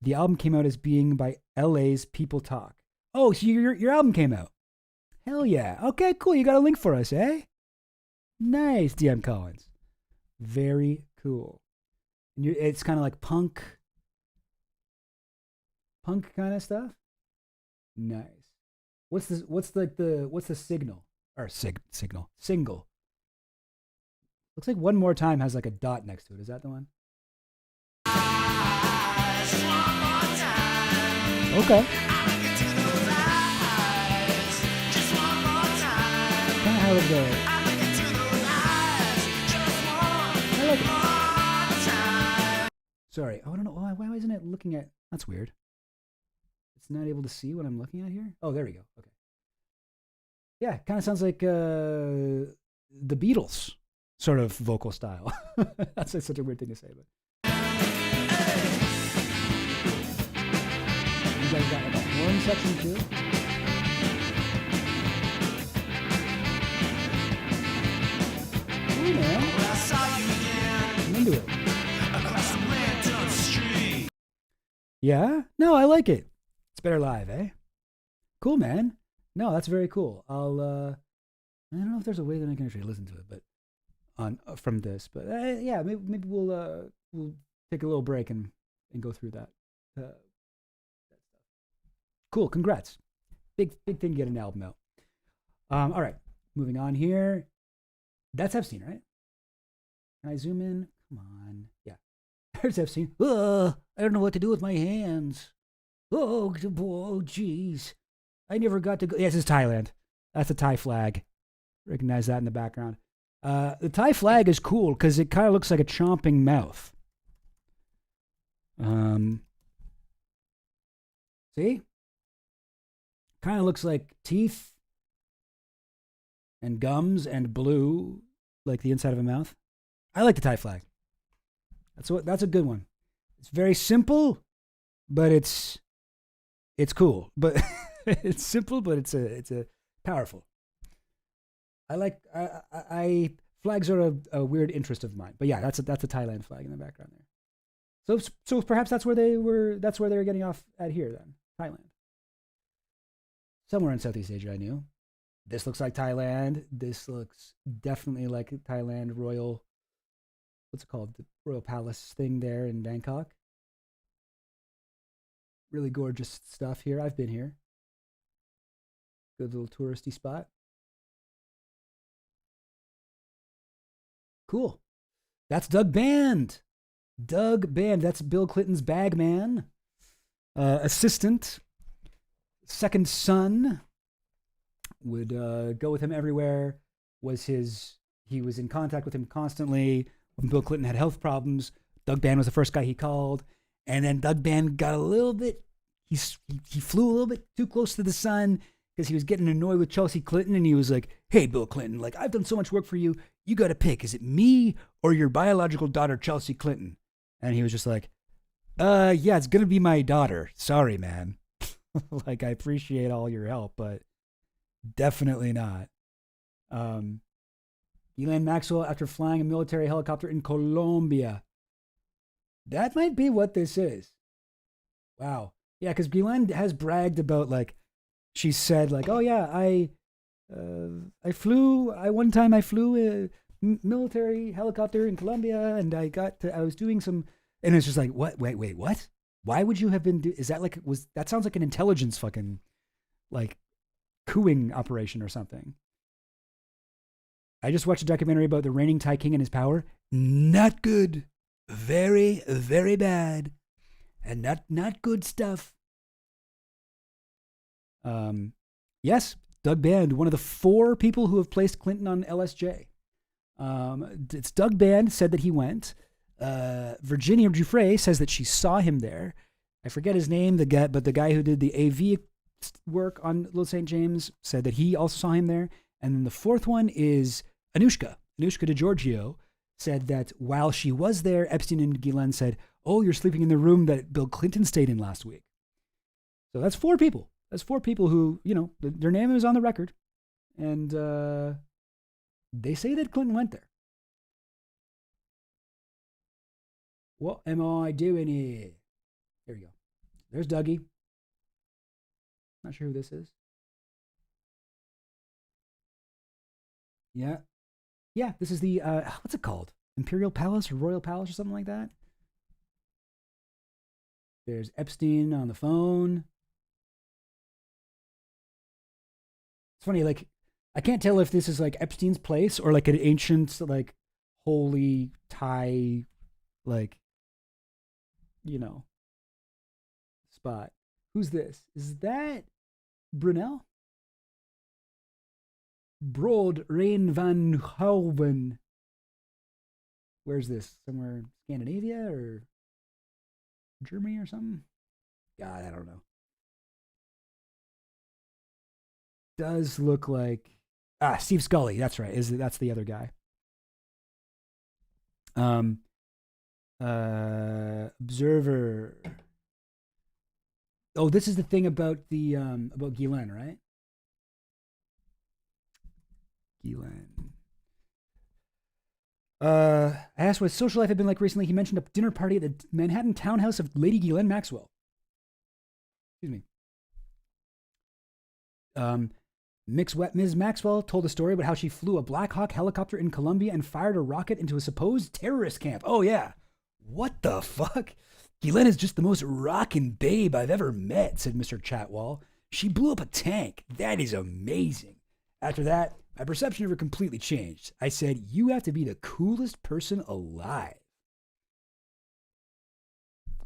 The album came out as being by LA's People Talk. Oh, so your album came out. Hell yeah. Okay, cool. You got a link for us, eh? Nice, DM Collins. Very cool. And it's kind of like punk kind of stuff. Nice. What's the signal? Or signal. Single. Looks like One More Time has like a dot next to it. Is that the one? Okay. Kind of have the. I like it. Sorry. Oh, I don't know. Why isn't it looking at? That's weird. It's not able to see what I'm looking at here. Oh, there we go. Okay. Yeah, kind of sounds like the Beatles sort of vocal style. That's such a weird thing to say, but. You guys got like a horn section too? Ooh, man. I'm into it. Yeah? No, I like it. It's better live, eh? Cool, man. No, that's very cool. I don't know if there's a way that I can actually listen to it, but from this, but yeah, maybe we'll take a little break and go through that. Cool, congrats. Big thing to get an album out. All right, moving on here. That's Epstein, right? Can I zoom in? Come on. Yeah. There's Epstein. I don't know what to do with my hands. Oh, jeez. I never got to go. Yeah, this is Thailand. That's a Thai flag. Recognize that in the background. The Thai flag is cool because it kind of looks like a chomping mouth. See? Kind of looks like teeth and gums and blue, like the inside of a mouth. I like the Thai flag. That's a good one. It's very simple, but it's cool. But it's simple, but it's a powerful. I flags are a weird interest of mine. But yeah, that's a Thailand flag in the background there. So perhaps that's where they were. That's where they were getting off at here then. Thailand. Somewhere in Southeast Asia, I knew. This looks like Thailand. This looks definitely like Thailand royal. What's it called? The royal palace thing there in Bangkok. Really gorgeous stuff here. I've been here. Good little touristy spot. Cool. That's Doug Band. Doug Band. That's Bill Clinton's bag man, assistant, second son. Would go with him everywhere. He was in contact with him constantly when Bill Clinton had health problems. Doug Band was the first guy he called, and then Doug Band got a little bit. He flew a little bit too close to the sun because he was getting annoyed with Chelsea Clinton, and he was like, "Hey, Bill Clinton, like I've done so much work for you. You got to pick. Is it me or your biological daughter, Chelsea Clinton?" And he was just like, yeah, it's gonna be my daughter. Sorry, man. Like I appreciate all your help, but definitely not." Ghislaine Maxwell after flying a military helicopter in Colombia. That might be what this is. Wow. Yeah, because Ghislaine has bragged about, like, she said, like, "Oh yeah, one time I flew a military helicopter in Colombia, and I was doing some," and it's just like, what? Wait, what? Why would you have been? Is that like that sounds like an intelligence fucking like cooing operation or something? I just watched a documentary about the reigning Thai king and his power. Not good. Very, very bad. And not good stuff. Yes, Doug Band, one of the 4 people who have placed Clinton on LSJ. It's Doug Band said that he went. Virginia Giuffre says that she saw him there. I forget his name, the guy who did the AV work on Little St. James said that he also saw him there. And then the 4th one is Anushka DiGiorgio said that while she was there, Epstein and Ghislaine said, "Oh, you're sleeping in the room that Bill Clinton stayed in last week." So that's 4 people. That's 4 people who, their name is on the record. And they say that Clinton went there. What am I doing here? Here we go. There's Dougie. Not sure who this is. Yeah. Yeah, this is the, what's it called? Imperial Palace or Royal Palace or something like that? There's Epstein on the phone. It's funny, like, I can't tell if this is like Epstein's place or like an ancient, like, holy Thai, like, spot. Who's this? Is that Brunel? Broad Rain van Houwen. Where's this? Somewhere in Scandinavia or Germany or something? God, I don't know. Does look like Steve Scully. That's right. That's the other guy. Observer. Oh, this is the thing about the about Ghislaine, right? Ghislaine. I asked what his social life had been like recently. He mentioned a dinner party at the Manhattan townhouse of Lady Ghislaine Maxwell. Excuse me. Ms. Maxwell told a story about how she flew a Black Hawk helicopter in Colombia and fired a rocket into a supposed terrorist camp. Oh, yeah. What the fuck? Ghislaine is just the most rockin' babe I've ever met, said Mr. Chatwall. She blew up a tank. That is amazing. After that, my perception of her completely changed. I said, you have to be the coolest person alive.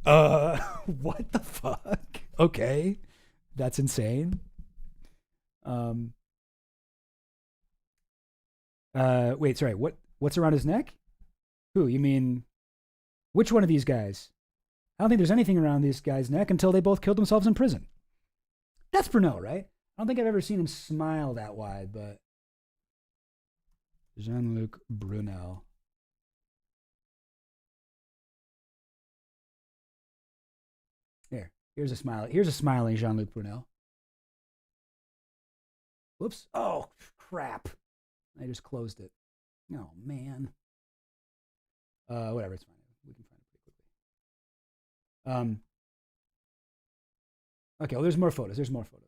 What the fuck? Okay. That's insane. Wait, sorry, what's around his neck? Who, you mean, which one of these guys? I don't think there's anything around this guy's neck until they both killed themselves in prison. That's Brunel, right? I don't think I've ever seen him smile that wide, but Jean-Luc Brunel. Here's a smile. Here's a smiling Jean-Luc Brunel. Whoops. Oh, crap. I just closed it. Oh, man. Whatever, it's fine. We can find it pretty quickly. Um, okay, well, there's more photos. There's more photos.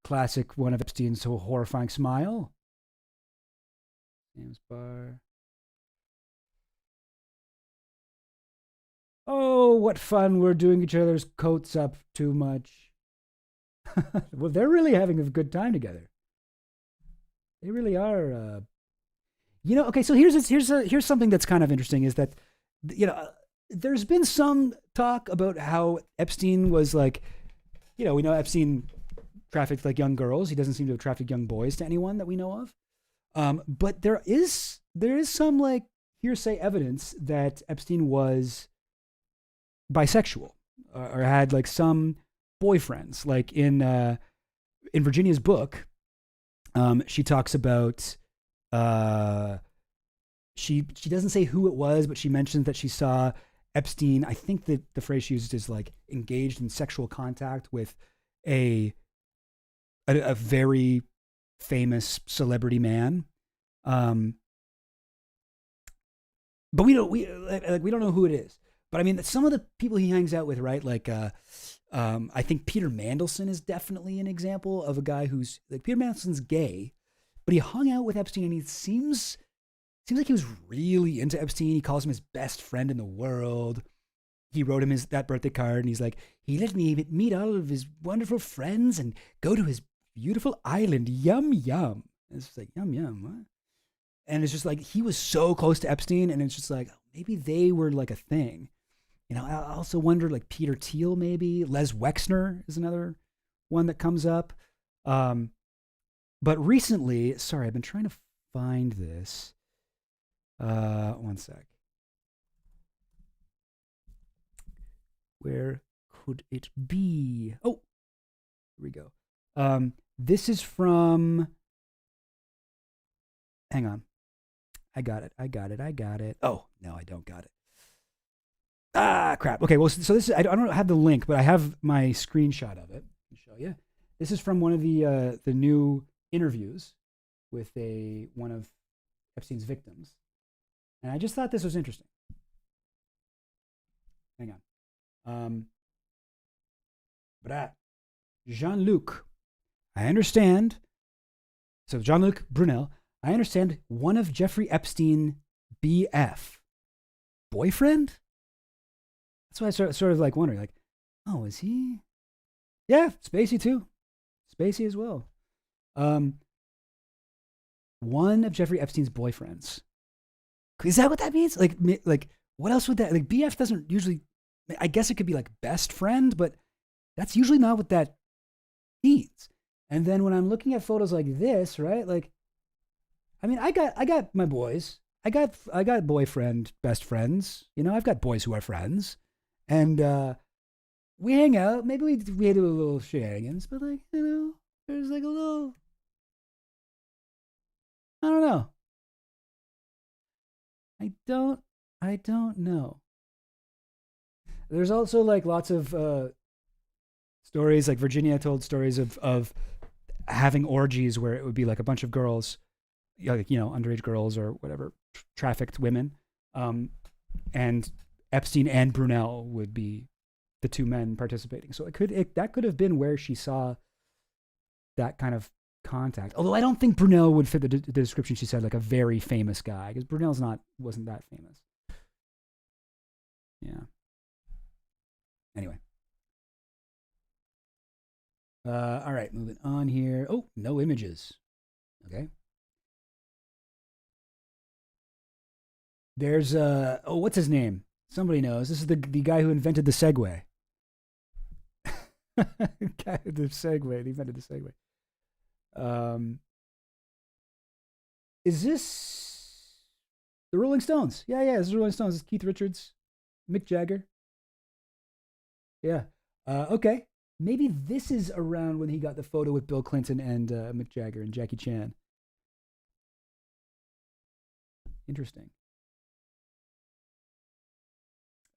Classic one of Epstein's horrifying smile. Sam's bar. Oh, what fun we're doing each other's coats up too much. Well, they're really having a good time together. They really are. Okay. So here's something that's kind of interesting is that, there's been some talk about how Epstein was like, we know Epstein trafficked like young girls. He doesn't seem to have trafficked young boys to anyone that we know of. But there is some like hearsay evidence that Epstein was bisexual or had like some boyfriends. Like in Virginia's book, she talks about she doesn't say who it was, but she mentions that she saw Epstein. I think that the phrase she used is like engaged in sexual contact with a very famous celebrity man. But we don't know who it is. But I mean, some of the people he hangs out with, right? Like, I think Peter Mandelson is definitely an example of a guy who's like Peter Mandelson's gay, but he hung out with Epstein, and he seems like he was really into Epstein. He calls him his best friend in the world. He wrote him that birthday card, and he's like, he let me meet all of his wonderful friends and go to his beautiful island. Yum yum. And it's just like yum yum. What? And it's just like he was so close to Epstein, and it's just like maybe they were like a thing. I also wonder, like Peter Thiel, maybe Les Wexner is another one that comes up. But recently, sorry, I've been trying to find this. One sec. Where could it be? Oh, here we go. This is from. Hang on. I got it. Oh, no, I don't got it. Ah, crap. Okay, well, so this is, I don't have the link, but I have my screenshot of it. Let me show you. This is from one of the new interviews with one of Epstein's victims. And I just thought this was interesting. Hang on. Jean-Luc, I understand. So Jean-Luc Brunel, I understand one of Jeffrey Epstein BF. Boyfriend? That's why I sort of like wondering, like, oh, is he? Yeah, Spacey too. Spacey as well. One of Jeffrey Epstein's boyfriends. Is that what that means? Like what else would that, like BF doesn't usually, I guess it could be like best friend, but that's usually not what that means. And then when I'm looking at photos like this, right? Like, I mean, I got my boys. I got boyfriend, best friends. I've got boys who are friends. And we hang out. Maybe we do a little shenanigans, but like, there's like a little, I don't know. I don't know. There's also like lots of stories, like Virginia told stories of having orgies where it would be like a bunch of girls, underage girls or whatever, trafficked women. And Epstein and Brunel would be the two men participating. So that could have been where she saw that kind of contact. Although I don't think Brunel would fit the description she said, like a very famous guy, because Brunel's wasn't that famous. Yeah. Anyway. All right, moving on here. Oh, no images. Okay. There's what's his name? Somebody knows. This is the guy who invented the Segway. Guy with the Segway. He invented the Segway. Is this the Rolling Stones? Yeah, this is Rolling Stones. This is Keith Richards, Mick Jagger. Yeah. Okay. Maybe this is around when he got the photo with Bill Clinton and Mick Jagger and Jackie Chan. Interesting.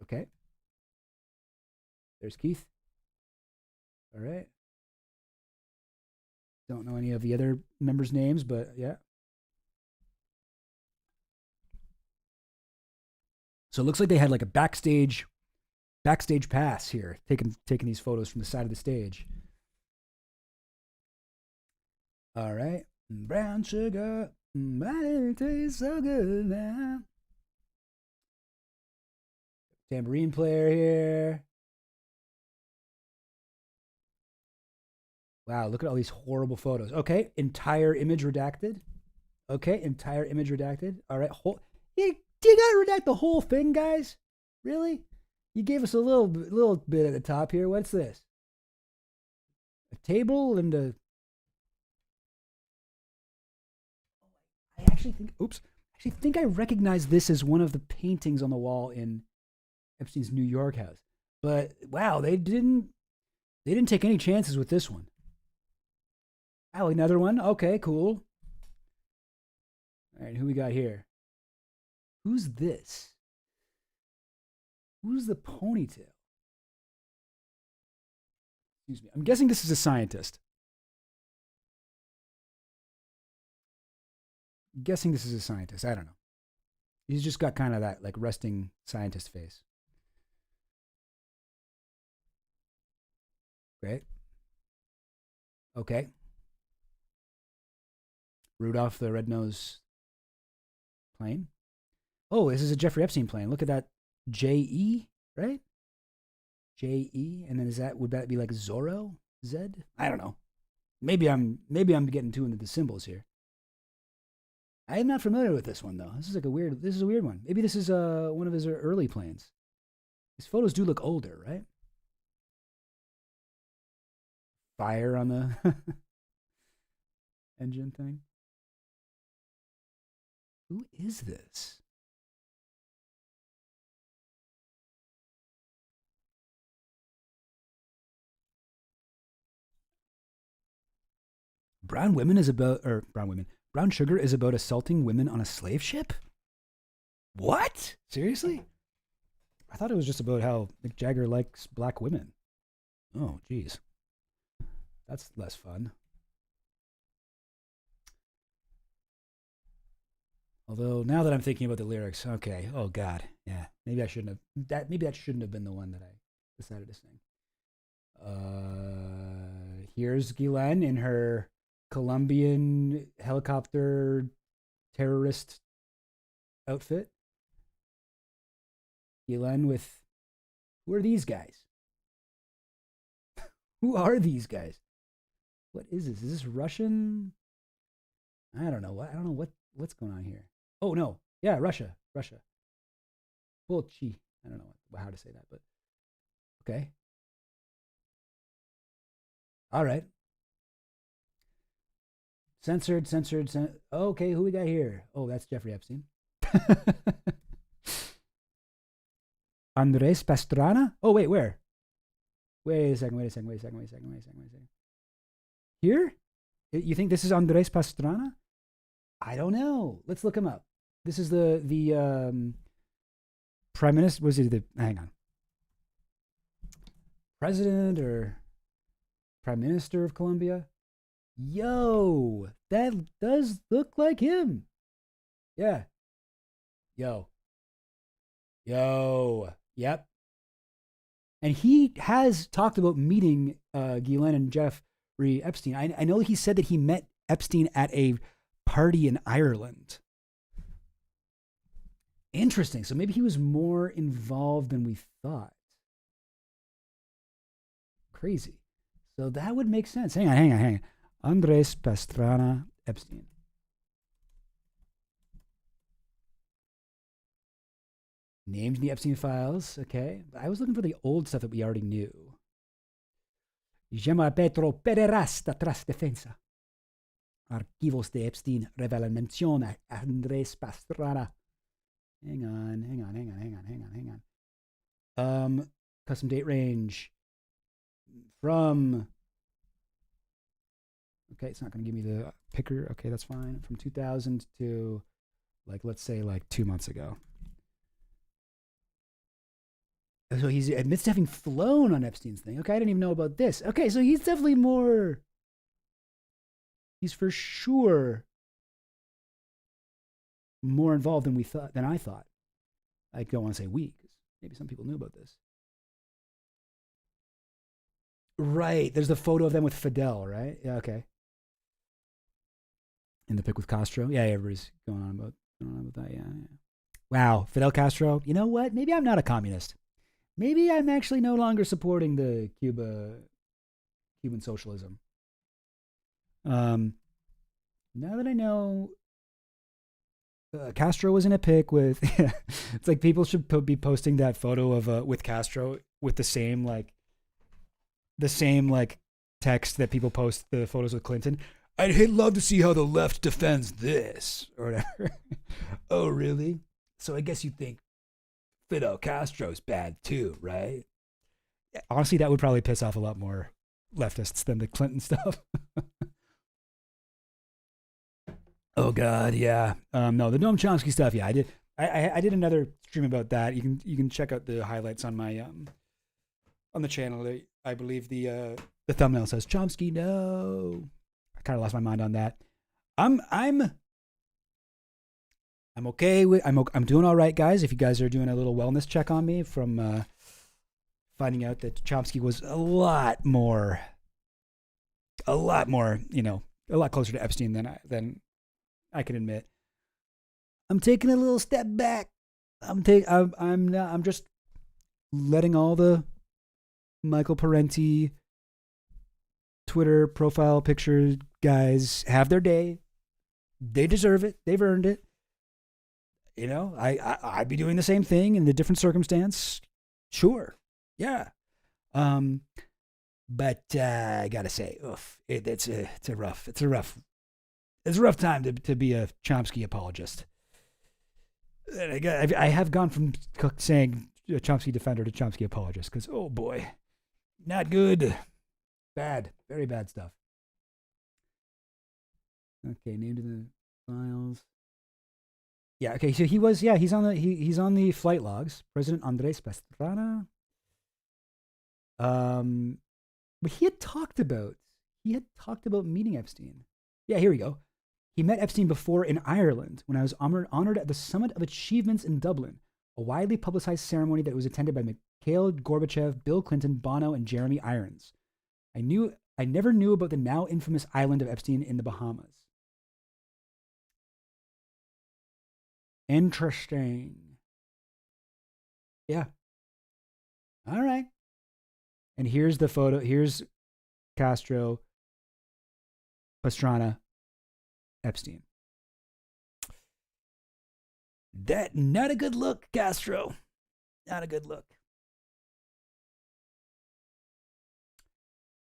Okay. There's Keith. All right. Don't know any of the other members' names, but yeah. So it looks like they had like a backstage pass here, taking these photos from the side of the stage. All right. Brown sugar, it tastes so good now. Tambourine player here. Wow, look at all these horrible photos. Okay, entire image redacted. Okay, entire image redacted. All right, you gotta redact the whole thing, guys. Really? You gave us a little bit at the top here. What's this? A table and a. I actually think. Oops. I think I recognize this as one of the paintings on the wall in Epstein's New York house. But wow, they didn't take any chances with this one. Oh, another one. Okay, cool. All right, who we got here? Who's this? Who's the ponytail? Excuse me. I'm guessing this is a scientist. I don't know. He's just got kind of that like resting scientist face. Great. Okay. Rudolph the Red-Nosed Plane. Oh, this is a Jeffrey Epstein plane. Look at that. J-E, right? J-E, and then would that be like Zorro? Z? I don't know. Maybe I'm getting too into the symbols here. I am not familiar with this one though. This is a weird one. Maybe this is one of his early planes. His photos do look older, right? Fire on the engine thing. Who is this? Brown sugar is about assaulting women on a slave ship? What? Seriously? I thought it was just about how Mick Jagger likes black women. Oh, geez. That's less fun. Although now that I'm thinking about the lyrics, okay. Oh God, yeah. Maybe that shouldn't have been the one that I decided to sing. Here's Guylaine in her Colombian helicopter terrorist outfit. Guylaine with, who are these guys? Who are these guys? What is this? Is this Russian? I don't know. What's going on here. Oh no, yeah, Russia. Bolchi. I don't know how to say that, but okay. All right. Censored. Okay, who we got here? Oh, that's Jeffrey Epstein. Andres Pastrana? Oh, wait, where? Wait a second. Here? You think this is Andres Pastrana? I don't know. Let's look him up. This is the prime minister. Was he hang on. President or prime minister of Colombia? Yo, that does look like him. Yeah. Yo. Yep. And he has talked about meeting Guylaine and Jeffrey Epstein. I know he said that he met Epstein at a party in Ireland. Interesting. So maybe he was more involved than we thought. Crazy. So that would make sense. Hang on. Andres Pastrana Epstein. Named in the Epstein Files. Okay. I was looking for the old stuff that we already knew. Llama Pedro Pederasta tras defensa. Archivos de Epstein revelan mención a Andrés Pastrana. Hang on. Custom date range from. Okay, it's not going to give me the picker. Okay, that's fine. From 2000 to, let's say 2 months ago. So he admits to having flown on Epstein's thing. Okay, I didn't even know about this. Okay, so he's definitely more. He's for sure more involved than I thought. I don't want to say we, because maybe some people knew about this. Right. There's the photo of them with Fidel, right? Yeah, okay. In the pic with Castro. Yeah, everybody's going on about that. Yeah, yeah. Wow, Fidel Castro. You know what? Maybe I'm not a communist. Maybe I'm actually no longer supporting the Cuban socialism. Now that I know Castro was in a pic with, it's like people should be posting that photo of with Castro with the same text that people post the photos with Clinton. I'd love to see how the left defends this or whatever. Oh, really? So I guess you think Fidel Castro's bad too, right? Honestly, that would probably piss off a lot more leftists than the Clinton stuff. Oh God, yeah. No, the Noam Chomsky stuff. Yeah, I did. I did another stream about that. You can check out the highlights on my on the channel. I believe the thumbnail says Chomsky. No, I kind of lost my mind on that. I'm okay with. I'm doing all right, guys. If you guys are doing a little wellness check on me from finding out that Chomsky was a lot more, a lot closer to Epstein than I can admit. I'm taking a little step back. I'm just letting all the Michael Parenti Twitter profile picture guys have their day. They deserve it. They've earned it. You know, I'd be doing the same thing in a different circumstance. Sure. Yeah. But I gotta say, it's a rough time to be a Chomsky apologist. I have gone from saying Chomsky defender to Chomsky apologist because, oh boy, not good. Bad. Very bad stuff. Okay, named in the files. Yeah, okay, so he's on the flight logs. President Andres Pastrana. But he had talked about meeting Epstein. Yeah, here we go. He met Epstein before in Ireland when I was honored at the Summit of Achievements in Dublin, a widely publicized ceremony that was attended by Mikhail Gorbachev, Bill Clinton, Bono, and Jeremy Irons. I never knew about the now infamous island of Epstein in the Bahamas. Interesting. Yeah. All right. And here's the photo. Here's Castro, Pastrana, Epstein. That not a good look, Castro. Not a good look.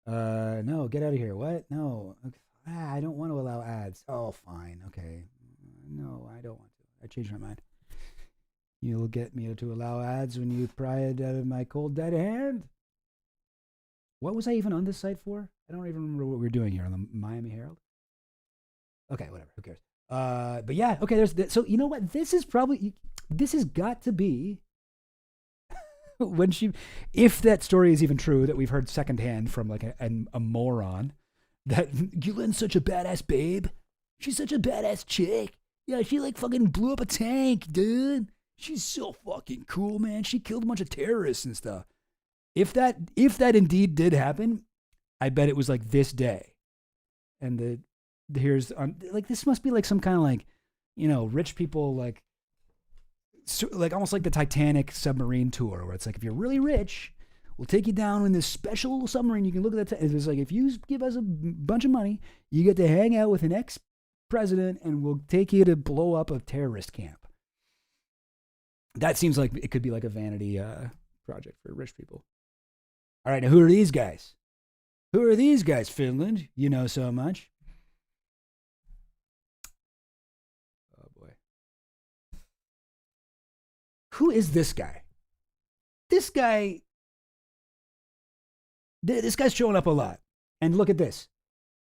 No, get out of here. What? No. Okay. I don't want to allow ads. Oh, fine. Okay. No, I don't want to. I changed my mind. You'll get me to allow ads when you pry it out of my cold dead hand. What was I even on this site for? I don't even remember what we were doing here on the Miami Herald. Okay, whatever. Who cares? But yeah, okay. So you know what? This has got to be if that story is even true that we've heard secondhand from like a moron that Ghislaine's such a badass babe. She's such a badass chick. Yeah, she like fucking blew up a tank, dude. She's so fucking cool, man. She killed a bunch of terrorists and stuff. If that indeed did happen, I bet it was like this day. And here's like this must be like some kind of like, you know, rich people like almost like the Titanic submarine tour where it's like if you're really rich, we'll take you down in this special submarine. You can look at that. It's like if you give us a bunch of money, you get to hang out with an ex-president, and we'll take you to blow up a terrorist camp. That seems like it could be like a vanity project for rich people. All right, now who are these guys? Who are these guys, Finland? You know so much. Oh, boy. Who is this guy? This guy's showing up a lot. And look at this.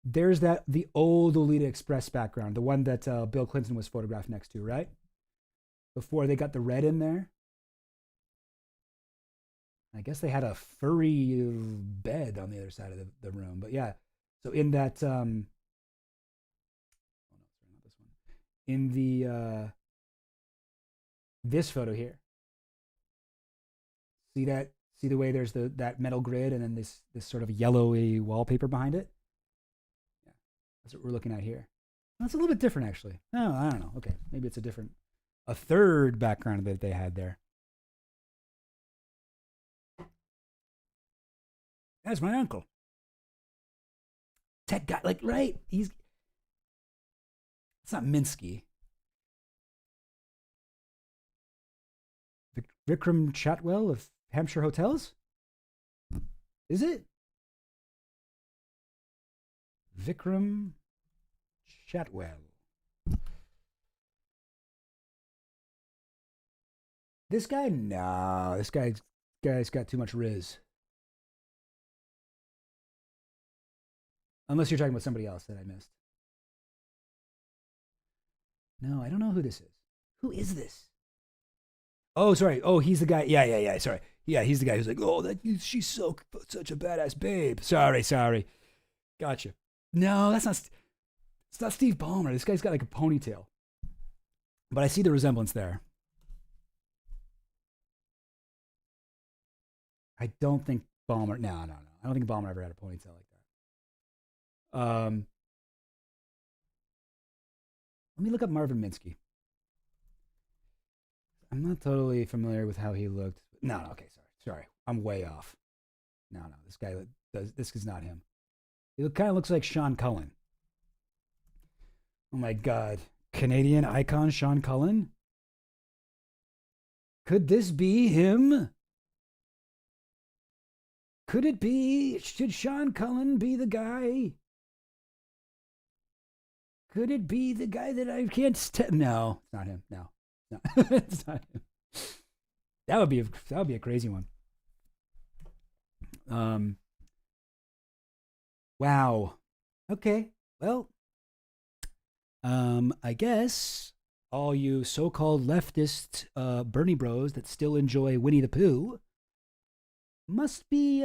There's the old Lolita Express background, the one that Bill Clinton was photographed next to, right? Before they got the red in there. I guess they had a furry bed on the other side of the room. But yeah, so in that, oh no, sorry, not this one. In the, this photo here, See that? See the way there's that metal grid and then this sort of yellowy wallpaper behind it? Yeah, that's what we're looking at here. That's a little bit different, actually. Oh, I don't know. Okay, maybe it's a third background that they had there. That's my uncle. Tech guy, like, right? It's not Minsky. Vikram Chatwell of Hampshire Hotels? Is it? Vikram Chatwell. This guy? No, this guy's got too much riz. Unless you're talking about somebody else that I missed. No, I don't know who this is. Who is this? Oh, sorry. Oh, he's the guy. Yeah. Sorry. Yeah, he's the guy who's like, oh, she's such a badass babe. Sorry. Gotcha. No, it's not Steve Ballmer. This guy's got like a ponytail. But I see the resemblance there. I don't think Ballmer. No. I don't think Ballmer ever had a ponytail like that. Let me look up Marvin Minsky. I'm not totally familiar with how he looked. No, okay, sorry. I'm way off. No, this is not him. He kind of looks like Sean Cullen. Oh my God. Canadian icon Sean Cullen? Could this be him? Could it be? Should Sean Cullen be the guy? Could it be the guy that I can't No, it's not him. No. It's not him. That would be a crazy one. Wow. Okay. Well, I guess all you so-called leftist Bernie bros that still enjoy Winnie the Pooh must be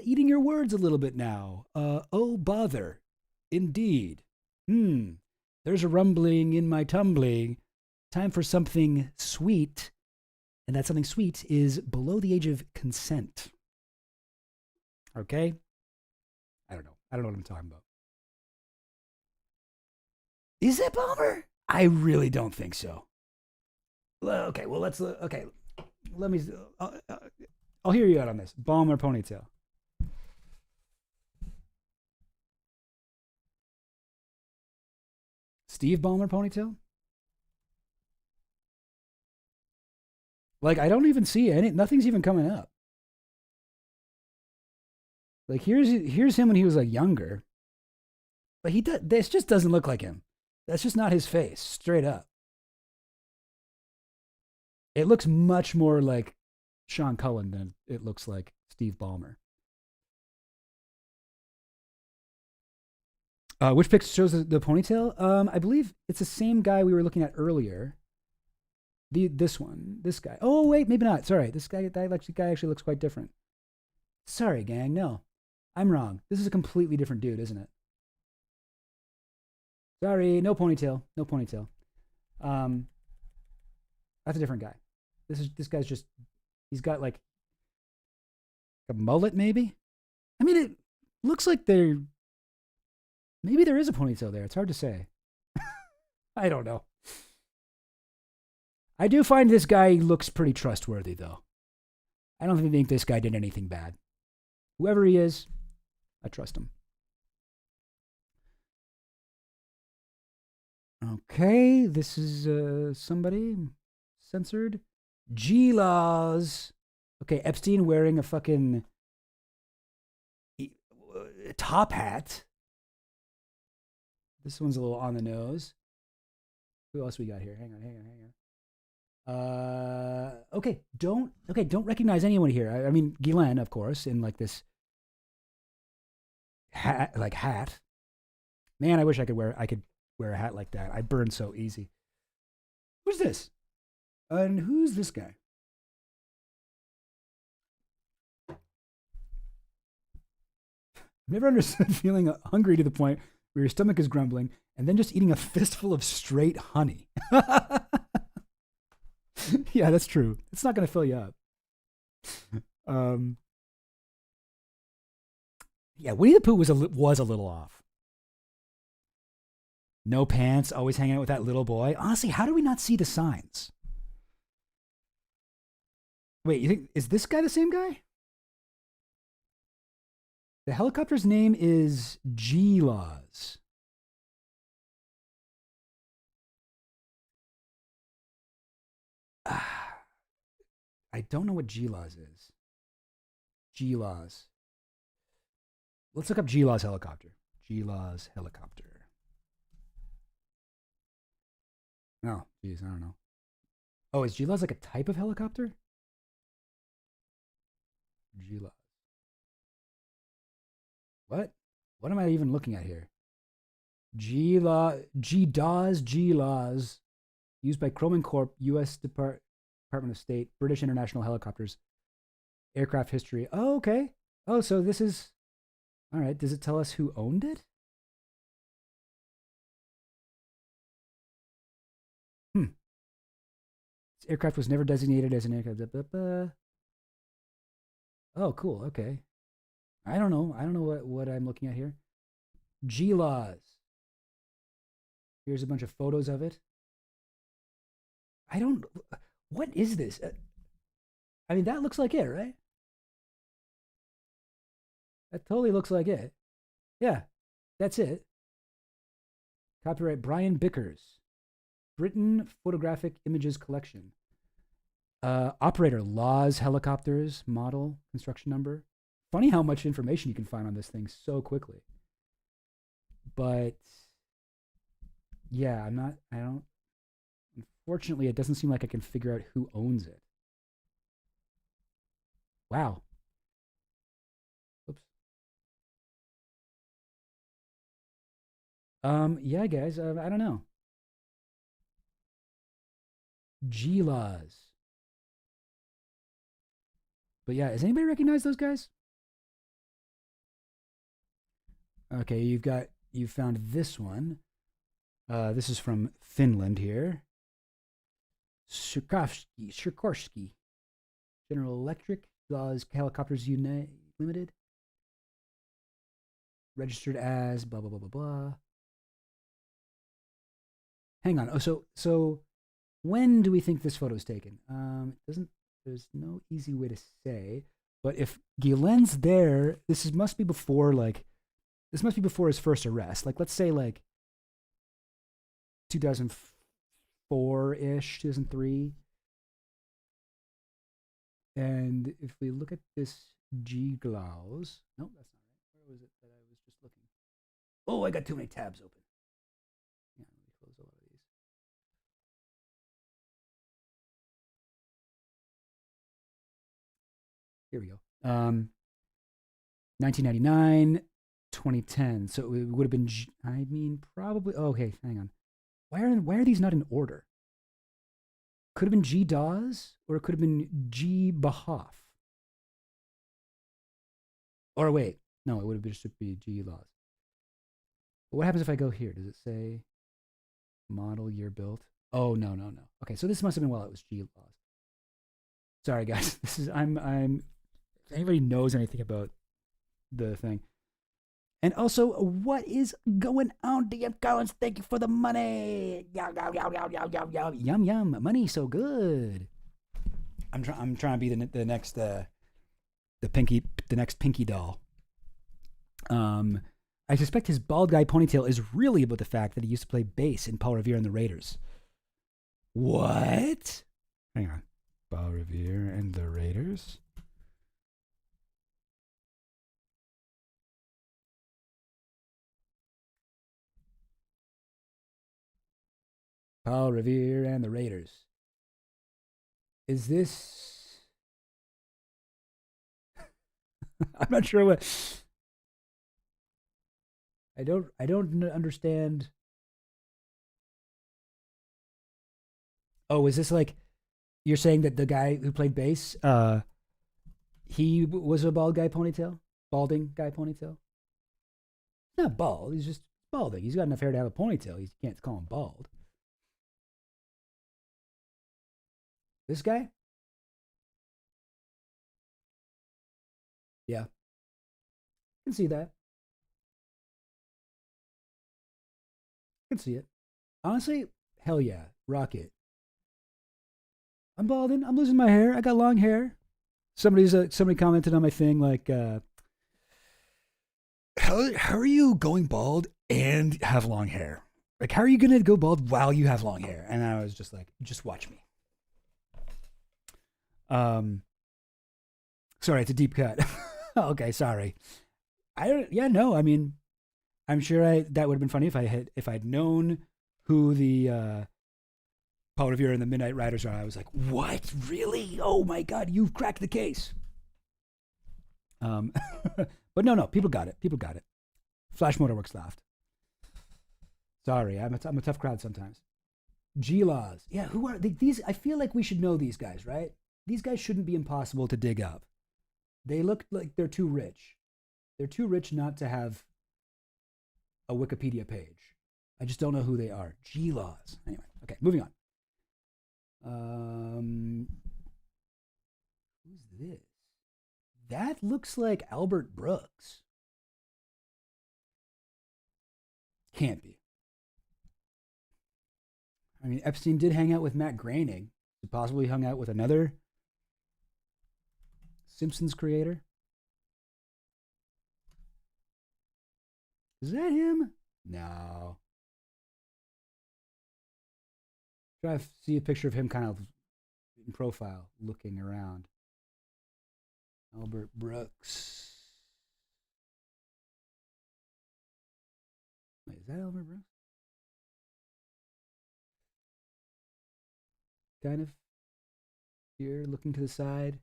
eating your words a little bit now. Oh, bother. Indeed. There's a rumbling in my tumbling. Time for something sweet. And that something sweet is below the age of consent. Okay? I don't know what I'm talking about. Is that Balmer? I really don't think so. Okay, well, let me, I'll hear you out on this. Balmer ponytail. Steve Ballmer ponytail? Like, I don't even see nothing's even coming up. Like, here's him when he was like younger. But this just doesn't look like him. That's just not his face, straight up. It looks much more like Sean Cullen than it looks like Steve Ballmer. Which picture shows the ponytail? I believe it's the same guy we were looking at earlier. This guy. Oh wait, maybe not. Sorry, this guy actually looks quite different. Sorry, gang. No, I'm wrong. This is a completely different dude, isn't it? Sorry, no ponytail. That's a different guy. This guy's just, he's got like a mullet, maybe. I mean, it looks like maybe there is a ponytail there. It's hard to say. I don't know. I do find this guy looks pretty trustworthy, though. I don't think this guy did anything bad. Whoever he is, I trust him. Okay, this is somebody censored. G-Laws. Okay, Epstein wearing a fucking top hat. This one's a little on the nose. Who else we got here? Hang on. Okay, don't recognize anyone here. I mean, Guylaine, of course, in like this hat. Man, I wish I could wear a hat like that. I burn so easy. Who's this? And who's this guy? I've never understood feeling hungry to the point where your stomach is grumbling and then just eating a fistful of straight honey. Yeah, that's true. It's not going to fill you up. Um, yeah, Winnie the Pooh was a little off. No pants, always hanging out with that little boy. Honestly, how do we not see the signs? Wait, you think is this guy the same guy? The helicopter's name is G-Laws. I don't know what G-Laws is. G-Laws. Let's look up G-Laws helicopter. G-Laws helicopter. Oh, geez, I don't know. Oh, is G-Laws like a type of helicopter? G-Laws. What? What am I even looking at here? G-Dawes, G-Laws, used by Croman Corp, U.S. Department of State, British International Helicopters, aircraft history. Oh, okay. Oh, so this is all right. Does it tell us who owned it? Hmm. This aircraft was never designated as an aircraft. Oh, cool. Okay. I don't know. I don't know what I'm looking at here. G-Laws. Here's a bunch of photos of it. I don't. What is this? I mean, that looks like it, right? That totally looks like it. Yeah, that's it. Copyright Brian Bickers. Britain Photographic Images Collection. Operator Laws Helicopters model construction number. Funny how much information you can find on this thing so quickly. But yeah, I don't, unfortunately, it doesn't seem like I can figure out who owns it. Wow. Oops. Yeah, guys, I don't know. G-Laws. But yeah, does anybody recognize those guys? Okay, you found this one. This is from Finland here. Sikorsky. General Electric, Laws Helicopters Limited. Registered as blah blah blah blah blah. Hang on. Oh, so when do we think this photo is taken? It doesn't. There's no easy way to say. But if Guillen's there, must be before this must be before his first arrest. Like let's say like 2004 ish, 2003. And if we look at this G Glaus, no, that's not right. Where was it that I was just looking? Oh, I got too many tabs open. Yeah, let me close a lot of these. Here we go. 1999, 2010. So it would have been, I mean, probably. Oh, okay, hang on. Why are these not in order? Could have been G Dawes, or it could have been G Bahoff. Or wait, no, it would have just be G Laws. But what happens if I go here? Does it say model year built? Oh no. Okay, so this must have been while it was G Laws. Sorry guys, this is I'm. If anybody knows anything about the thing. And also, what is going on, DM Collins? Thank you for the money. Yum yum. Money so good. I'm trying to be the next the next Pinky doll. I suspect his bald guy ponytail is really about the fact that he used to play bass in Paul Revere and the Raiders. What? Hang on. Paul Revere and the Raiders? Paul Revere and the Raiders. Is this... I'm not sure what... I don't understand. Oh, is this like you're saying that the guy who played bass, he was a bald guy ponytail? Balding guy ponytail? Not bald, he's just balding. He's got enough hair to have a ponytail. You can't call him bald. This guy? Yeah, I can see that. I can see it. Honestly, hell yeah, rock it. I'm balding. I'm losing my hair. I got long hair. Somebody commented on my thing like, how are you going bald and have long hair? Like, how are you gonna go bald while you have long hair? And I was just like, just watch me. Sorry, it's a deep cut. Okay, sorry. I mean, I'm sure that would have been funny if I'd known who the Paul Revere and the Midnight Riders are. I was like, what? Really? Oh my god, you've cracked the case. But no, people got it. People got it. Flash Motorworks laughed. Sorry, I'm a tough crowd sometimes. G-Laws. Yeah, who are these? I feel like we should know these guys, right? These guys shouldn't be impossible to dig up. They look like they're too rich. They're too rich not to have a Wikipedia page. I just don't know who they are. G-Laws. Anyway, okay, moving on. Who's this? That looks like Albert Brooks. Can't be. I mean, Epstein did hang out with Matt Groening. He possibly hung out with another Simpsons creator. Is that him? No. Try to see a picture of him kind of in profile, looking around. Albert Brooks. Wait, is that Albert Brooks? Kind of here, looking to the side.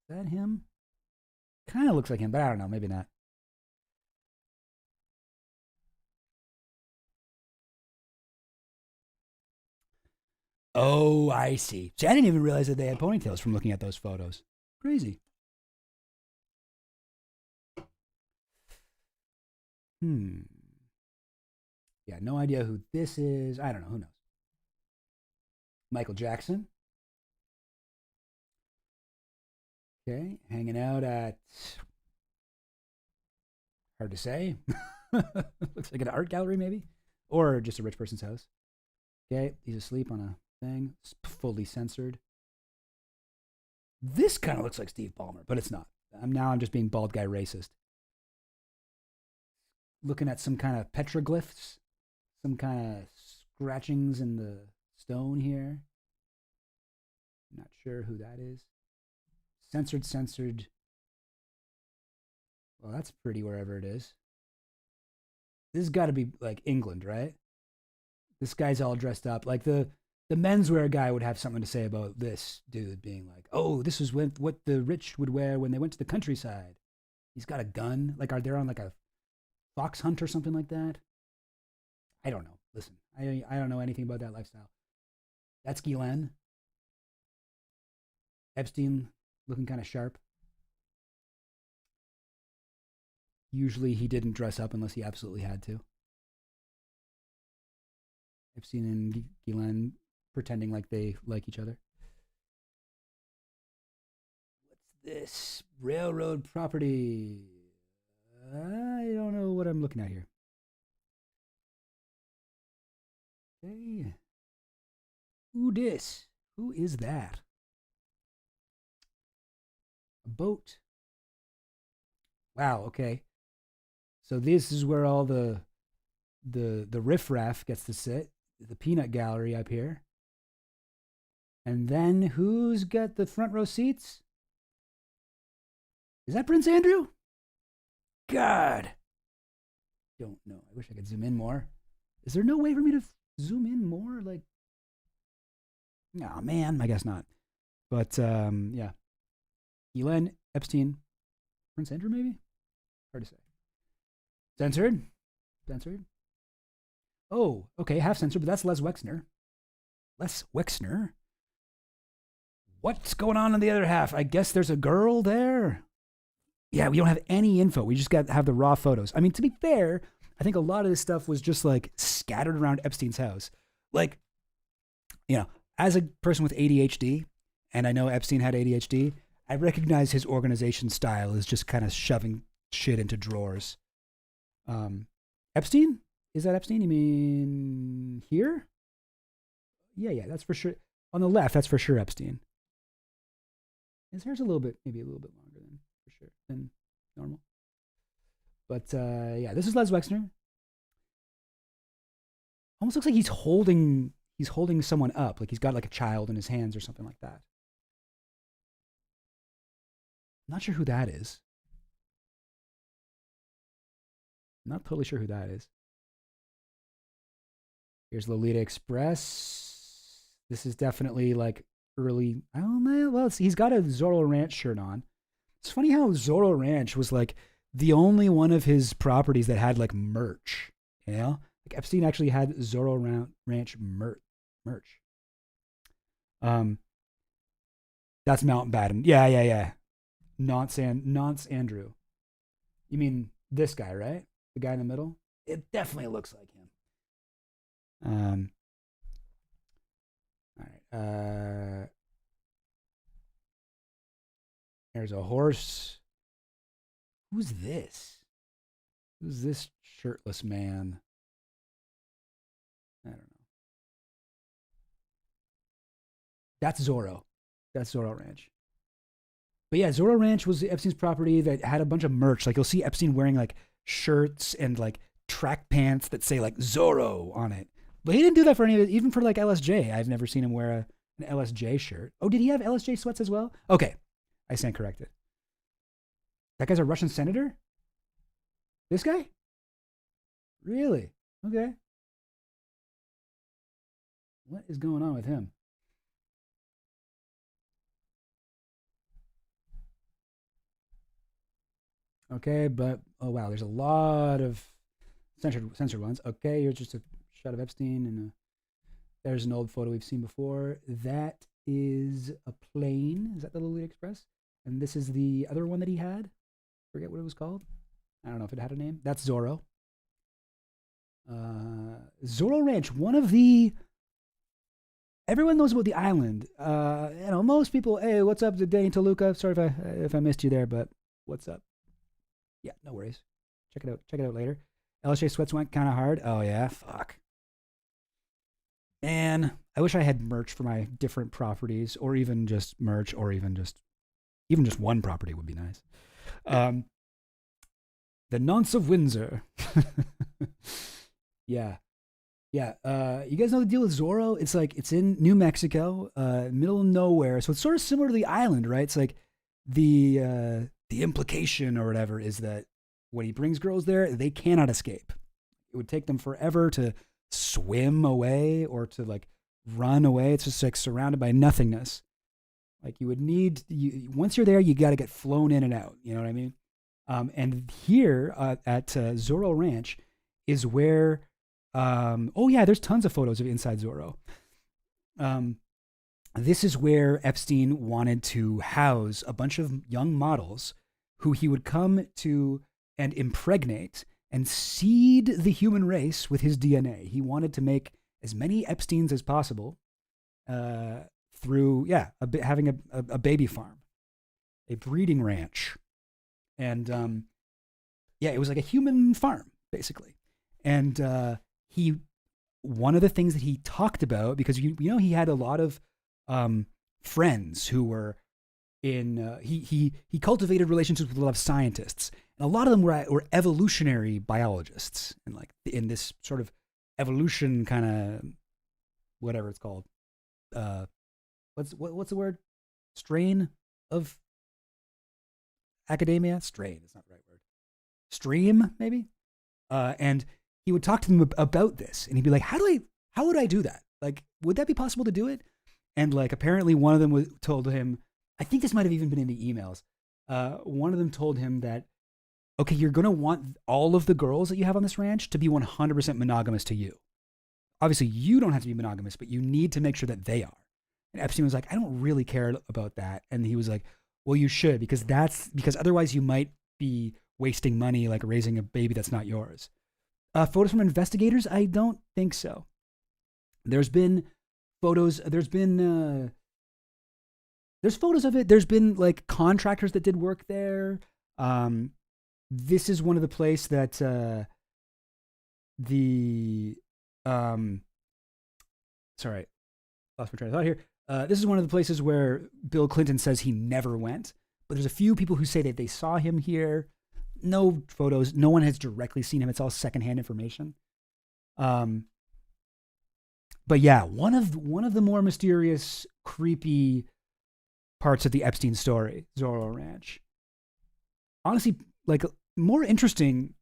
Is that him? Kind of looks like him, but I don't know. Maybe not. Oh, I see. See, I didn't even realize that they had ponytails from looking at those photos. Crazy. Yeah, no idea who this is. I don't know. Who knows? Michael Jackson. Okay, hanging out at. Hard to say. Looks like an art gallery, maybe, or just a rich person's house. Okay, he's asleep on a thing. It's fully censored. This kind of looks like Steve Ballmer, but it's not. I'm just being bald guy racist. Looking at some kind of petroglyphs, some kind of scratchings in the stone here. Not sure who that is. Censored. Well, that's pretty wherever it is. This has got to be like England, right? This guy's all dressed up. Like the menswear guy would have something to say about this dude being like, oh, this is what the rich would wear when they went to the countryside. He's got a gun. Like, are they on like a fox hunt or something like that? I don't know. Listen, I don't know anything about that lifestyle. That's Ghislaine. Epstein looking kind of sharp. Usually he didn't dress up unless he absolutely had to. Epstein and Ghislaine pretending like they like each other. What's this? Railroad property. I don't know what I'm looking at here. Okay. Who this? Who is that? A boat. Wow, okay. So this is where all the riffraff gets to sit. The peanut gallery up here. And then who's got the front row seats? Is that Prince Andrew? God. Don't know. I wish I could zoom in more. Is there no way for me to zoom in more? Like, oh man, I guess not. But yeah. Ghislaine, Epstein, Prince Andrew maybe? Hard to say. Censored? Oh, okay, half censored, but that's Les Wexner. Les Wexner? What's going on in the other half? I guess there's a girl there. Yeah, we don't have any info. We just got to have the raw photos. I mean, to be fair, I think a lot of this stuff was just like scattered around Epstein's house. Like, you know, as a person with ADHD, and I know Epstein had ADHD, I recognize his organization style is just kind of shoving shit into drawers. Epstein? Is that Epstein? You mean here? Yeah, that's for sure. On the left, that's for sure Epstein. His hair's maybe a little bit longer than for sure than normal. But yeah, this is Les Wexner. Almost looks like he's holding someone up, like he's got like a child in his hands or something like that. Not sure who that is. Not totally sure who that is. Here's Lolita Express. This is definitely like early. I don't know. Well, he's got a Zorro Ranch shirt on. It's funny how Zorro Ranch was like the only one of his properties that had like merch. You know, like Epstein actually had Zorro Ranch merch. That's Mountbatten. Yeah. Nonce Andrew. You mean this guy, right? The guy in the middle? It definitely looks like him. All right. There's a horse. Who's this? Who's this shirtless man? I don't know. That's Zorro. That's Zorro Ranch. But yeah, Zorro Ranch was Epstein's property that had a bunch of merch. Like you'll see Epstein wearing like shirts and like track pants that say like Zorro on it. But he didn't do that for any of it, even for like LSJ. I've never seen him wear an LSJ shirt. Oh, did he have LSJ sweats as well? Okay, I stand corrected. That guy's a Russian senator? This guy? Really? Okay. What is going on with him? Okay, but oh wow, there's a lot of censored ones. Okay, here's just a shot of Epstein, and there's an old photo we've seen before. That is a plane. Is that the Lolita Express? And this is the other one that he had. Forget what it was called. I don't know if it had a name. That's Zorro. Zorro Ranch, one of the. Everyone knows about the island. Most people. Hey, what's up, Danny Toluca? Sorry if I missed you there, but what's up? Yeah, no worries. Check it out. Check it out later. LSJ sweats went kind of hard. Oh yeah, fuck. Man, I wish I had merch for my different properties, or even just merch, or even just one property would be nice. The Nonce of Windsor. Yeah. You guys know the deal with Zorro? It's like it's in New Mexico, middle of nowhere. So it's sort of similar to the island, right? It's like the implication or whatever is that when he brings girls there, they cannot escape. It would take them forever to swim away or to like run away. It's just like surrounded by nothingness. Like you would need, once you're there, you got to get flown in and out. You know what I mean? And here at Zorro Ranch is where, there's tons of photos of inside Zorro. This is where Epstein wanted to house a bunch of young models who he would come to and impregnate and seed the human race with his DNA. He wanted to make as many Epsteins as possible through, having a baby farm, a breeding ranch. And it was like a human farm, basically. And one of the things that he talked about, because he had a lot of friends who were he cultivated relationships with a lot of scientists, and a lot of them were evolutionary biologists, and like in this sort of evolution kind of whatever it's called. What's the word? Strain of academia? Strain is not the right word. Stream, maybe? And he would talk to them about this, and he'd be like, how would I do that? Like, would that be possible to do it? And like, apparently one of them told him, I think this might have even been in the emails. One of them told him that, okay, you're going to want all of the girls that you have on this ranch to be 100% monogamous to you. Obviously, you don't have to be monogamous, but you need to make sure that they are. And Epstein was like, I don't really care about that. And he was like, well, you should, because otherwise you might be wasting money, like raising a baby that's not yours. Photos from investigators? I don't think so. There's been photos. There's been There's photos of it. There's been like contractors that did work there. This is one of the place that the sorry, lost my train of thought here. This is one of the places where Bill Clinton says he never went, but there's a few people who say that they saw him here. No photos. No one has directly seen him. It's all secondhand information. But yeah, one of the more mysterious, creepy parts of the Epstein story, Zorro Ranch. Honestly, like more interesting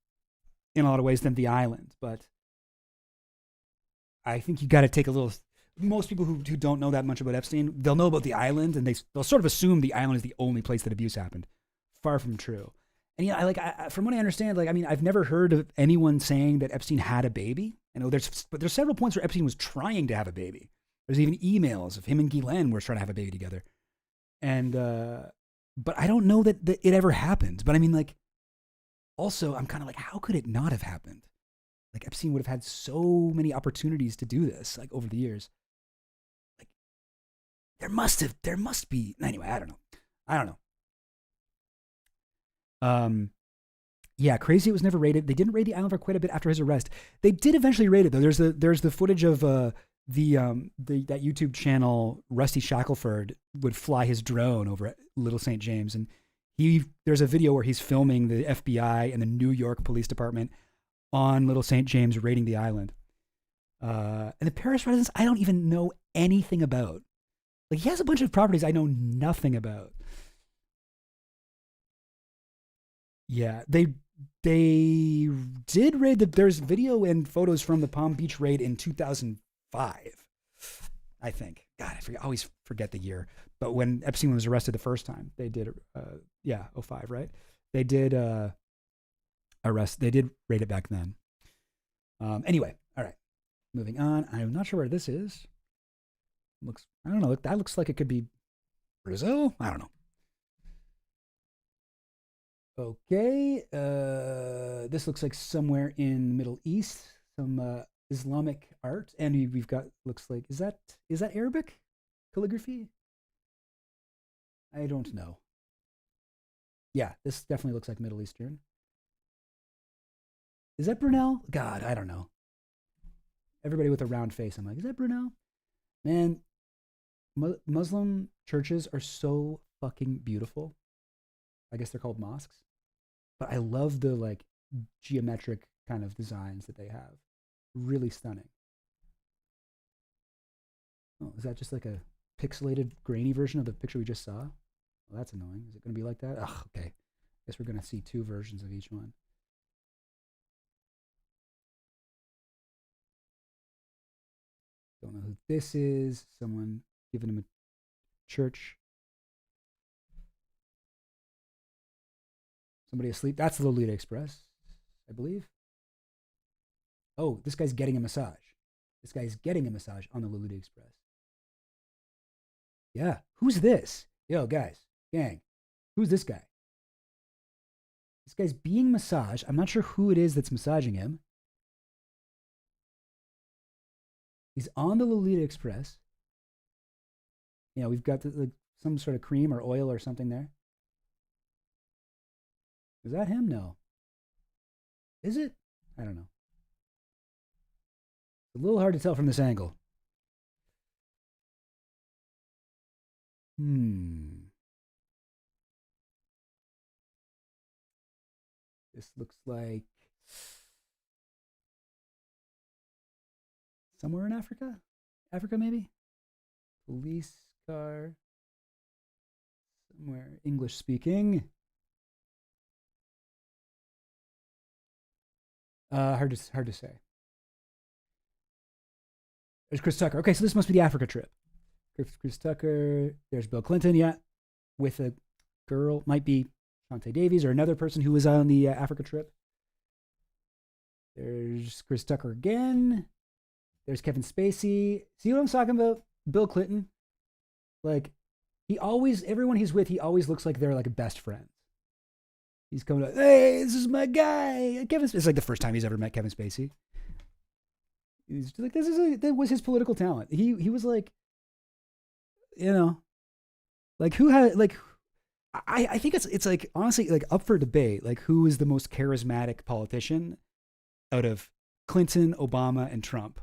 in a lot of ways than the island, but I think you got to take a little. Most people who don't know that much about Epstein, they'll know about the island, and they'll sort of assume the island is the only place that abuse happened. Far from true. And yeah, from what I understand, like I mean, I've never heard of anyone saying that Epstein had a baby. I know there's several points where Epstein was trying to have a baby. There's even emails of him and Ghislaine were trying to have a baby together, and but I don't know that it ever happened. But I mean, like, also, I'm kind of like, how could it not have happened? Like Epstein would have had so many opportunities to do this, like over the years. Like there must be. Anyway, I don't know. Yeah, crazy. It was never raided. They didn't raid the island for quite a bit after his arrest. They did eventually raid it though. There's the footage of that YouTube channel. Rusty Shackelford would fly his drone over at Little St. James, and there's a video where he's filming the FBI and the New York Police Department on Little St. James raiding the island. And the Paris residence, I don't even know anything about. Like he has a bunch of properties I know nothing about. Yeah, they did raid there's video and photos from the Palm Beach raid in 2005, I think. God, I always forget the year. But when Epstein was arrested the first time, they did, 05, right? They did they did raid it back then. Anyway, all right, moving on. I'm not sure where this is. I don't know. That looks like it could be Brazil. I don't know. Okay, this looks like somewhere in the Middle East, some Islamic art, and we've got looks like is that Arabic calligraphy? I don't know. Yeah, this definitely looks like Middle Eastern. Is that Brunel? God, I don't know. Everybody with a round face, I'm like, is that Brunel? Man, Muslim churches are so fucking beautiful. I guess they're called mosques. But I love the like geometric kind of designs that they have. Really stunning. Oh, is that just like a pixelated, grainy version of the picture we just saw? Well, that's annoying. Is it going to be like that? Ugh, okay. Guess we're going to see two versions of each one. Don't know who this is. Someone giving him a church. Somebody asleep. That's the Lolita Express, I believe. Oh, this guy's getting a massage. This guy's getting a massage on the Lolita Express. Yeah. Who's this? Yo, guys, gang. Who's this guy? This guy's being massaged. I'm not sure who it is that's massaging him. He's on the Lolita Express. Yeah, we've got some sort of cream or oil or something there. Is that him? No. Is it? I don't know. It's a little hard to tell from this angle. This looks like somewhere in Africa? Africa, maybe? Police car. Somewhere English speaking. Hard to say. There's Chris Tucker. Okay, so this must be the Africa trip. Chris Tucker. There's Bill Clinton, yeah, with a girl. Might be Shantae Davies or another person who was on the Africa trip. There's Chris Tucker again. There's Kevin Spacey. See what I'm talking about? Bill Clinton. Like, everyone he's with, he always looks like they're like best friends. He's coming like, hey, this is my guy. It's like the first time he's ever met Kevin Spacey. He's like, that was his political talent. He was like, Like who had like I think it's like honestly like up for debate. Like who is the most charismatic politician out of Clinton, Obama, and Trump?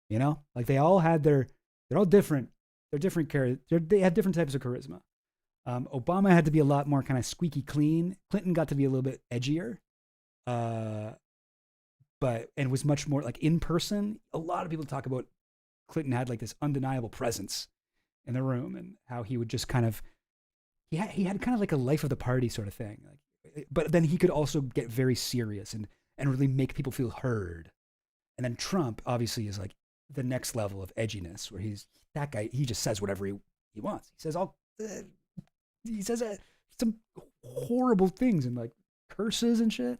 You know, like they all had they're all different. They're different they have different types of charisma. Obama had to be a lot more kind of squeaky clean. Clinton got to be a little bit edgier, uh, but and was much more like in person. A lot of people talk about Clinton had like this undeniable presence in the room and how he would just kind of he had kind of like a life of the party sort of thing. Like, but then he could also get very serious and really make people feel heard. And then Trump obviously is like the next level of edginess, where he's that guy. He just says whatever he wants. He says he says some horrible things and like curses and shit.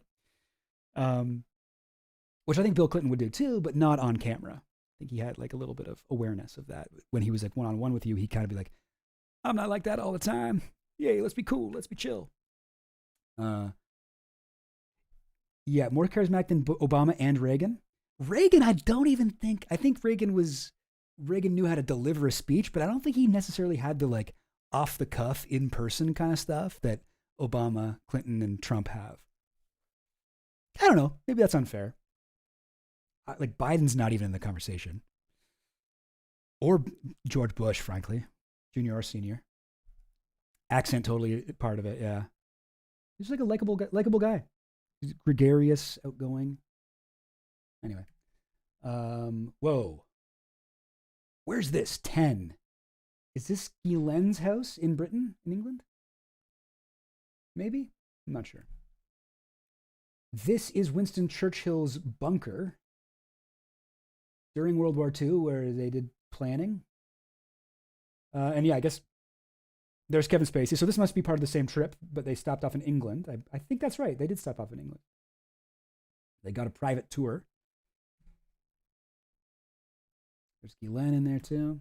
Which I think Bill Clinton would do too, but not on camera. I think he had like a little bit of awareness of that. When he was like one on one with you, he'd kind of be like, I'm not like that all the time. Yay, let's be cool. Let's be chill. Yeah, more charismatic than Obama and Reagan. Reagan, I don't even think. I think Reagan knew how to deliver a speech, but I don't think he necessarily had the like off the cuff, in person kind of stuff that Obama, Clinton, and Trump have. I don't know. Maybe that's unfair. Like Biden's not even in the conversation, or George Bush, frankly, junior or senior. Accent totally part of it. Yeah, he's like a likable guy. He's gregarious, outgoing. Anyway, whoa, where's this 10? Is this Guylain's house in Britain, in England? Maybe, I'm not sure. This is Winston Churchill's bunker during World War II, where they did planning. And yeah, I guess there's Kevin Spacey. So this must be part of the same trip, but they stopped off in England. I think that's right. They did stop off in England. They got a private tour. There's Guylain in there too.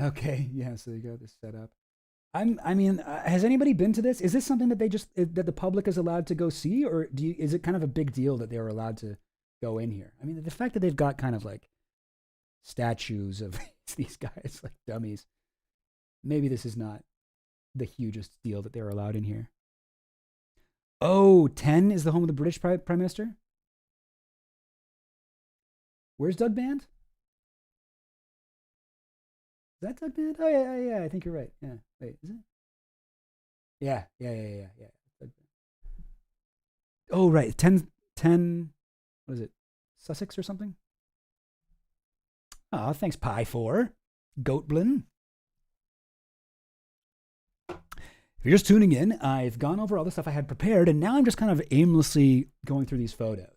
Okay, yeah. So you got this set up. I mean, has anybody been to this? Is this something that that the public is allowed to go see, or is it kind of a big deal that they are allowed to go in here? I mean, the fact that they've got kind of like statues of these guys like dummies. Maybe this is not the hugest deal that they're allowed in here. Oh, 10 is the home of the British Prime Minister? Where's Doug Band? Is that Doug Band? Oh, yeah, I think you're right. Yeah, wait, is it? Yeah. Oh, right, 10, what is it, Sussex or something? Oh, thanks, Pi 4. Goatblin. If you're just tuning in, I've gone over all the stuff I had prepared, and now I'm just kind of aimlessly going through these photos.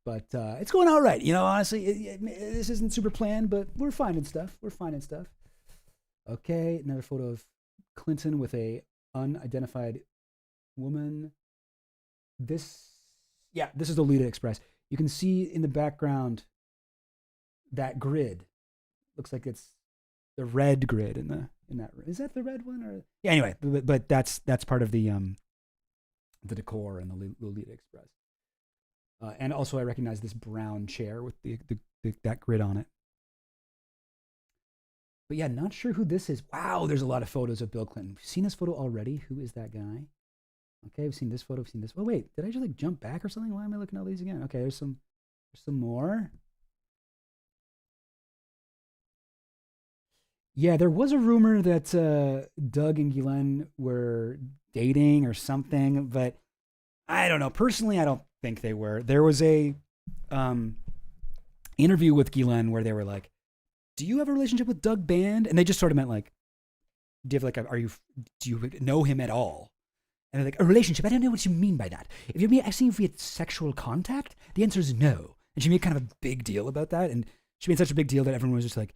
But it's going all right. You know, honestly, this isn't super planned, but we're finding stuff. Okay, another photo of Clinton with a unidentified woman. This is the Lolita Express. You can see in the background that grid. Looks like it's the red grid in that. Is that the red one or? Yeah. Anyway, but that's part of the decor in the Lolita Express. And also, I recognize this brown chair with that grid on it. But yeah, not sure who this is. Wow, there's a lot of photos of Bill Clinton. We've seen this photo already. Who is that guy? Okay, we've seen this photo. We've seen this. Oh wait, did I just like jump back or something? Why am I looking at all these again? Okay, there's some more. Yeah, there was a rumor that Doug and Guylain were dating or something, but I don't know. Personally, I don't think they were. There was a interview with Guylain where they were like, "Do you have a relationship with Doug Band?" And they just sort of meant like, "Do you have like do you know him at all?" And they're like, "A relationship? I don't know what you mean by that. If you're asking if we had sexual contact, the answer is no." And she made kind of a big deal about that, and she made such a big deal that everyone was just like,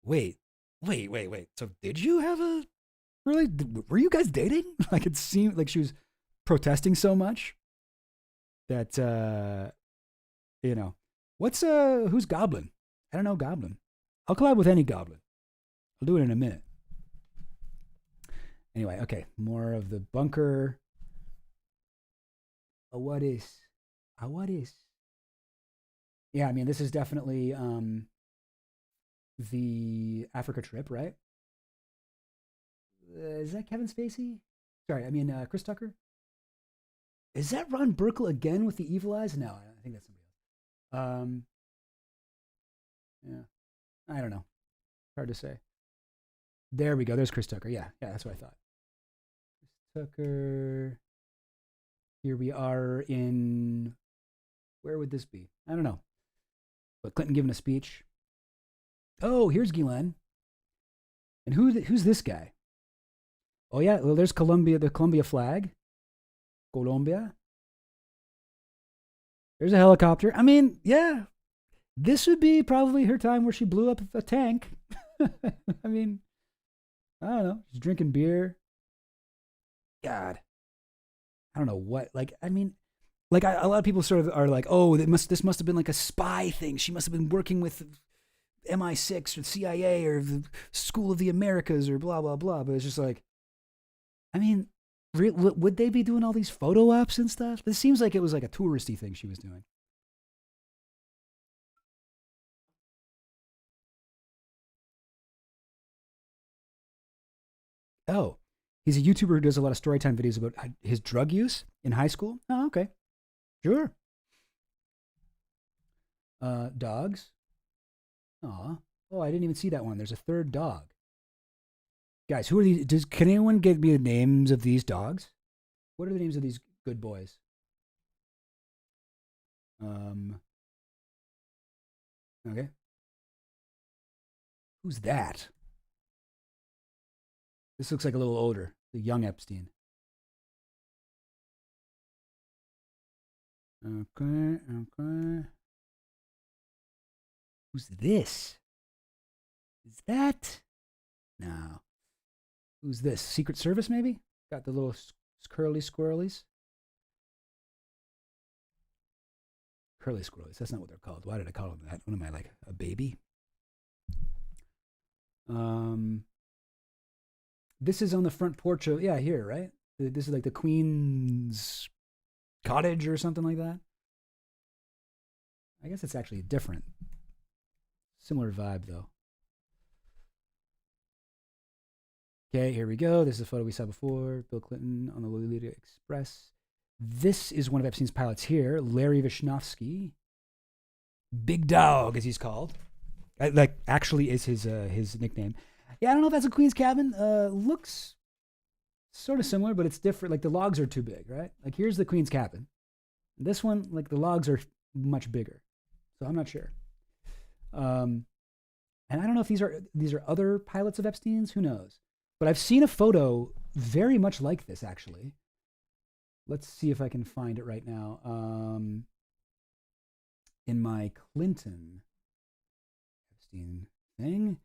"Wait. So did you have were you guys dating?" Like it seemed like she was protesting so much that you know, who's Goblin? I don't know Goblin. I'll collab with any Goblin. I'll do it in a minute. Anyway, okay, more of the bunker. What is? Yeah, I mean, this is definitely the Africa trip, right? Is that Kevin Spacey? Sorry, I mean Chris Tucker. Is that Ron Burkle again with the evil eyes? No, I think that's somebody else. Yeah, I don't know. Hard to say. There we go. There's Chris Tucker. Yeah, that's what I thought. Chris Tucker. Here we are in. Where would this be? I don't know. But Clinton giving a speech. Oh, here's Ghislaine. And who's this guy? Oh yeah, well there's Colombia, the Colombia flag. Colombia. There's a helicopter. I mean, yeah, this would be probably her time where she blew up a tank. I mean, I don't know. She's drinking beer. God, I don't know what. Like, I mean, like a lot of people sort of are like, oh, this must have been like a spy thing. She must have been working with MI6 or CIA or the School of the Americas or blah blah blah. But it's just like, I mean, would they be doing all these photo ops and stuff? This seems like it was like a touristy thing she was doing. Oh, he's a YouTuber who does a lot of storytime videos about his drug use in high school. Oh, okay. Sure. Dogs. Aw. Oh, I didn't even see that one. There's a third dog. Guys, who are these? Can anyone get me the names of these dogs? What are the names of these good boys? Okay. Who's that? This looks like a little older. The young Epstein. Okay. Who's this? Is that? No. Who's this? Secret Service, maybe? Got the little curly squirrelies. Curly squirrelies. That's not what they're called. Why did I call them that? What am I, like a baby? This is on the front porch of, yeah, here, right? This is like the Queen's cottage or something like that. I guess it's actually different. Similar vibe, though. Okay, here we go. This is a photo we saw before. Bill Clinton on the Lolita Express. This is one of Epstein's pilots here, Larry Vishnovsky. Big Dog, as he's called. Like, actually is his nickname. Yeah, I don't know if that's a Queen's cabin. Looks sort of similar, but it's different. Like, the logs are too big, right? Like, here's the Queen's cabin. This one, like, the logs are much bigger. So I'm not sure. And I don't know if these are other pilots of Epstein's. Who knows? But I've seen a photo very much like this, actually. Let's see if I can find it right now. In my Clinton Epstein thing.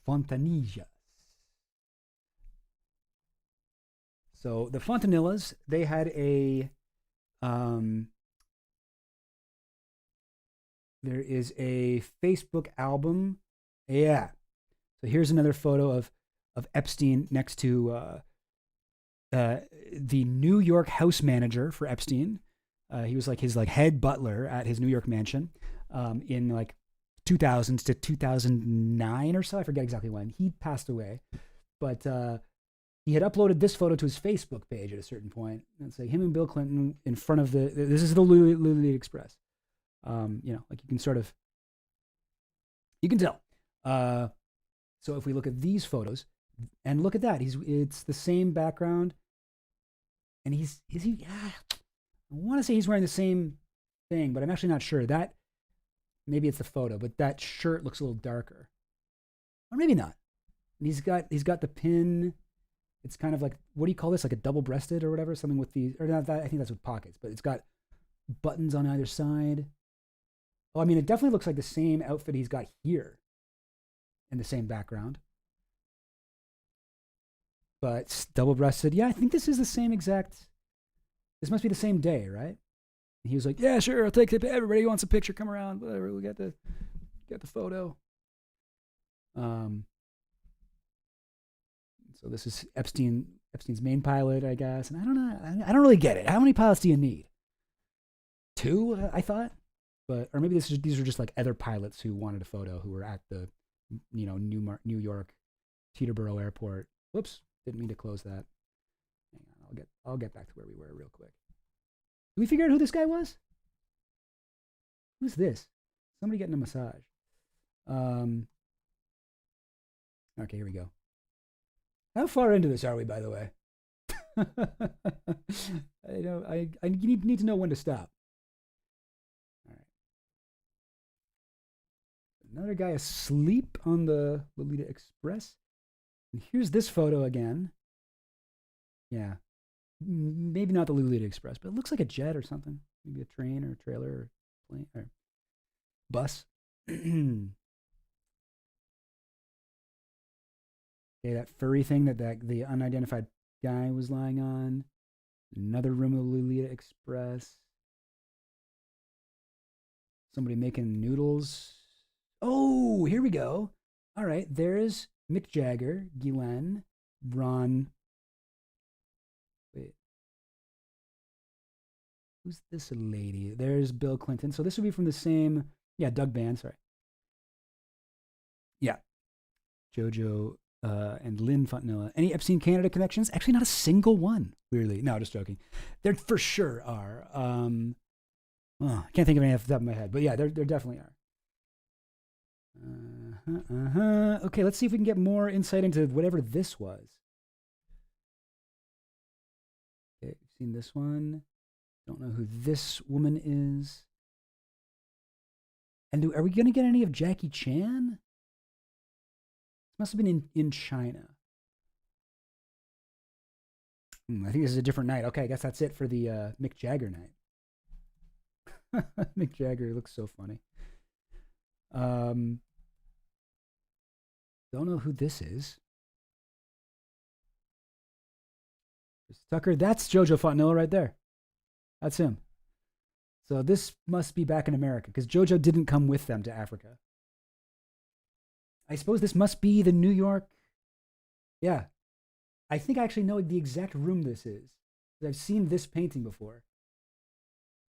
Fontanillas. So the Fontanillas, they had a there is a Facebook album. Yeah. So here's another photo of Epstein next to the New York house manager for Epstein. He was like his head butler at his New York mansion in like 2000s to 2009 or so. I forget exactly when. He passed away. But he had uploaded this photo to his Facebook page at a certain point. It's like him and Bill Clinton in front of this is the Lolita Express. Like you can tell. So if we look at these photos and look at that, it's the same background. And is he? I want to say he's wearing the same thing, but I'm actually not sure. That maybe it's the photo, but that shirt looks a little darker, or maybe not. And he's got the pin. It's kind of like, what do you call this? Like a double-breasted or whatever, something with these, or not that. I think that's with pockets, but it's got buttons on either side. Oh, I mean, it definitely looks like the same outfit he's got here, in the same background. But double-breasted. Yeah, I think this is the same exact. This must be the same day, right? And he was like, "Yeah, sure, I'll take it. Everybody wants a picture. Come around. Whatever. We got the photo." So this is Epstein's main pilot, I guess. And I don't know. I don't really get it. How many pilots do you need? 2, I thought. Or maybe these are just like other pilots who wanted a photo, who were at the New York Teterboro Airport. Whoops, didn't mean to close that. Hang on, I'll get back to where we were real quick. Did we figure out who this guy was? Who's this? Somebody getting a massage. Okay, here we go. How far into this are we, by the way? I need to know when to stop. All right. Another guy asleep on the Lolita Express. And here's this photo again. Yeah. Maybe not the Lolita Express, but it looks like a jet or something. Maybe a train or a trailer or plane or bus. Okay, that furry thing that the unidentified guy was lying on. Another room of the Lolita Express. Somebody making noodles. Oh, here we go. All right, there's Mick Jagger, Guylaine, Ron. Wait. Who's this lady? There's Bill Clinton. So this would be from the same, yeah, Doug Band, sorry. Yeah. Jojo and Lynn Fontanilla. Any Epstein Canada connections? Actually, not a single one, weirdly. No, just joking. There for sure are. I can't think of any off the top of my head, but yeah, there definitely are. Okay, let's see if we can get more insight into whatever this was. Okay, we've seen this one. Don't know who this woman is. And are we going to get any of Jackie Chan? Must have been in China. I think this is a different night. Okay, I guess that's it for the Mick Jagger night. Mick Jagger looks so funny. Don't know who this is. Chris Tucker. That's Jojo Fontanilla right there. That's him. So this must be back in America because Jojo didn't come with them to Africa. I suppose this must be the New York. Yeah. I think I actually know the exact room this is. I've seen this painting before.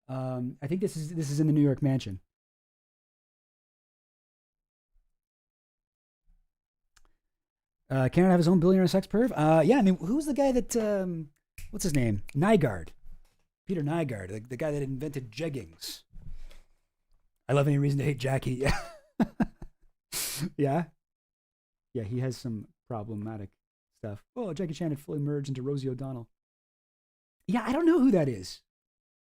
I think this is in the New York mansion. Canada have his own billionaire sex perv? Yeah, I mean, who's the guy that, what's his name? Nygaard. Peter Nygaard, the guy that invented jeggings. I love any reason to hate Jackie. Yeah. Yeah. Yeah, he has some problematic stuff. Oh, Jackie Chan had fully merged into Rosie O'Donnell. Yeah, I don't know who that is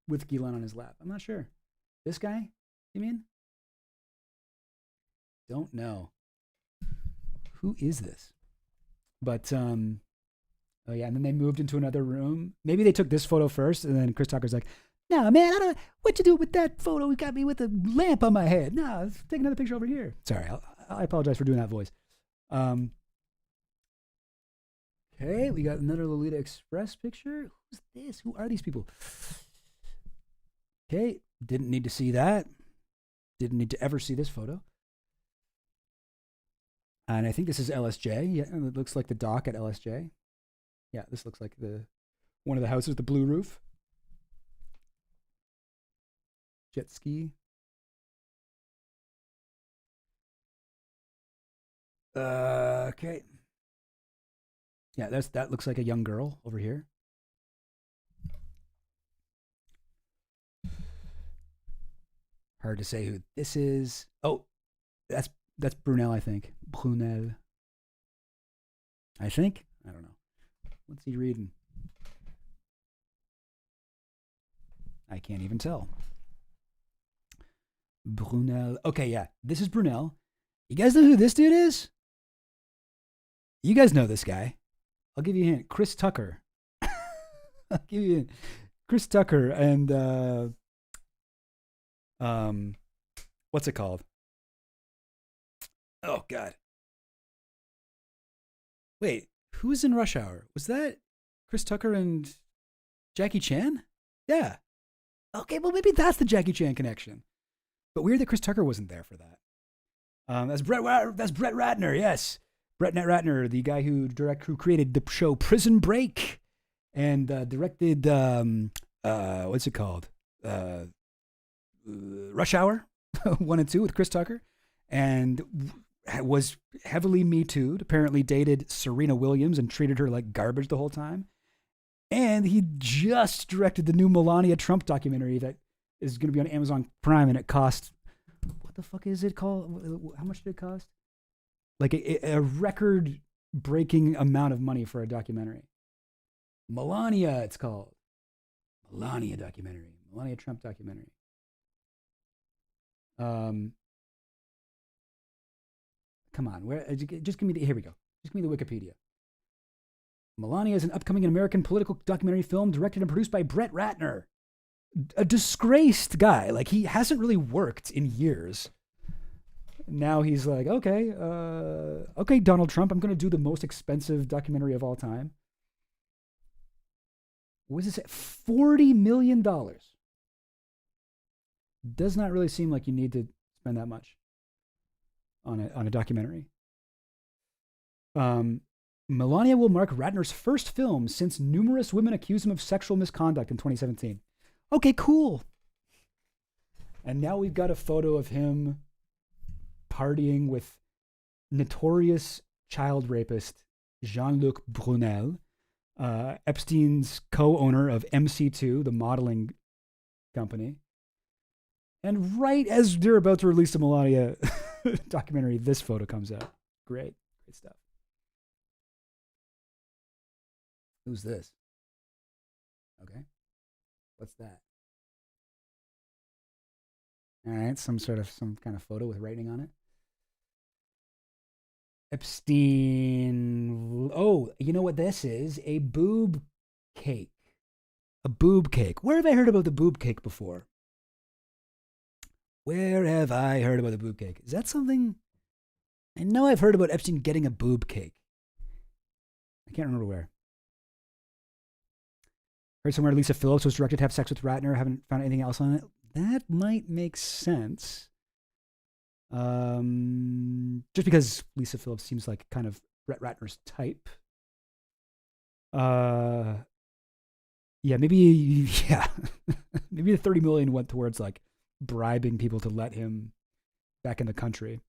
with Guylaine on his lap. I'm not sure. This guy, you mean? Don't know. Who is this? But, oh yeah, and then they moved into another room. Maybe they took this photo first, and then Chris Tucker's like, "No, man, I don't know what to do with that photo. You got me with a lamp on my head. No, let's take another picture over here." Sorry, I apologize for doing that voice. Okay, we got another Lolita Express picture. Who's this? Who are these people? Okay, didn't need to see that. Didn't need to ever see this photo. And I think this is LSJ. Yeah, it looks like the dock at LSJ. Yeah, this looks like one of the houses with the blue roof. Jet ski. Okay. Yeah, that looks like a young girl over here. Hard to say who this is. Oh, that's Brunel, I think. Brunel. I think. I don't know. What's he reading? I can't even tell. Brunel. Okay, yeah. This is Brunel. You guys know who this dude is? You guys know this guy. I'll give you a hint. Chris Tucker. I'll give you a hint. Chris Tucker and what's it called? Oh God. Wait, who was in Rush Hour? Was that Chris Tucker and Jackie Chan? Yeah. Okay, well maybe that's the Jackie Chan connection. But weird that Chris Tucker wasn't there for that. That's Brett Ratner, yes. Brett Ratner, the guy who created the show Prison Break and directed what's it called? Rush Hour 1 and 2 with Chris Tucker, and was heavily Me Too'd, apparently dated Serena Williams and treated her like garbage the whole time. And he just directed the new Melania Trump documentary that is going to be on Amazon Prime, and it cost, what the fuck is it called? How much did it cost? Like a record breaking amount of money for a documentary. Melania, it's called. Melania documentary. Melania Trump documentary. Come on, just give me here we go. Just give me the Wikipedia. Melania is an upcoming American political documentary film directed and produced by Brett Ratner, a disgraced guy. Like, he hasn't really worked in years. Now he's like, okay, Donald Trump, I'm going to do the most expensive documentary of all time. What is this? $40 million. Does not really seem like you need to spend that much on a documentary. Melania will mark Ratner's first film since numerous women accused him of sexual misconduct in 2017. Okay, cool. And now we've got a photo of him partying with notorious child rapist Jean-Luc Brunel, Epstein's co-owner of MC2, the modeling company. And right as they're about to release the Melania documentary, this photo comes out. Great stuff. Who's this? Okay. What's that? All right, some kind of photo with writing on it. Epstein. Oh, you know what this is? A boob cake. A boob cake. Where have I heard about the boob cake before? Where have I heard about the boob cake? Is that something? I know I've heard about Epstein getting a boob cake. I can't remember where. Heard somewhere Lisa Phillips was directed to have sex with Ratner. Haven't found anything else on it. That might make sense. Just because Lisa Phillips seems like kind of Brett Ratner's type. Yeah, maybe maybe the 30 million went towards like bribing people to let him back in the country.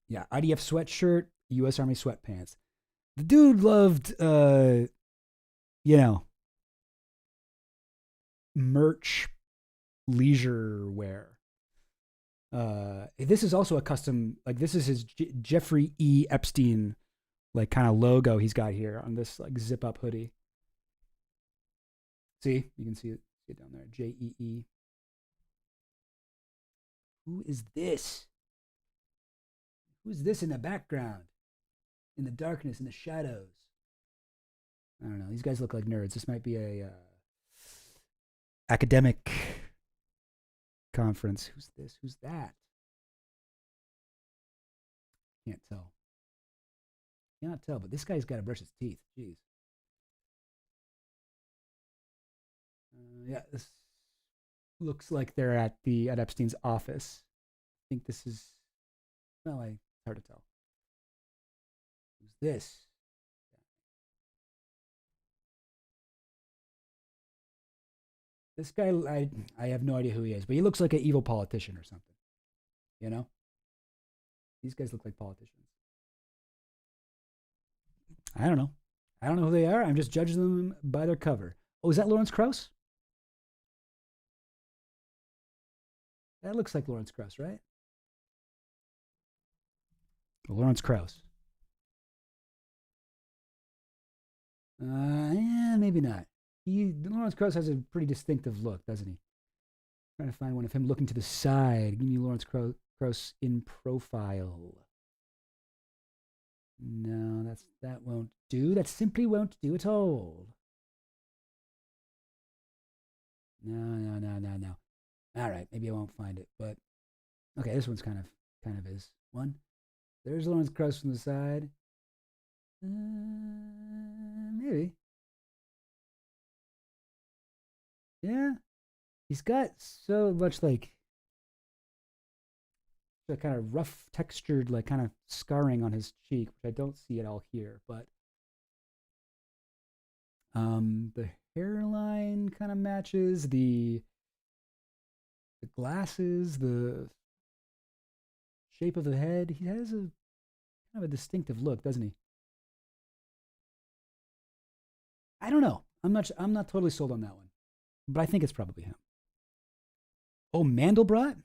Yeah, IDF sweatshirt, U.S. Army sweatpants. The dude loved, merch, leisure wear. This is also a custom, like this is his Jeffrey E. Epstein, like kind of logo he's got here on this like zip up hoodie. See, you can see it down there. JEE. Who is this? Who's this in the background? In the darkness, in the shadows. I don't know. These guys look like nerds. This might be a academic conference. Who's this? Who's that? Can't tell. Cannot tell, but this guy's got to brush his teeth. Jeez. Yeah, this looks like they're at Epstein's office. I think this is, well, it's hard to tell. Who's this? This guy, I have no idea who he is, but he looks like an evil politician or something. You know? These guys look like politicians. I don't know. I don't know who they are. I'm just judging them by their cover. Oh, is that Lawrence Krauss? That looks like Lawrence Krauss, right? Lawrence Krauss. Yeah, maybe not. Lawrence Krauss has a pretty distinctive look, doesn't he? Trying to find one of him looking to the side. Give me Lawrence Krauss in profile. No, that won't do. That simply won't do at all. No. All right, maybe I won't find it, but okay, this one's kind of is one. There's Lawrence Krauss from the side. Maybe. Yeah, he's got so much like that kind of rough textured, like kind of scarring on his cheek, which I don't see at all here. But the hairline kind of matches the glasses, the shape of the head. He has a kind of a distinctive look, doesn't he? I don't know. I'm not totally sold on that one, but I think it's probably him. Oh, Mandelbrot?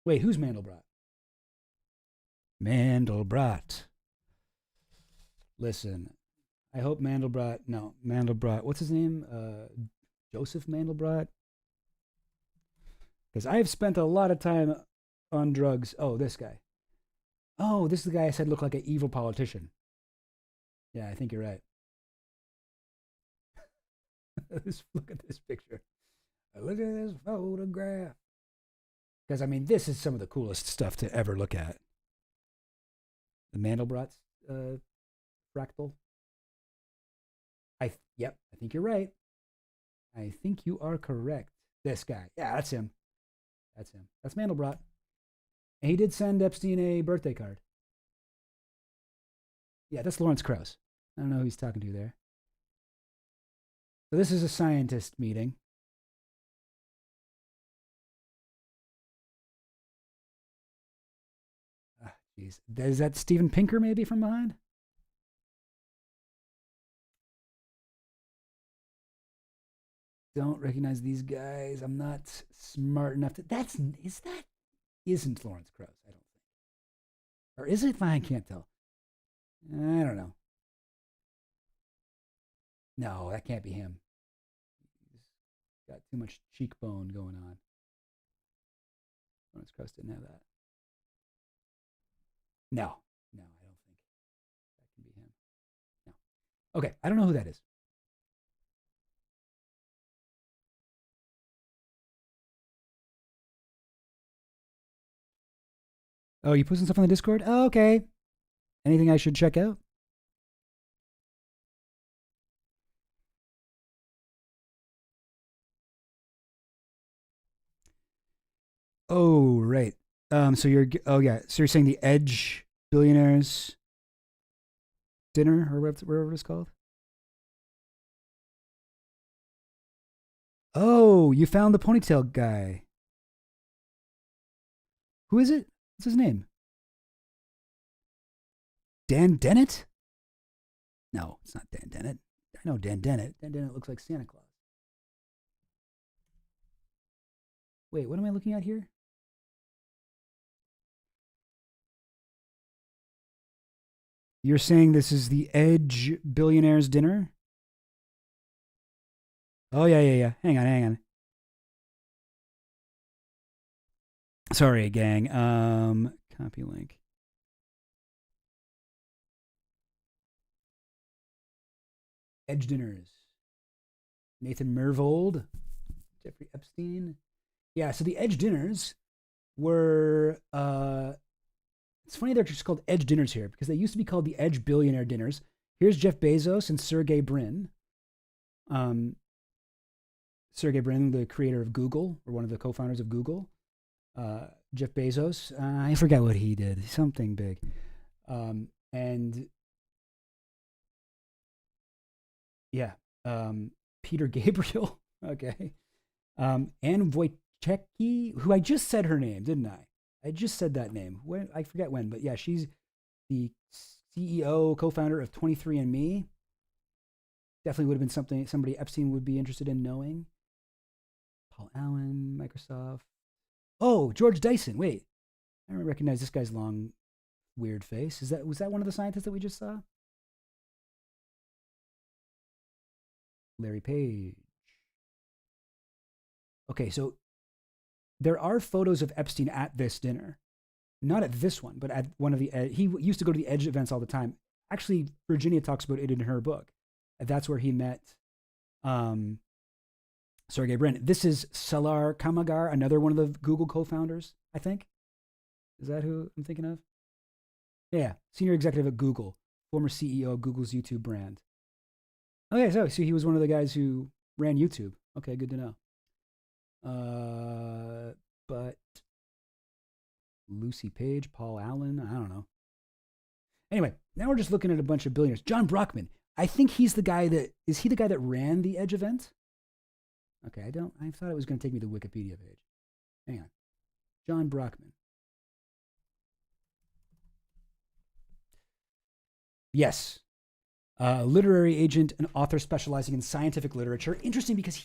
Wait, who's Mandelbrot? Mandelbrot. Listen, I hope Mandelbrot. No, Mandelbrot. What's his name? Joseph Mandelbrot. Because I have spent a lot of time on drugs. Oh, this guy. Oh, this is the guy I said looked like an evil politician. Yeah, I think you're right. Look at this picture. Look at this photograph. Because, I mean, this is some of the coolest stuff to ever look at. The Mandelbrot fractal. Yep, I think you're right. I think you are correct. This guy. Yeah, that's him. That's him. That's Mandelbrot. And he did send Epstein a birthday card. Yeah, that's Lawrence Krauss. I don't know who he's talking to there. So this is a scientist meeting. Jeez. Is that Steven Pinker maybe from behind? Don't recognize these guys. I'm not smart enough to. Isn't Lawrence Krauss? I don't think. Or is it? I can't tell. I don't know. No, that can't be him. He's got too much cheekbone going on. Lawrence Krauss didn't have that. No, I don't think that can be him. No. Okay, I don't know who that is. Oh, you posting stuff on the Discord? Oh, okay. Anything I should check out? Oh, right. So yeah. So you're saying the Edge Billionaires dinner or whatever it's called? Oh, you found the ponytail guy. Who is it? What's his name? Dan Dennett? No, it's not Dan Dennett. I know Dan Dennett. Dan Dennett looks like Santa Claus. Wait, what am I looking at here? You're saying this is the Edge Billionaires dinner? Oh, yeah. Hang on. Sorry, gang. Copy link. Edge dinners. Nathan Myhrvold, Jeffrey Epstein. Yeah, so the Edge dinners were it's funny they're just called Edge dinners here because they used to be called the Edge Billionaire dinners. Here's Jeff Bezos and Sergey Brin. Sergey Brin, the creator of Google, or one of the co-founders of Google. Jeff Bezos, I forget what he did. Something big. And yeah, Peter Gabriel. Okay. Anne Wojcicki, who I just said her name, didn't I? I just said that name. When I forget when, but yeah, she's the CEO, co-founder of 23andMe. Definitely would have been somebody Epstein would be interested in knowing. Paul Allen, Microsoft. Oh, George Dyson. Wait, I don't recognize this guy's long, weird face. Was that one of the scientists that we just saw? Larry Page. Okay, so there are photos of Epstein at this dinner. Not at this one, but at one of the, he used to go to the Edge events all the time. Actually, Virginia talks about it in her book. That's where he met Sergey Brin. This is Salar Kamagar, another one of the Google co-founders, I think. Is that who I'm thinking of? Yeah, senior executive at Google, former CEO of Google's YouTube brand. Okay, so he was one of the guys who ran YouTube. Okay, good to know. But Lucy Page, Paul Allen, I don't know. Anyway, now we're just looking at a bunch of billionaires. John Brockman. I think he's the guy is he the guy that ran the Edge event? Okay, I thought it was going to take me to the Wikipedia page. Hang on. John Brockman. Yes. Literary agent and author specializing in scientific literature. Interesting because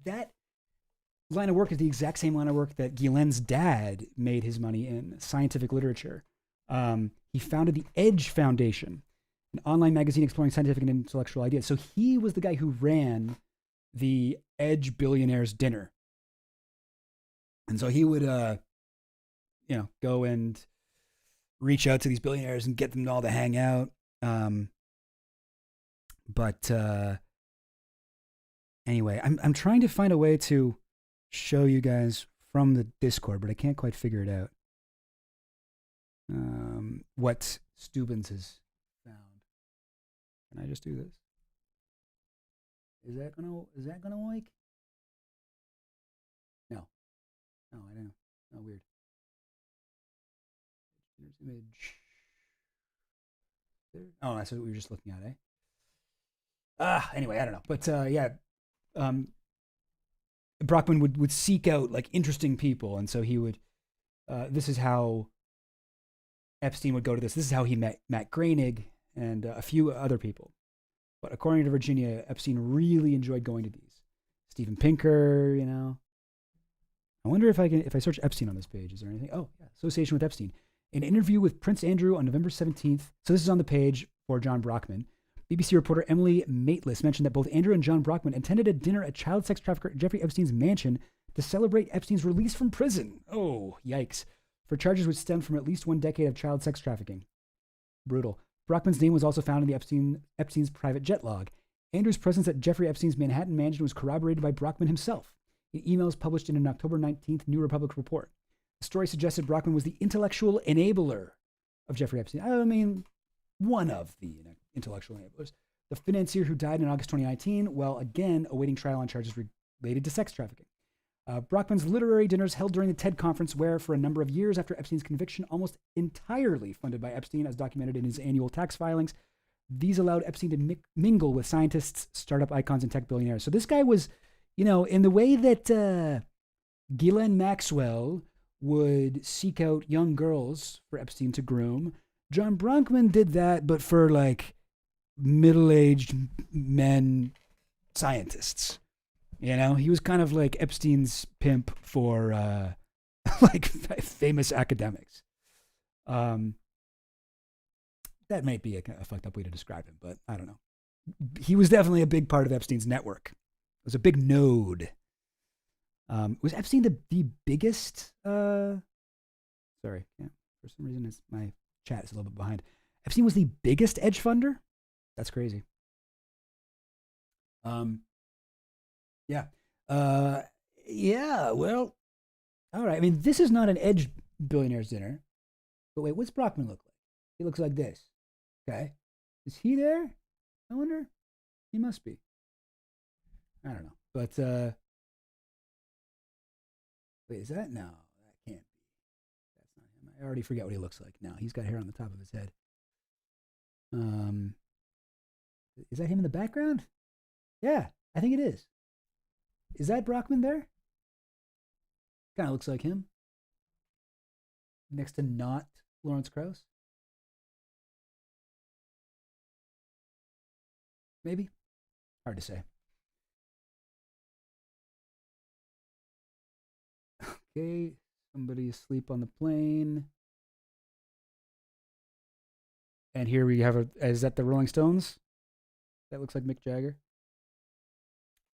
that line of work is the exact same line of work that Guylain's dad made his money in, scientific literature. He founded the Edge Foundation, an online magazine exploring scientific and intellectual ideas. So he was the guy who ran the Edge Billionaires Dinner. And so he would, go and reach out to these billionaires and get them all to hang out. But anyway, I'm trying to find a way to show you guys from the Discord, but I can't quite figure it out. What Stubbins has found. Can I just do this? Is that gonna work? No. No, I don't know. Oh, weird. There's image. There. Oh, that's what we were just looking at, eh? Anyway, I don't know. But Brockman would seek out like interesting people, and so he would. This is how Epstein would go to this. This is how he met Matt Groening and a few other people. But according to Virginia, Epstein really enjoyed going to these. Steven Pinker, I wonder if I search Epstein on this page, is there anything? Oh, yeah, association with Epstein. An interview with Prince Andrew on November 17th. So this is on the page for John Brockman. BBC reporter Emily Maitlis mentioned that both Andrew and John Brockman attended a dinner at child sex trafficker Jeffrey Epstein's mansion to celebrate Epstein's release from prison. Oh, yikes. For charges which stemmed from at least 1 decade of child sex trafficking. Brutal. Brockman's name was also found in the Epstein's private jet log. Andrew's presence at Jeffrey Epstein's Manhattan mansion was corroborated by Brockman himself in emails published in an October 19th New Republic report. The story suggested Brockman was the intellectual enabler of Jeffrey Epstein. I mean, one of the intellectual enablers. The financier who died in August 2019, while again awaiting trial on charges related to sex trafficking. Brockman's literary dinners held during the TED conference were, for a number of years after Epstein's conviction, almost entirely funded by Epstein, as documented in his annual tax filings. These allowed Epstein to mingle with scientists, startup icons, and tech billionaires. So this guy was, in the way that Ghislaine Maxwell would seek out young girls for Epstein to groom, John Brockman did that, but for like middle-aged men scientists. He was kind of like Epstein's pimp for like famous academics. That might be a fucked up way to describe him, but I don't know. He was definitely a big part of Epstein's network. It was a big node. Was Epstein the biggest? Sorry, yeah. For some reason, my chat is a little bit behind. Epstein was the biggest edge funder. That's crazy. Yeah. Yeah, well, all right. I mean, this is not an Edge Billionaires dinner. But wait, what's Brockman look like? He looks like this. Okay. Is he there? I wonder. He must be. I don't know. But, wait, is that? No, that can't be. That's not him. I already forget what he looks like now. He's got hair on the top of his head. Is that him in the background? Yeah, I think it is. Is that Brockman there? Kind of looks like him. Next to not Lawrence Krauss. Maybe. Hard to say. Okay, somebody asleep on the plane. And here we have is that the Rolling Stones? That looks like Mick Jagger.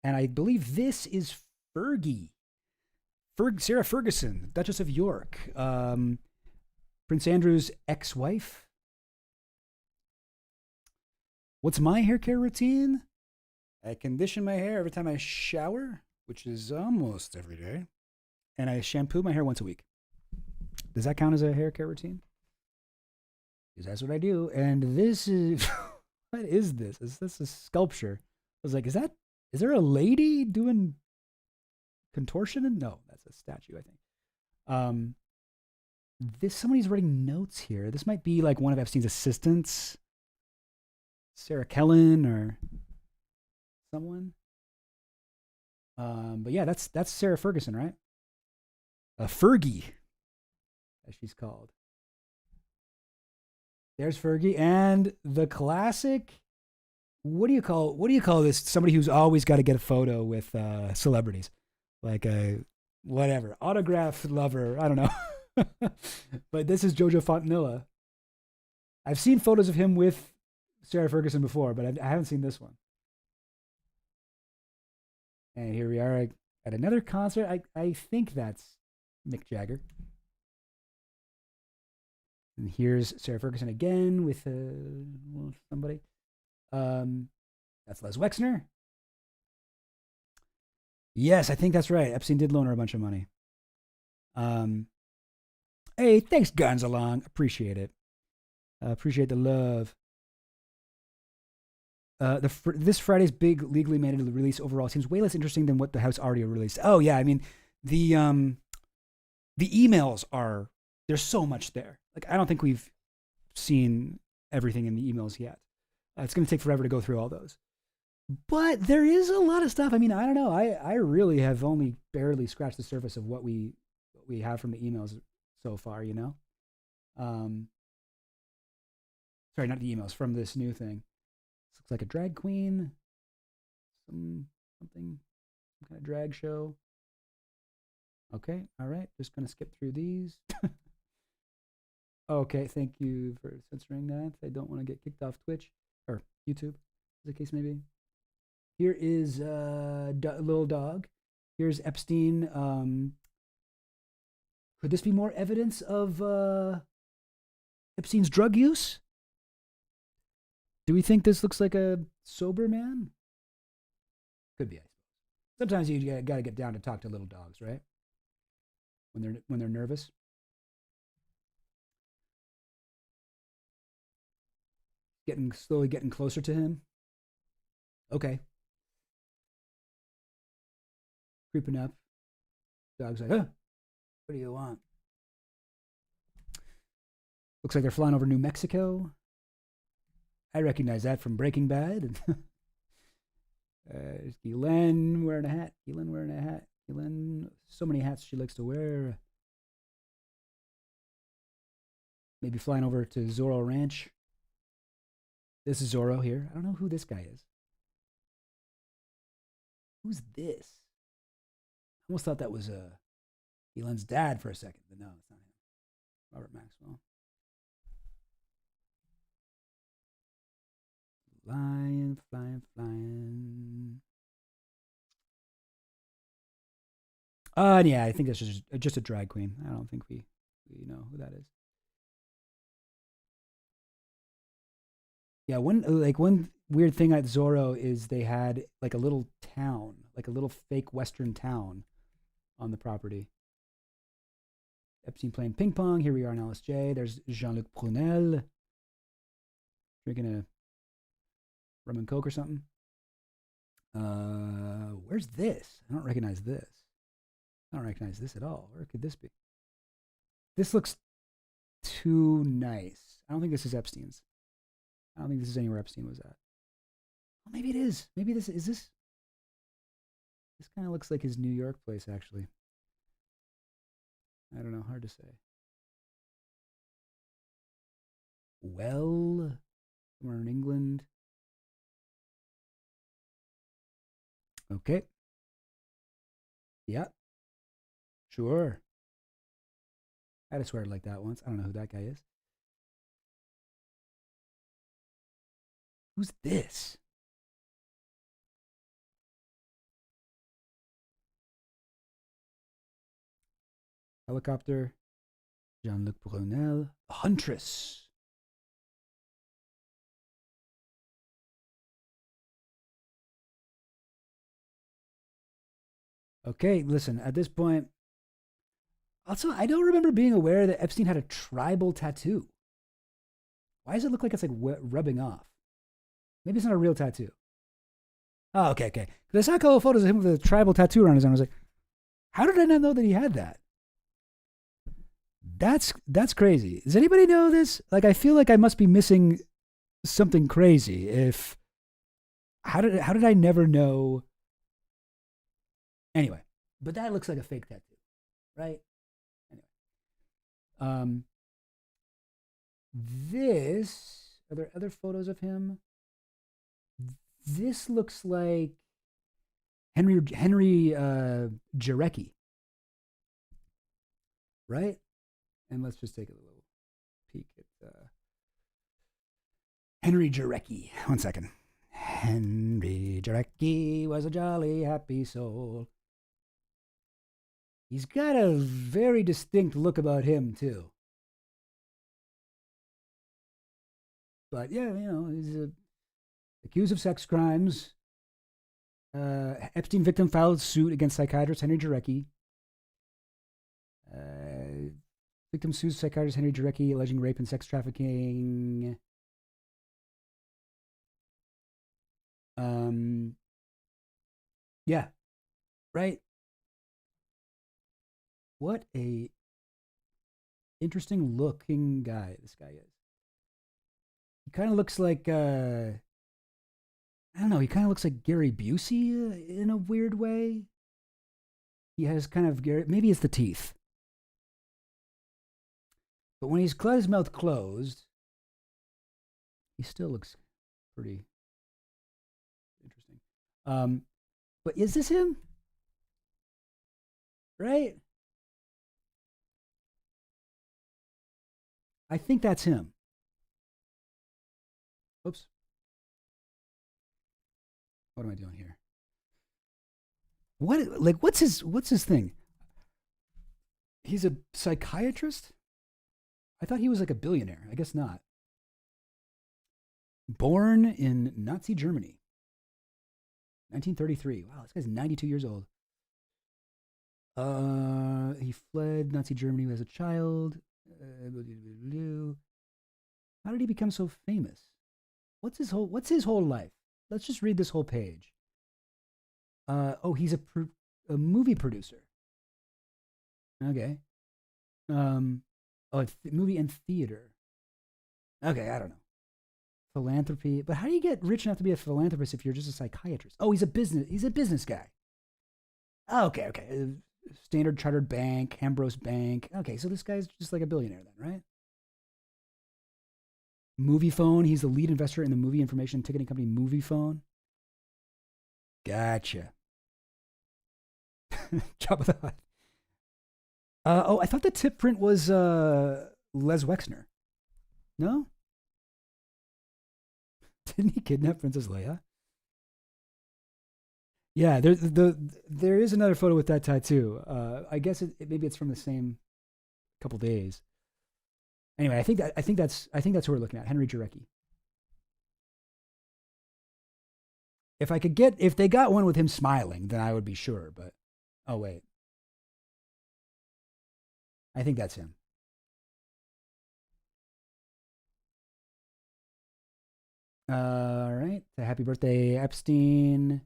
And I believe this is Fergie. Sarah Ferguson, Duchess of York. Prince Andrew's ex-wife. What's my hair care routine? I condition my hair every time I shower, which is almost every day. And I shampoo my hair once a week. Does that count as a hair care routine? Because that's what I do. And this is... what is this? Is this a sculpture? I was like, is there a lady doing contortion? No, that's a statue, I think. Somebody's writing notes here. This might be like one of Epstein's assistants. Sarah Kellen or someone. But yeah, that's Sarah Ferguson, right? Fergie, as she's called. There's Fergie and the classic. What do you call this? Somebody who's always got to get a photo with celebrities, like a whatever autograph lover. I don't know, but this is Jojo Fontanilla. I've seen photos of him with Sarah Ferguson before, but I haven't seen this one. And here we are at another concert. I think that's Mick Jagger. And here's Sarah Ferguson again with somebody. That's Les Wexner. Yes, I think that's right. Epstein did loan her a bunch of money. Hey, thanks, Guns Along. Appreciate it. Appreciate the love. This Friday's big legally mandated release overall seems way less interesting than what the House already released. Oh yeah, I mean the emails are, there's so much there. Like I don't think we've seen everything in the emails yet. It's going to take forever to go through all those. But there is a lot of stuff. I mean, I don't know. I really have only barely scratched the surface of what we have from the emails so far, you know? Sorry, not the emails, from this new thing. This looks like a drag queen. Some kind of drag show. Okay, all right. Just going to skip through these. Okay, thank you for censoring that. I don't want to get kicked off Twitch or YouTube, as the case may be. Here is Little Dog. Here's Epstein. Could this be more evidence of Epstein's drug use? Do we think this looks like a sober man? Could be, I suppose. Sometimes you got to get down to talk to little dogs, right? When they're nervous. Slowly getting closer to him. Okay. Creeping up. Dog's like, huh? What do you want? Looks like they're flying over New Mexico. I recognize that from Breaking Bad. Ghislaine wearing a hat. Ghislaine, so many hats she likes to wear. Maybe flying over to Zorro Ranch. This is Zorro here. I don't know who this guy is. Who's this? I almost thought that was Elon's dad for a second, but no, it's not him. Robert Maxwell. Flying. Yeah, I think that's just a drag queen. I don't think we know who that is. Yeah, one weird thing at Zorro is they had like a little town, like a little fake Western town on the property. Epstein playing ping pong. Here we are in LSJ. There's Jean-Luc Brunel drinking a rum and coke or something. Where's this? I don't recognize this. I don't recognize this at all. Where could this be? This looks too nice. I don't think this is Epstein's. I don't think this is anywhere Epstein was at. Well, maybe it is. Maybe this is this. This kind of looks like his New York place, actually. I don't know. Hard to say. Well, somewhere in England. Okay. Yeah. Sure. I had to swear it like that once. I don't know who that guy is. Who's this? Helicopter. Jean-Luc Brunel. Huntress. Okay, listen, at this point, also, I don't remember being aware that Epstein had a tribal tattoo. Why does it look like it's like rubbing off? Maybe it's not a real tattoo. Oh, okay. Because I saw a couple of photos of him with a tribal tattoo around his arm. I was like, how did I not know that he had that? That's crazy. Does anybody know this? Like, I feel like I must be missing something crazy. How did I never know? Anyway, but that looks like a fake tattoo, right? Anyway, This, are there other photos of him? This looks like Henry Jarecki, right? And let's just take a little peek at Henry Jarecki. 1 second. Henry Jarecki was a jolly, happy soul. He's got a very distinct look about him, too. But yeah, he's accused of sex crimes. Epstein victim filed suit against psychiatrist Henry Jarecki. Victim sues psychiatrist Henry Jarecki alleging rape and sex trafficking. Yeah, right. What a interesting looking guy this guy is. He kind of looks like I don't know. He kind of looks like Gary Busey in a weird way. He has kind of maybe it's the teeth, but when he's got his mouth closed, he still looks pretty interesting. But is this him? Right? I think that's him. Oops. What am I doing here? What's his thing? He's a psychiatrist? I thought he was like a billionaire. I guess not. Born in Nazi Germany. 1933. Wow, this guy's 92 years old. He fled Nazi Germany as a child. How did he become so famous? What's his whole life? Let's just read this whole page. He's a movie producer. Okay. Movie and theater. Okay, I don't know. Philanthropy, but how do you get rich enough to be a philanthropist if you're just a psychiatrist? Oh, he's a business guy. Okay. Standard Chartered Bank, Ambrose Bank. Okay, so this guy's just like a billionaire then, right? Movie Phone. He's the lead investor in the movie information ticketing company Movie Phone. Gotcha. Jabba the Hutt. I thought the tip print was Les Wexner. No? Didn't he kidnap Princess Leia? Yeah, there is another photo with that tattoo. I guess maybe it's from the same couple days. Anyway, I think that's who we're looking at, Henry Jarecki. If they got one with him smiling, then I would be sure. But oh wait, I think that's him. All right, happy birthday, Epstein.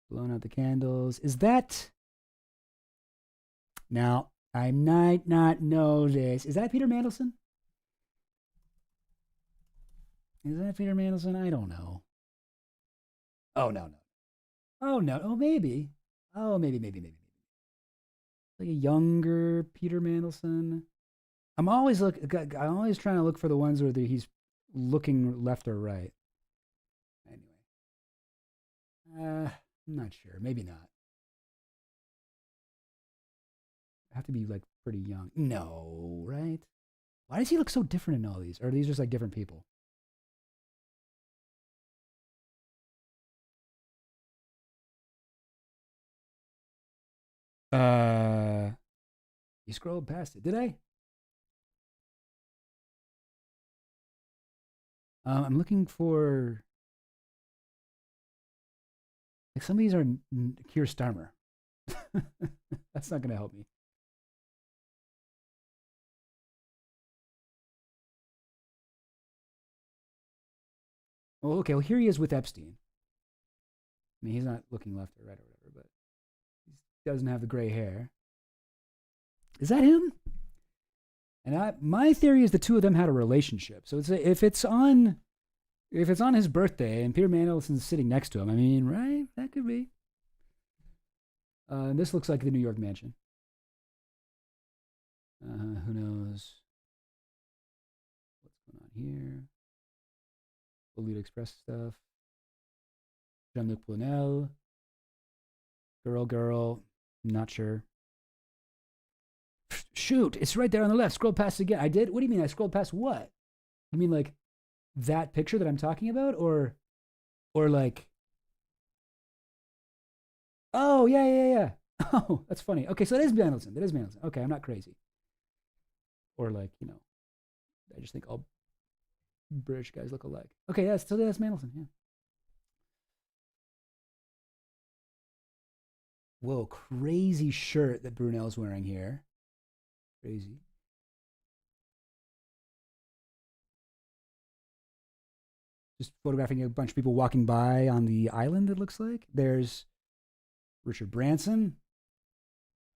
Blowing out the candles. Is that? Now I might not know this. Is that Peter Mandelson? Is that Peter Mandelson? I don't know. Oh no. Oh no. Oh maybe. Oh maybe. Like a younger Peter Mandelson. I'm always trying to look for the ones where he's looking left or right. Anyway. I'm not sure. Maybe not. Have to be like pretty young. No, right? Why does he look so different in all these? Or are these just like different people? You scrolled past it. Did I? I'm looking for like some of these are Keir Starmer. That's not going to help me. Oh, okay. Well, here he is with Epstein. I mean, he's not looking left or right or whatever, but he doesn't have the gray hair. Is that him? And my theory is the two of them had a relationship. So if it's on his birthday and Peter Mandelson's sitting next to him, I mean, right? That could be. This looks like the New York mansion. Who knows? here. Elite Express stuff. Jean-Luc Brunel. Girl. Not sure. Shoot, it's right there on the left. Scroll past it again. I did? What do you mean I scrolled past what? You mean like that picture that I'm talking about? Or like, oh, yeah. Oh, that's funny. Okay, so that is Mandelson. Okay, I'm not crazy. Or like, I just think all British guys look alike. Okay, that's Mandelson, yeah. Whoa, crazy shirt that Brunel's wearing here. Crazy. Just photographing a bunch of people walking by on the island, it looks like. There's Richard Branson,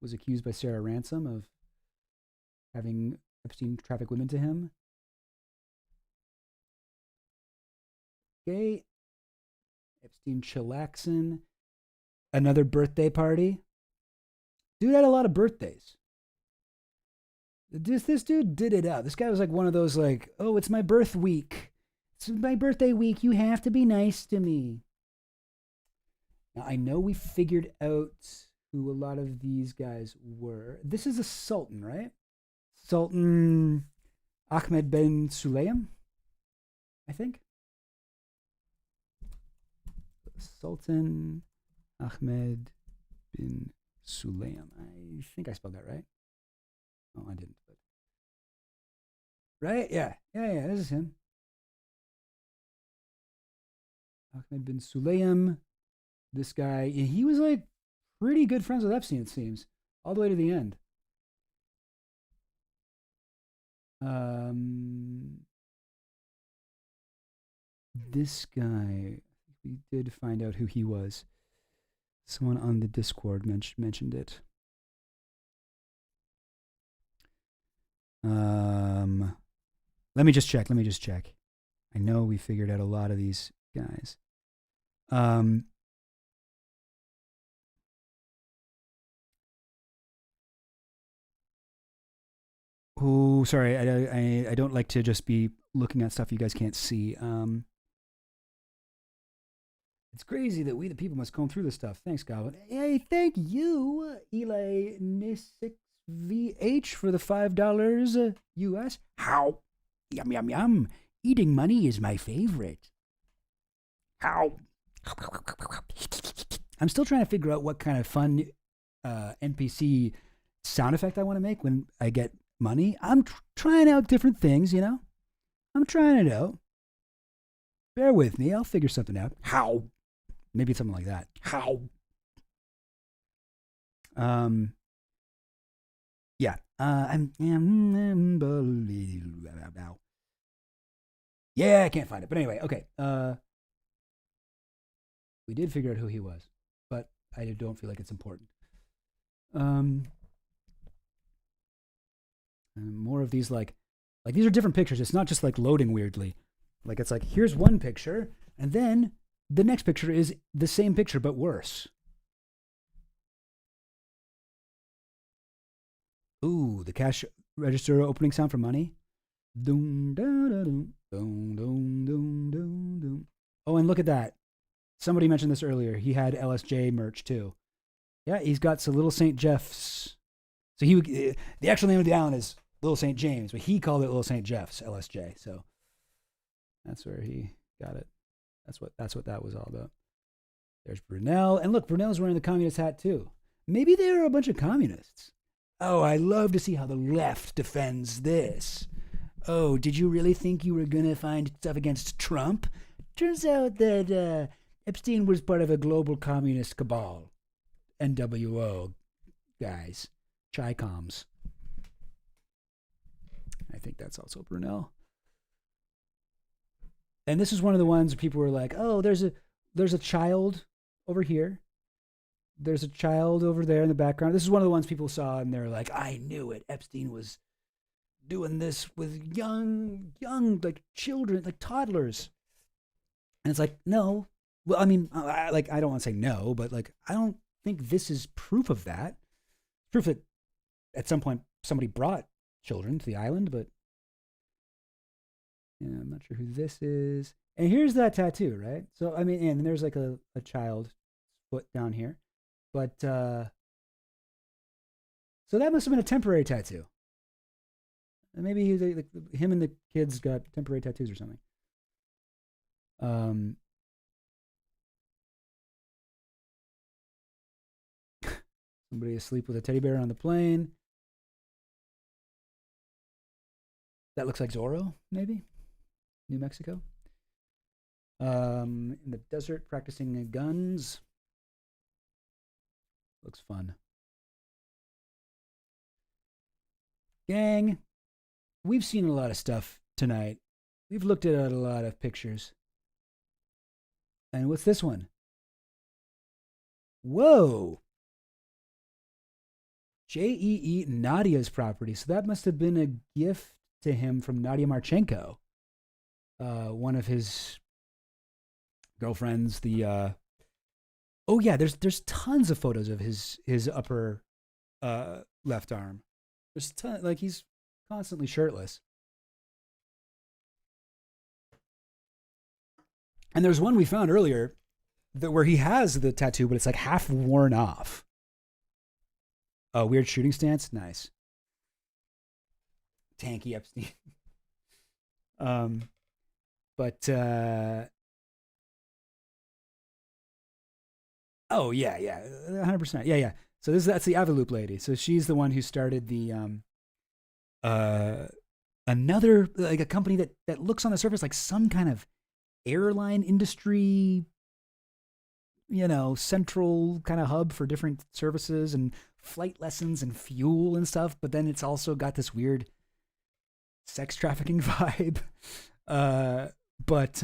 was accused by Sarah Ransom of having Epstein traffic women to him. Okay. Epstein chillaxing. Another birthday party. Dude had a lot of birthdays. This dude did it up. This guy was like one of those like, oh, it's my birth week. It's my birthday week. You have to be nice to me. Now, I know we figured out who a lot of these guys were. This is a sultan, right? Sultan Ahmed bin Sulayem, I think. Sultan Ahmed bin Sulayem. I think I spelled that right. Oh, I didn't. But... Right? Yeah. This is him. Ahmed bin Sulayem. This guy, he was like pretty good friends with Epstein, it seems, all the way to the end. This guy, we did find out who he was. Someone on the Discord mentioned it. Let me just check. I know we figured out a lot of these guys. Oh, sorry. I don't like to just be looking at stuff you guys can't see. It's crazy that we the people must comb through this stuff. Thanks, Goblin. Hey, thank you, Eli Nisix VH, for the $5 US. How? Yum. Eating money is my favorite. How? I'm still trying to figure out what kind of fun NPC sound effect I want to make when I get money. I'm trying out different things, I'm trying it out. Bear with me. I'll figure something out. How? Maybe it's something like that. How? Yeah. I'm unbelievable. Yeah, I can't find it. But anyway, okay. We did figure out who he was, but I don't feel like it's important. And more of these like these are different pictures. It's not just like loading weirdly. Like it's like here's one picture, and then the next picture is the same picture but worse. Ooh, the cash register opening sound for money. Doom, da, da, doom, doom, doom, doom, doom, doom. Oh, and look at that. Somebody mentioned this earlier. He had LSJ merch too. Yeah, he's got some Little St. Jeff's. So the actual name of the island is Little St. James, but he called it Little St. Jeff's, LSJ. So that's where he got it. That's what that was all about. There's Brunel. And look, Brunel's wearing the communist hat too. Maybe they were a bunch of communists. Oh, I love to see how the left defends this. Oh, did you really think you were going to find stuff against Trump? Turns out that Epstein was part of a global communist cabal. NWO guys. Chi-coms. I think that's also Brunel. And this is one of the ones where people were like, oh, there's a child over here. There's a child over there in the background. This is one of the ones people saw and they're like, I knew it. Epstein was doing this with young, like children, like toddlers. And it's like, no. Well, I mean, I don't want to say no, but like, I don't think this is proof of that. Proof that at some point somebody brought children to the island, but Yeah, I'm not sure who this is. And here's that tattoo, right? So I mean, and there's like a child foot down here, but so that must have been a temporary tattoo. Maybe him and the kids got temporary tattoos or something. Somebody asleep with a teddy bear on the plane. That looks like Zorro, maybe. New Mexico. In the desert, practicing guns. Looks fun. Gang, we've seen a lot of stuff tonight. We've looked at a lot of pictures. And what's this one? Whoa. JEE Nadia's property. So that must have been a gift to him from Nadia Marchenko, one of his girlfriends. Oh yeah, there's tons of photos of his upper left arm. There's like he's constantly shirtless. And there's one we found earlier where he has the tattoo, but it's like half worn off. Oh, weird shooting stance. Nice. Tanky Epstein. But oh yeah, 100%. Yeah. So that's the Aveloop lady. So she's the one who started the another like a company that looks on the surface like some kind of airline industry, central kind of hub for different services and flight lessons and fuel and stuff. But then it's also got this weird sex trafficking vibe. But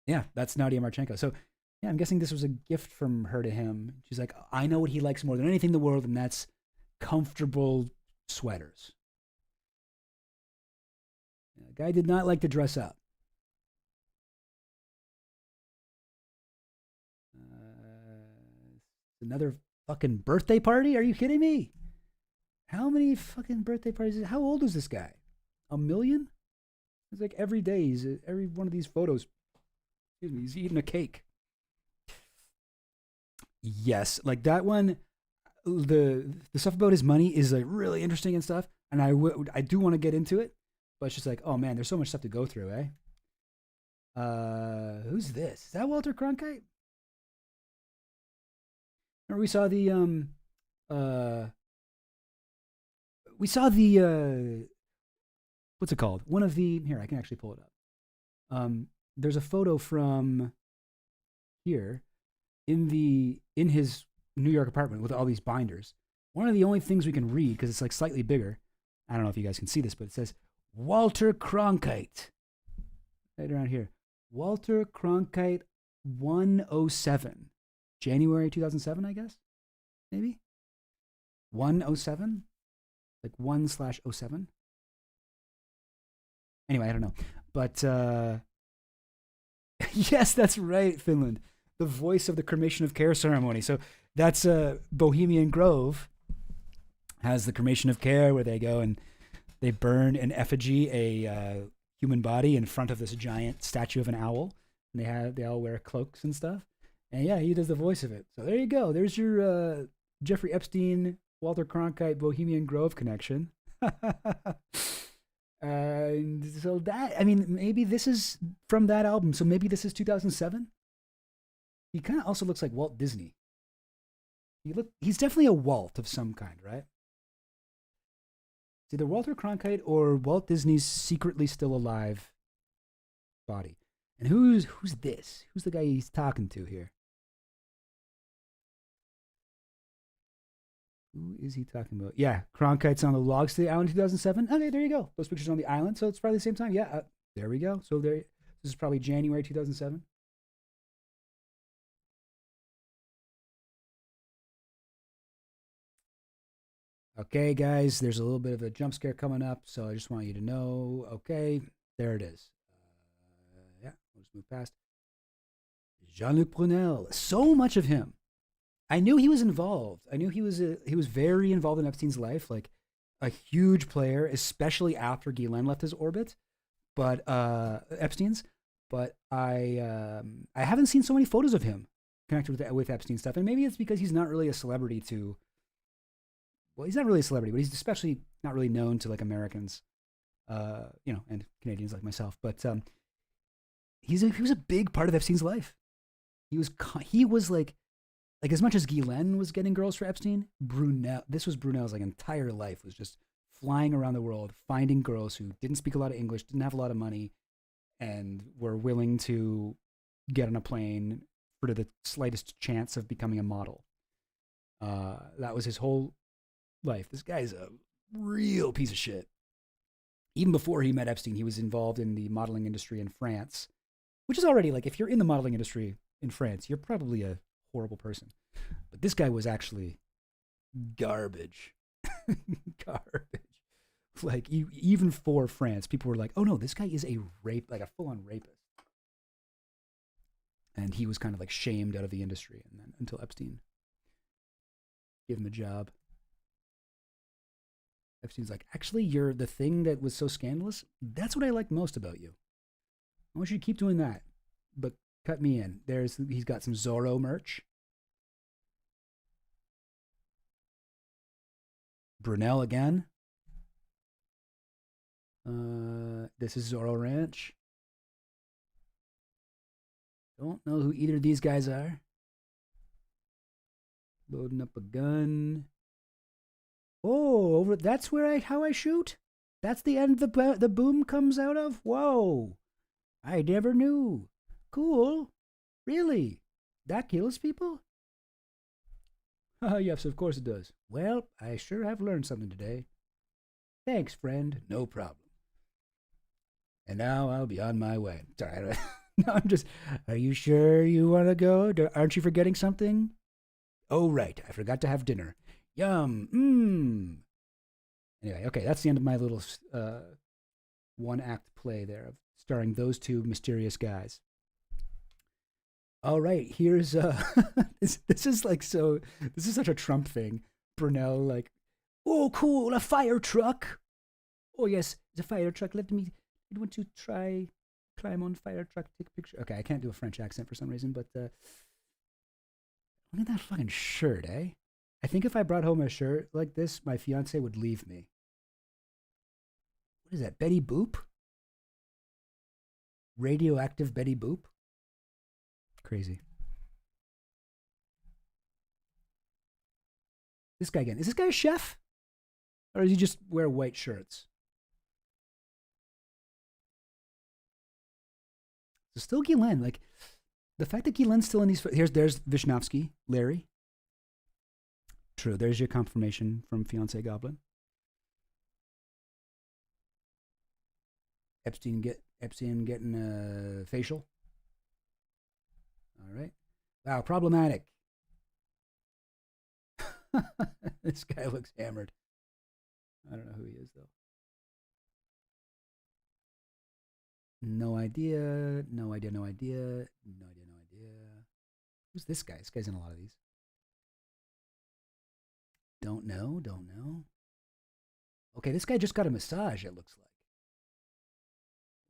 yeah, that's Nadia Marchenko. So yeah, I'm guessing this was a gift from her to him. She's like, I know what he likes more than anything in the world, and that's comfortable sweaters. The guy did not like to dress up. Another fucking birthday party? Are you kidding me? How many fucking birthday parties? How old is this guy? 1 million? It's like every day, every one of these photos, excuse me, he's eating a cake. Yes, like that one, the stuff about his money is like really interesting and stuff, and I do want to get into it, but it's just like, oh man, there's so much stuff to go through, eh? Who's this? Is that Walter Cronkite? Remember we saw the what's it called? One of the here, I can actually pull it up. There's a photo from here in his New York apartment with all these binders. One of the only things we can read, because it's like slightly bigger, I don't know if you guys can see this, but it says Walter Cronkite right around here. Walter Cronkite 107. January 2007, I guess? Maybe? 107? Like 1/07? Anyway, I don't know. But yes, that's right, Finland. The voice of the cremation of care ceremony. So that's Bohemian Grove has the cremation of care where they go and they burn in effigy a human body in front of this giant statue of an owl. And they all wear cloaks and stuff. And yeah, he does the voice of it. So there you go. There's your Jeffrey Epstein, Walter Cronkite, Bohemian Grove connection. And so that, I mean, maybe this is from that album. So maybe this is 2007. He kind of also looks like Walt Disney. He's definitely a Walt of some kind, right? It's either Walter Cronkite or Walt Disney's secretly still alive body. And who's this? Who's the guy he's talking to here? Who is he talking about? Yeah, Cronkite's on the logs to the island in 2007. Okay, there you go. Those pictures are on the island, so it's probably the same time. Yeah, there we go. So this is probably January 2007. Okay, guys, there's a little bit of a jump scare coming up, so I just want you to know. Okay, there it is. Yeah, we'll just move past. Jean-Luc Brunel. So much of him. I knew he was involved. I knew he was very involved in Epstein's life, like a huge player, especially after Guillen left his orbit. but Epstein's. But I haven't seen so many photos of him connected with Epstein stuff, and maybe it's because he's not really a celebrity to. Well, he's not really a celebrity, but he's especially not really known to like Americans, and Canadians like myself. But he was a big part of Epstein's life. He was like as much as Guylaine was getting girls for Epstein, this was Brunel's like entire life was just flying around the world, finding girls who didn't speak a lot of English, didn't have a lot of money, and were willing to get on a plane for the slightest chance of becoming a model. That was his whole life. This guy's a real piece of shit. Even before he met Epstein, he was involved in the modeling industry in France, which is already like, if you're in the modeling industry in France, you're probably a horrible person. But this guy was actually garbage. Garbage. Like, even for France, people were like, oh no, this guy is a full-on rapist. And he was kind of like shamed out of the industry, and then until Epstein gave him a job. Epstein's like, actually, you're the thing that was so scandalous. That's what I like most about you. I want you to keep doing that, but cut me in. He's got some Zorro merch. Brunel again. This is Zorro Ranch. Don't know who either of these guys are. Loading up a gun. Oh, that's how I shoot? That's the end the boom comes out of? Whoa. I never knew. Cool. Really? That kills people? Yes, of course it does. Well, I sure have learned something today. Thanks, friend. No problem. And now I'll be on my way. Sorry, no, I'm just. Are you sure you want to go? Aren't you forgetting something? Oh, right. I forgot to have dinner. Yum. Mmm. Anyway, okay, that's the end of my little one-act play there of starring those two mysterious guys. All right, here's this is such a Trump thing. Brunel like, oh cool, a fire truck. Oh yes, it's a fire truck. Let me want to try climb on fire truck, take a picture. Okay, I can't do a French accent for some reason, but look at that fucking shirt, eh? I think if I brought home a shirt like this, my fiance would leave me. What is that, Betty Boop? Radioactive Betty Boop? Crazy. This guy again. Is this guy a chef? Or does he just wear white shirts? So still Guylaine. Like, the fact that Guylaine's still in these... There's Vishnevsky, Larry. True, there's your confirmation from Fiancé Goblin. Epstein getting a facial. All right. Wow, problematic. This guy looks hammered. I don't know who he is, though. No idea. No idea. No idea. No idea. No idea. Who's this guy? This guy's in a lot of these. Don't know. Don't know. Okay, this guy just got a massage, it looks like.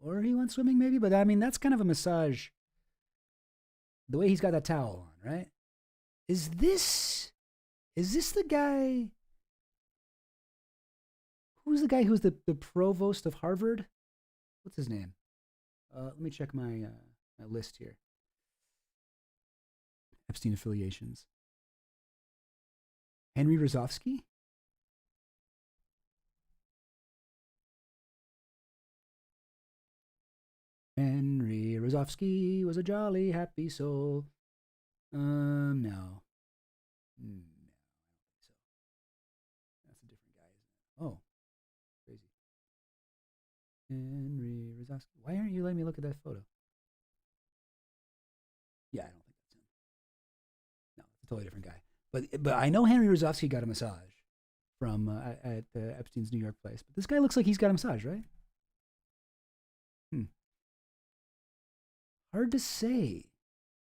Or he went swimming, maybe. But, I mean, that's kind of a massage. The way he's got that towel on, right? Is this the guy? Who's the guy who's the provost of Harvard? What's his name? Let me check my list here. Epstein affiliations. Henry Rozovsky? Henry Rozovsky was a jolly, happy soul. No. No, I don't think so. That's a different guy, isn't it? Oh, crazy. Henry Rozovsky. Why aren't you letting me look at that photo? Yeah, I don't think that's him. No, it's a totally different guy. But I know Henry Rozovsky got a massage from at Epstein's New York place. But this guy looks like he's got a massage, right? Hard to say.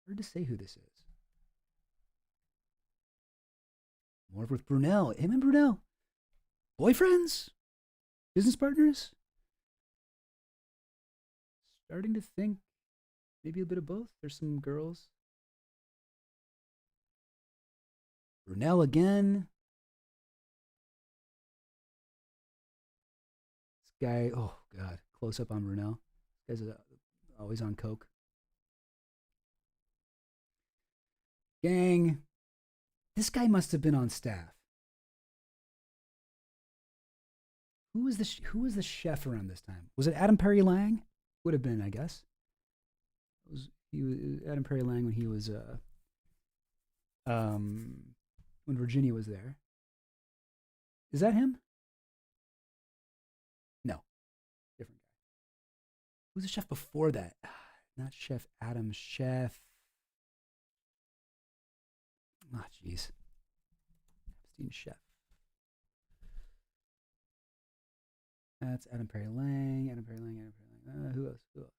Hard to say who this is. More with Brunel. Him and Brunel. Boyfriends? Business partners? starting to think maybe a bit of both. There's some girls. Brunel again. This guy, oh God, close up on Brunel. This guy's always on coke. Gang. This guy must have been on staff. Who was the chef around this time? Was it Adam Perry Lang? Would have been, I guess. He was Adam Perry Lang when he was when Virginia was there. Is that him? No, different guy. Who's the chef before that? Not Chef Adam. Chef. Ah, oh, jeez. Epstein chef. That's Adam Perry Lang. Adam Perry Lang. Adam Perry Lang. Who else? Who else?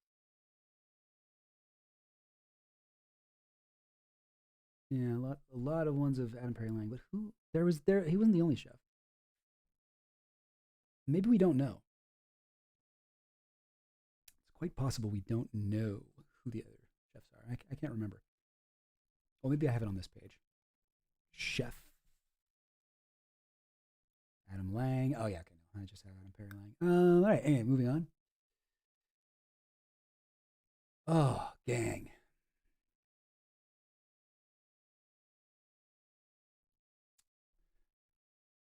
Yeah, a lot of ones of Adam Perry Lang. But who? He wasn't the only chef. Maybe we don't know. It's quite possible we don't know who the other chefs are. I can't remember. Oh, maybe I have it on this page. Chef Adam Lang. Oh yeah, okay. No, I just have Adam Perry Lang. All right. Anyway, moving on. Oh, gang.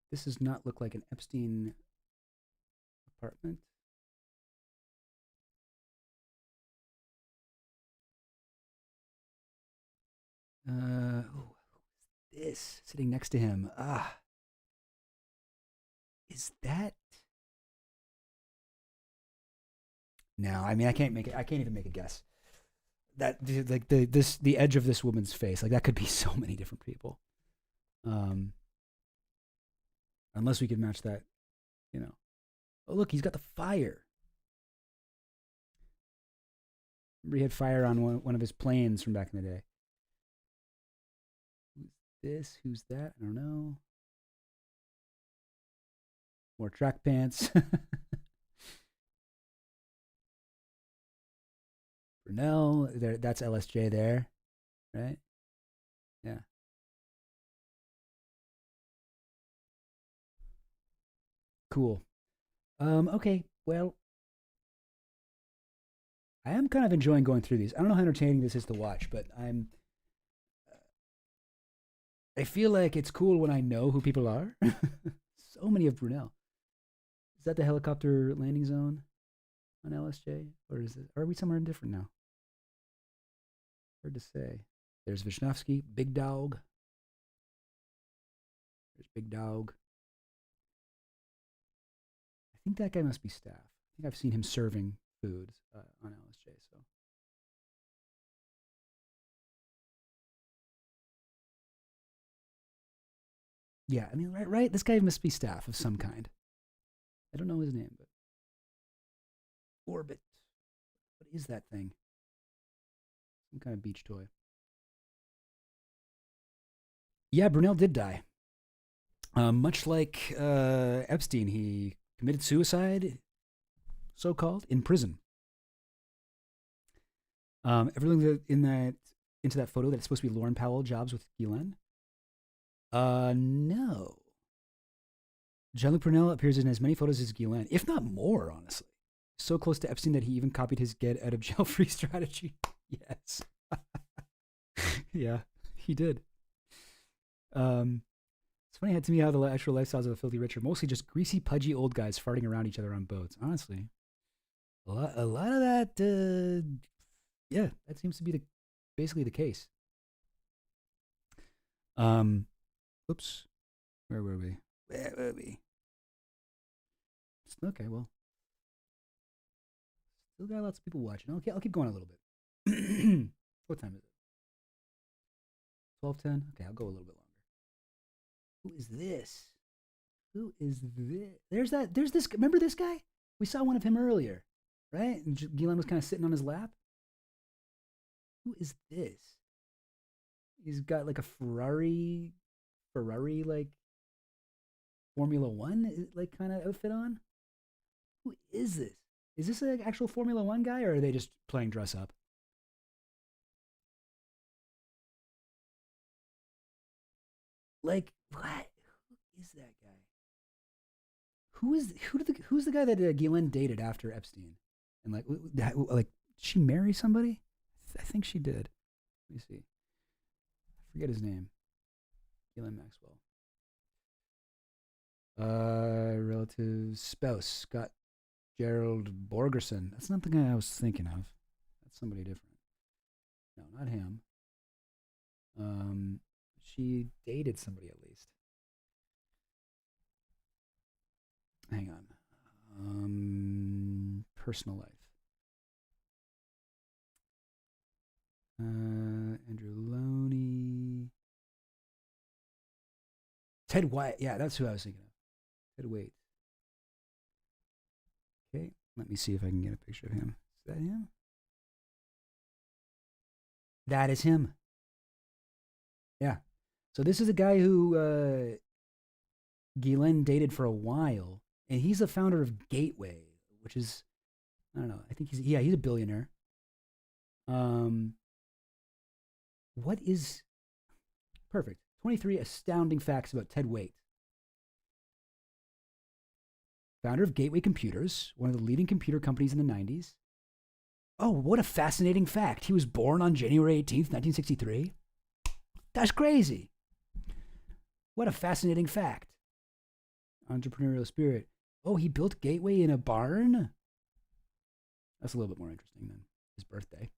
This does not look like an Epstein apartment. Oh, who's this sitting next to him? Is that? No, I mean I can't even make a guess. That like the edge of this woman's face, like that could be so many different people. Unless we could match that, you know. Oh look, he's got the fire. Remember he had fire on one of his planes from back in the day. Who's this? Who's that? I don't know. More track pants. Brunel, there. That's LSJ there, right? Yeah. Cool. Okay. Well, I am kind of enjoying going through these. I don't know how entertaining this is to watch, but I feel like it's cool when I know who people are. So many of Brunel. Is that the helicopter landing zone on LSJ, or are we somewhere different now? Hard to say. There's Vishnovsky, Big Dog. There's Big Dog. I think that guy must be staff. I think I've seen him serving food on LSJ. So. Yeah, I mean, right. This guy must be staff of some kind. I don't know his name, but Orbit. What is that thing? Some kind of beach toy. Yeah, Brunel did die. Much like Epstein, he committed suicide, so-called, in prison. Everything into that photo that's supposed to be Lauren Powell jobs with Guylaine. No. Jean-Luc Brunel appears in as many photos as Guylaine, if not more, honestly. So close to Epstein that he even copied his get out of jail free strategy. Yes. Yeah, he did. It's funny to me how the actual lifestyles of the filthy rich are mostly just greasy, pudgy old guys farting around each other on boats. Honestly, a lot of that. Yeah, that seems to be basically the case. Oops, where were we? Okay, well, still got lots of people watching. Okay, I'll keep going a little bit. What time is it? 12:10. Okay, I'll go a little bit longer. Who is this? Who is this? There's this. Remember this guy? We saw one of him earlier, right? And Guylaine was kind of sitting on his lap. Who is this? He's got like a Ferrari like Formula One like kind of outfit on. Who is this? Is this an actual Formula One guy, or are they just playing dress up? Like, what? Who is that guy? Who's the guy that Ghislaine dated after Epstein? And like, did she marry somebody? I think she did. Let me see. I forget his name. Ghislaine Maxwell. Relative spouse Scott Gerald Borgerson. That's not the guy I was thinking of. That's somebody different. No, not him. She dated somebody at least. Hang on. Personal life. Andrew Loney. Ted White. Yeah, that's who I was thinking of. Ted White. Okay, let me see if I can get a picture of him. Is that him? That is him. Yeah. So this is a guy who Ghislaine dated for a while, and he's the founder of Gateway, which is, I don't know. I think he's a billionaire. What is perfect? 23 astounding facts about Ted White. Founder of Gateway Computers, one of the leading computer companies in the 90s. Oh, what a fascinating fact. He was born on January 18th, 1963. That's crazy. What a fascinating fact. Entrepreneurial spirit. Oh, he built Gateway in a barn? That's a little bit more interesting than his birthday.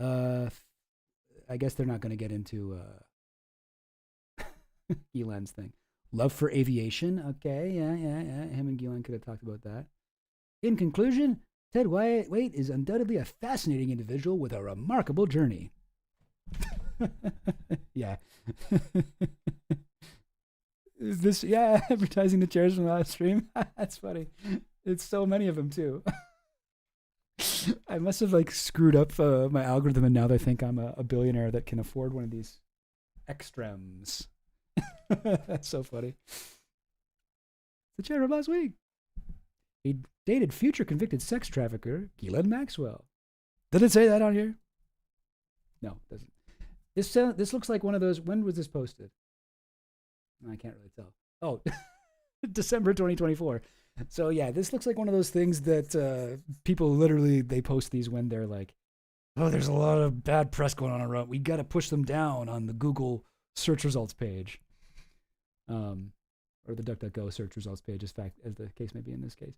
I guess they're not going to get into Ghislaine's thing. Love for aviation. Okay, yeah. Him and Ghislaine could have talked about that. In conclusion, Ted White is undoubtedly a fascinating individual with a remarkable journey. Yeah. Is this, advertising the chairs from the live stream? That's funny. It's so many of them, too. I must have screwed up my algorithm, and now they think I'm a billionaire that can afford one of these extrems. That's so funny. The chair of last week. He dated future convicted sex trafficker Ghislaine Maxwell. Did it say that on here? No, it doesn't. This looks like one of those. When was this posted? I can't really tell. Oh, December 2024. So yeah, this looks like one of those things that people literally, they post these when they're like, oh, there's a lot of bad press going on around. We got to push them down on the Google search results page, or the DuckDuckGo search results page, as the case may be in this case.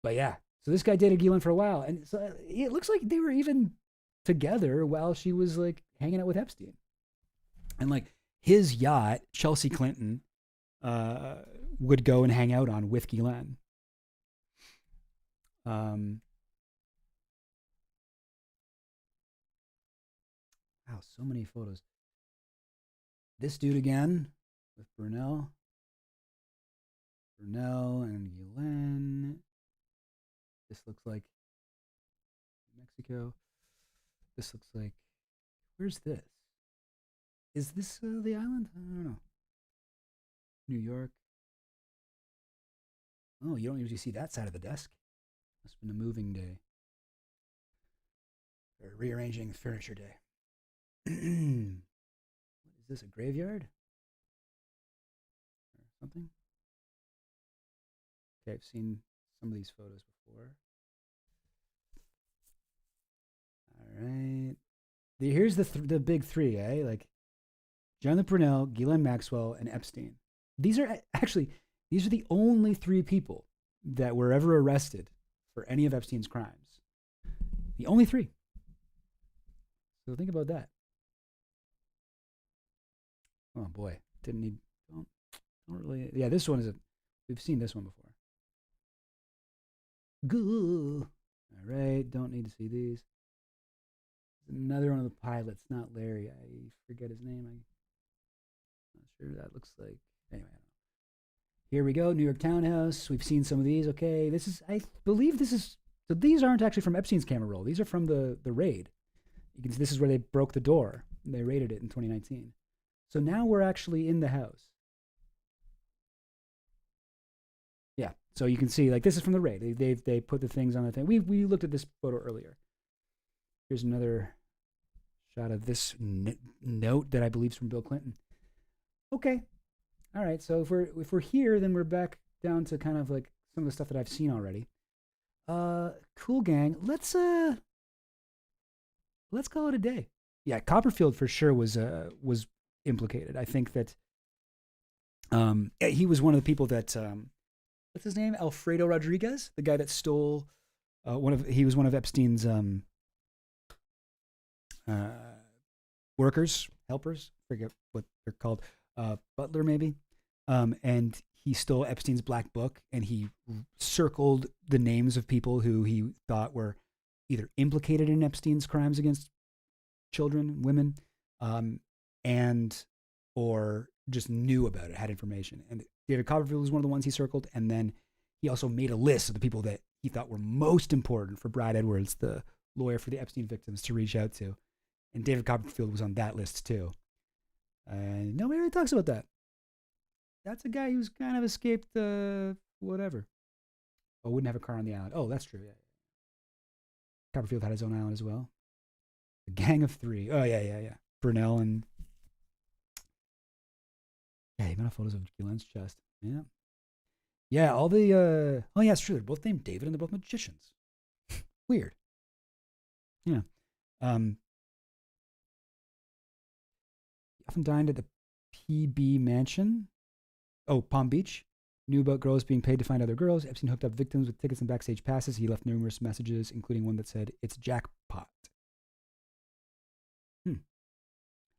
But yeah, so this guy dated Ghislaine for a while, and so it looks like they were even together while she was hanging out with Epstein, and his yacht, Chelsea Clinton, would go and hang out on with Ghislaine. Wow, so many photos. This dude again with Brunel and Ghislaine. This looks like Mexico. This looks like, where's this? Is this the island? I don't know. New York. Oh, you don't usually see that side of the desk. Must have been a moving day. Or rearranging furniture day. What is this, a graveyard? Or something? Okay, I've seen some of these photos before. All right. Here's the big three, eh? Jonathan Brunel, Ghislaine Maxwell, and Epstein. These are the only three people that were ever arrested for any of Epstein's crimes. The only three. So think about that. Oh boy, don't really. Yeah, this one we've seen this one before. Goo. All right, don't need to see these. Another one of the pilots, not Larry. I forget his name. I'm not sure. That looks like. Anyway, here we go. New York Townhouse. We've seen some of these. Okay, I believe this is. So these aren't actually from Epstein's camera roll. These are from the raid. You can see this is where they broke the door. And they raided it in 2019. So now we're actually in the house. Yeah, So you can see, like, this is from the raid. They put the things on the thing. We looked at this photo earlier. Here's another shot of this note that I believe is from Bill Clinton. Okay, all right. So if we're here, then we're back down to kind of like some of the stuff that I've seen already. Cool gang. Let's call it a day. Yeah, Copperfield for sure was implicated. I think that he was one of the people that what's his name? Alfredo Rodriguez, the guy that stole he was one of Epstein's workers, helpers, forget what they're called, butler maybe, and he stole Epstein's black book, and he circled the names of people who he thought were either implicated in Epstein's crimes against children, women, and or just knew about it, had information. And David Copperfield was one of the ones he circled, and then he also made a list of the people that he thought were most important for Brad Edwards, the lawyer for the Epstein victims, to reach out to. And David Copperfield was on that list too. And nobody really talks about that. That's a guy who's kind of escaped whatever. Oh, wouldn't have a car on the island. Oh, that's true. Yeah. Copperfield had his own island as well. The Gang of Three. Oh, yeah. Brunel and... Yeah, he got photos of Guylain's chest. Yeah. Yeah, all the... Oh, yeah, it's true. They're both named David and they're both magicians. Weird. Yeah. He often dined at the PB Mansion. Oh, Palm Beach. Knew about girls being paid to find other girls. Epstein hooked up victims with tickets and backstage passes. He left numerous messages, including one that said, "It's jackpot."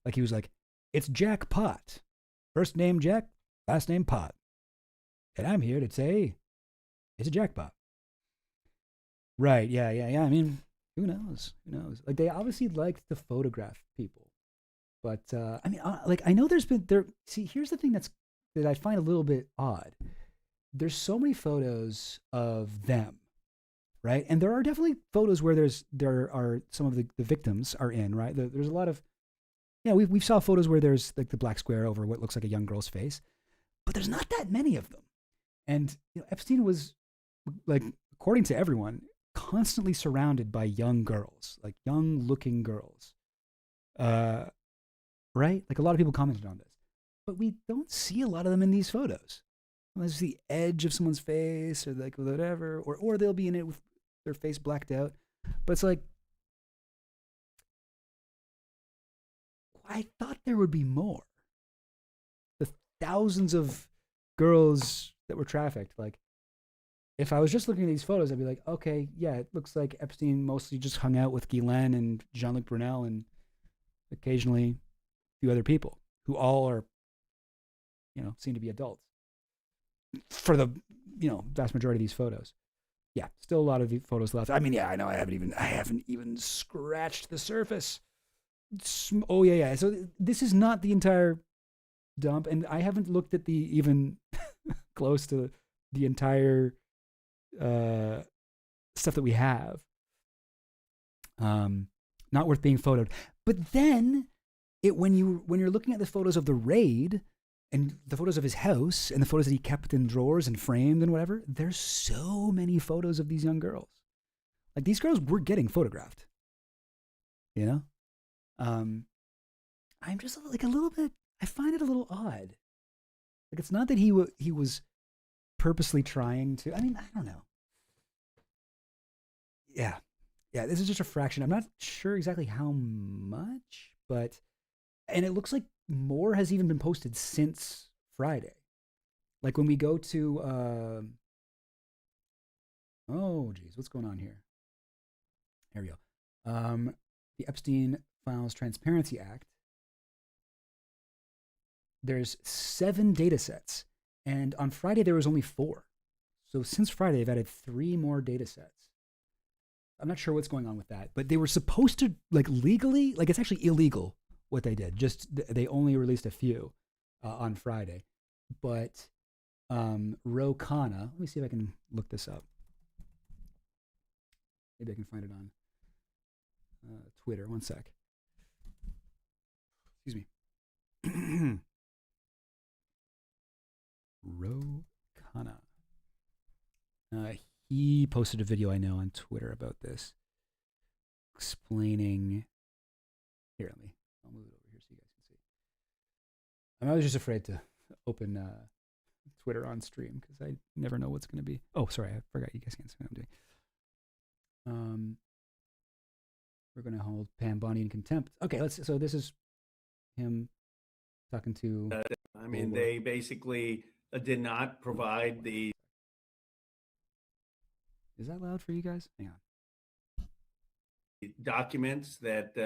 Like he was like, "It's jackpot. First name Jack, last name Pot. And I'm here to say it's a jackpot." Right, yeah. I mean, who knows? Like, they obviously liked to photograph people. But, I mean, like, I know see, here's the thing that I find a little bit odd. There's so many photos of them, right? And there are definitely photos where there are some of the victims are in, right? There's a lot of, we saw photos where there's like the black square over what looks like a young girl's face, but there's not that many of them. And Epstein was, like, according to everyone, constantly surrounded by young girls, like young-looking girls, right? Like, a lot of people commented on this, but we don't see a lot of them in these photos. There's the edge of someone's face, or like whatever, or they'll be in it with their face blacked out. But it's like, I thought there would be more. The thousands of girls that were trafficked. Like, if I was just looking at these photos, I'd be like, okay, yeah, it looks like Epstein mostly just hung out with Guylain and Jean-Luc Brunel and occasionally a few other people who all are, seem to be adults for the, vast majority of these photos. Yeah, still a lot of photos left. I mean, yeah, I know I haven't even scratched the surface. Oh, yeah. So this is not the entire dump, and I haven't looked at the even close to the entire stuff that we have. Not worth being photoed. But then when you're looking at the photos of the raid and the photos of his house and the photos that he kept in drawers and framed and whatever, there's so many photos of these young girls. Like, these girls were getting photographed. I'm just like a little bit, I find it a little odd. Like, it's not that he was purposely trying to, I mean, I don't know. Yeah, this is just a fraction. I'm not sure exactly how much, but, and it looks like more has even been posted since Friday. Like, when we go to, oh geez, what's going on here? Here we go. The Epstein Files Transparency Act. There's 7 data sets, and on Friday there was only 4. So since Friday, they've added 3 more data sets. I'm not sure what's going on with that, but they were supposed to, like, legally, like, it's actually illegal what they did. Just they only released a few on Friday. But Ro Khanna, let me see if I can look this up. Maybe I can find it on Twitter. One sec. Excuse me. Ro Khanna. Uh, he posted a video I know on Twitter about this, explaining. Here, I'll move it over here so you guys can see. I was just afraid to open Twitter on stream because I never know what's going to be. Oh, sorry, I forgot you guys can't see what I'm doing. We're going to hold Pam Bondi in contempt. Okay, so this is him talking to. I mean, they basically did not provide the. Is that loud for you guys? Hang on. Documents that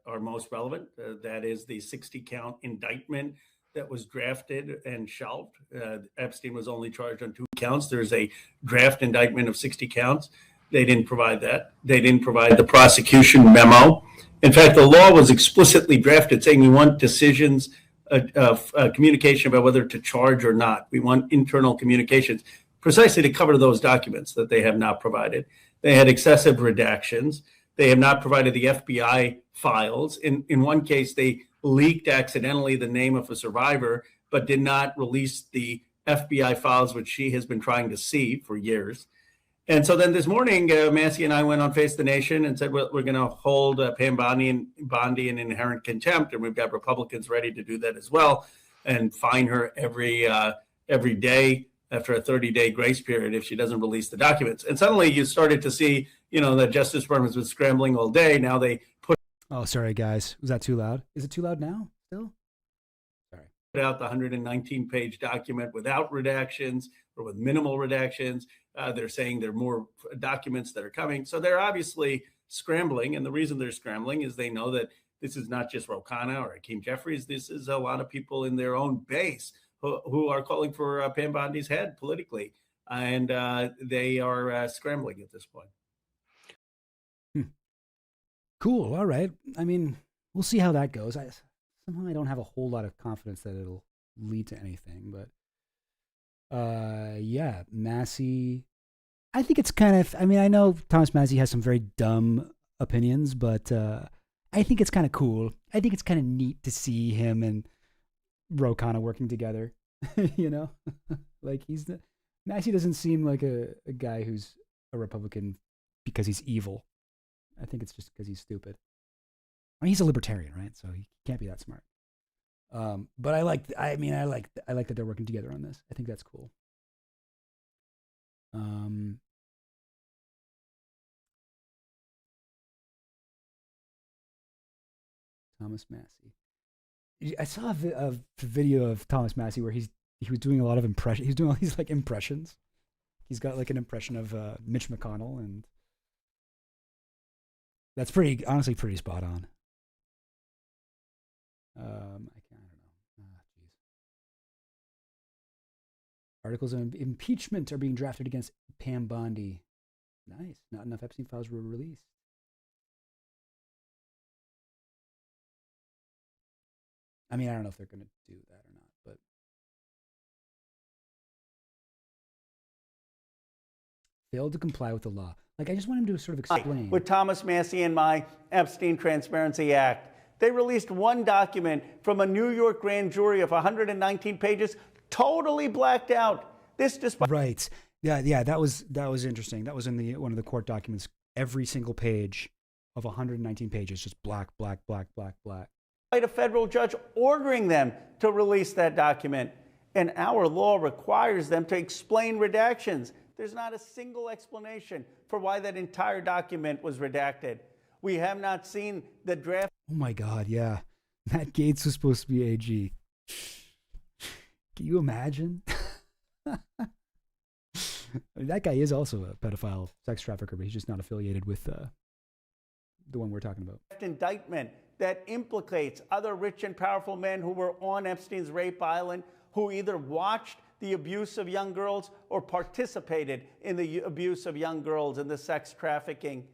are most relevant. That is the 60-count indictment that was drafted and shelved. Epstein was only charged on 2 counts. There's a draft indictment of 60 counts. They didn't provide that. They didn't provide the prosecution memo. In fact, the law was explicitly drafted saying we want decisions of communication about whether to charge or not. We want internal communications precisely to cover those documents that they have not provided. They had excessive redactions. They have not provided the FBI files. In one case, they leaked accidentally the name of a survivor, but did not release the FBI files, which she has been trying to see for years. And so then this morning, Massey and I went on Face the Nation and said, well, we're going to hold Pam Bondi in inherent contempt, and we've got Republicans ready to do that as well, and fine her every day after a 30-day grace period if she doesn't release the documents. And suddenly you started to see, the Justice Department's been scrambling all day. Now they put. Oh, sorry, guys. Was that too loud? Is it too loud now still? Sorry. Put out the 119-page document without redactions or with minimal redactions. They're saying there are more documents that are coming. So they're obviously scrambling. And the reason they're scrambling is they know that this is not just Ro Khanna or Hakeem Jeffries. This is a lot of people in their own base who are calling for Pam Bondi's head politically. And they are scrambling at this point. Cool. All right. I mean, we'll see how that goes. Somehow I don't have a whole lot of confidence that it'll lead to anything. But yeah, Massey. I think it's kind of. I mean, I know Thomas Massey has some very dumb opinions, but I think it's kind of cool. I think it's kind of neat to see him and Ro Khanna working together. Like Massey doesn't seem like a guy who's a Republican because he's evil. I think it's just because he's stupid. I mean, he's a libertarian, right? So he can't be that smart. But I like that they're working together on this. I think that's cool. Thomas Massey. I saw a video of Thomas Massey where he was doing a lot of impressions. He's doing all these like impressions. He's got like an impression of Mitch McConnell, and that's honestly pretty spot on. I don't know. Geez. Articles of impeachment are being drafted against Pam Bondi. Nice. Not enough Epstein files were released. I mean, I don't know if they're going to do that or not, but failed to comply with the law. Like, I just want him to sort of explain. With Thomas Massey and my Epstein Transparency Act. They released one document from a New York grand jury of 119 pages, totally blacked out. This despite right. Yeah, that was interesting. That was in one of the court documents. Every single page of 119 pages, just black. a federal judge ordering them to release that document. And our law requires them to explain redactions. There's not a single explanation for why that entire document was redacted. We have not seen the draft. Oh my God, yeah. Matt Gaetz was supposed to be AG. Can you imagine? I mean, that guy is also a pedophile sex trafficker, but he's just not affiliated with the one we're talking about. Indictment that implicates other rich and powerful men who were on Epstein's rape island, who either watched the abuse of young girls or participated in the abuse of young girls and the sex trafficking.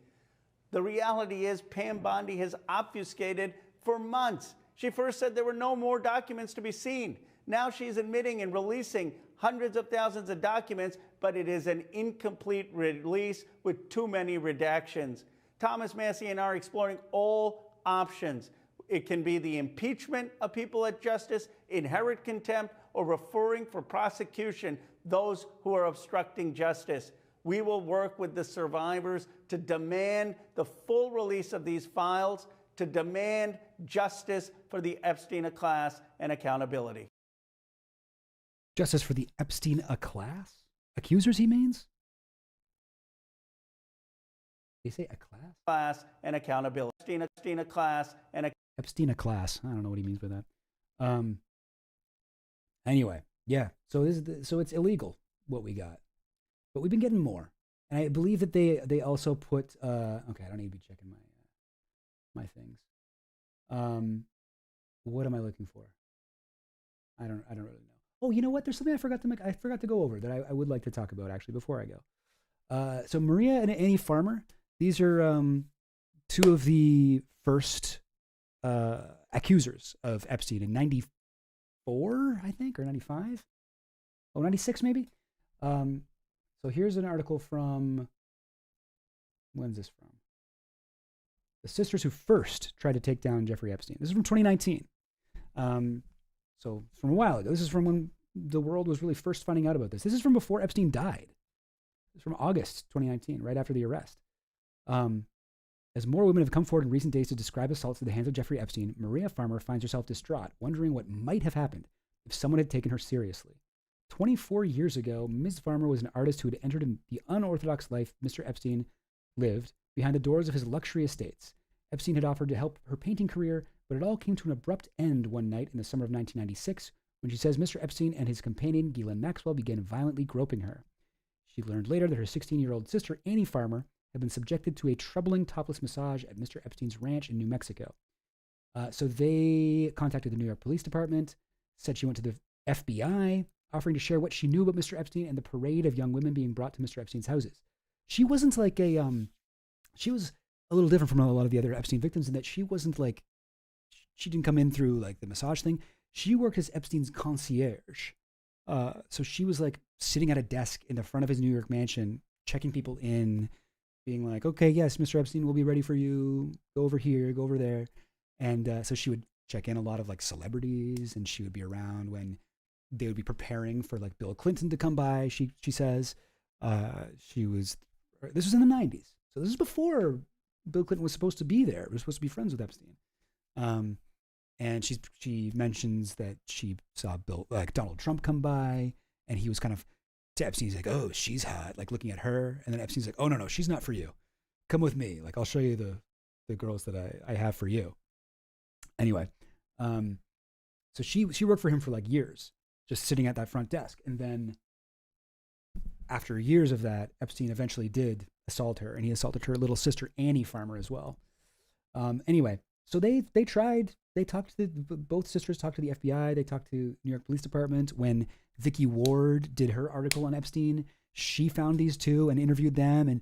The reality is Pam Bondi has obfuscated for months. She first said there were no more documents to be seen. Now she's admitting and releasing hundreds of thousands of documents, but it is an incomplete release with too many redactions. Thomas Massey and I are exploring all options. It can be the impeachment of people at justice, inherent contempt, or referring for prosecution those who are obstructing justice. We will work with the survivors to demand the full release of these files, to demand justice for the Epstein class and accountability. Justice for the Epstein class? Accusers, he means? They say a class? Class and accountability. Epstein class and Epstein class. I don't know what he means by that. Anyway, yeah. So so it's illegal what we got, but we've been getting more, and I believe that they also put. Okay, I don't need to be checking my things. What am I looking for? I don't really know. Oh, you know what? There's something I forgot to go over that I would like to talk about actually before I go. So Maria and Annie Farmer. These are two of the first accusers of Epstein in 94, I think, or 95? Oh, 96 maybe? So here's an article from, when's this from? The sisters who first tried to take down Jeffrey Epstein. This is from 2019. So from a while ago. This is from when the world was really first finding out about this. This is from before Epstein died. It's from August 2019, right after the arrest. As more women have come forward in recent days to describe assaults at the hands of Jeffrey Epstein, Maria Farmer finds herself distraught, wondering what might have happened if someone had taken her seriously. 24 years ago, Ms. Farmer was an artist who had entered in the unorthodox life Mr. Epstein lived behind the doors of his luxury estates. Epstein had offered to help her painting career, but it all came to an abrupt end one night in the summer of 1996 when she says Mr. Epstein and his companion, Ghislaine Maxwell, began violently groping her. She learned later that her 16-year-old sister, Annie Farmer, had been subjected to a troubling topless massage at Mr. Epstein's ranch in New Mexico. So they contacted the New York Police Department, said she went to the FBI, offering to share what she knew about Mr. Epstein and the parade of young women being brought to Mr. Epstein's houses. She wasn't like she was a little different from a lot of the other Epstein victims in that she wasn't like, she didn't come in through like the massage thing. She worked as Epstein's concierge. So she was like sitting at a desk in the front of his New York mansion, checking people in, being like, okay, yes, Mr. Epstein will be ready for you. Go over here, go over there. And so she would check in a lot of like celebrities, and she would be around when they would be preparing for like Bill Clinton to come by. She says this was in the 90s. So this is before Bill Clinton was supposed to be there. Was supposed to be friends with Epstein. And she mentions that she saw Donald Trump come by, and he was kind of to Epstein. He's like, oh, she's hot, like looking at her. And then Epstein's like, oh, no, she's not for you. Come with me. Like, I'll show you the girls that I have for you. Anyway, so she worked for him for like years, just sitting at that front desk. And then after years of that, Epstein eventually did assault her, and he assaulted her little sister, Annie Farmer, as well. Anyway, so they talked to both sisters talked to the FBI. They talked to New York Police Department. When Vicky Ward did her article on Epstein, she found these two and interviewed them. And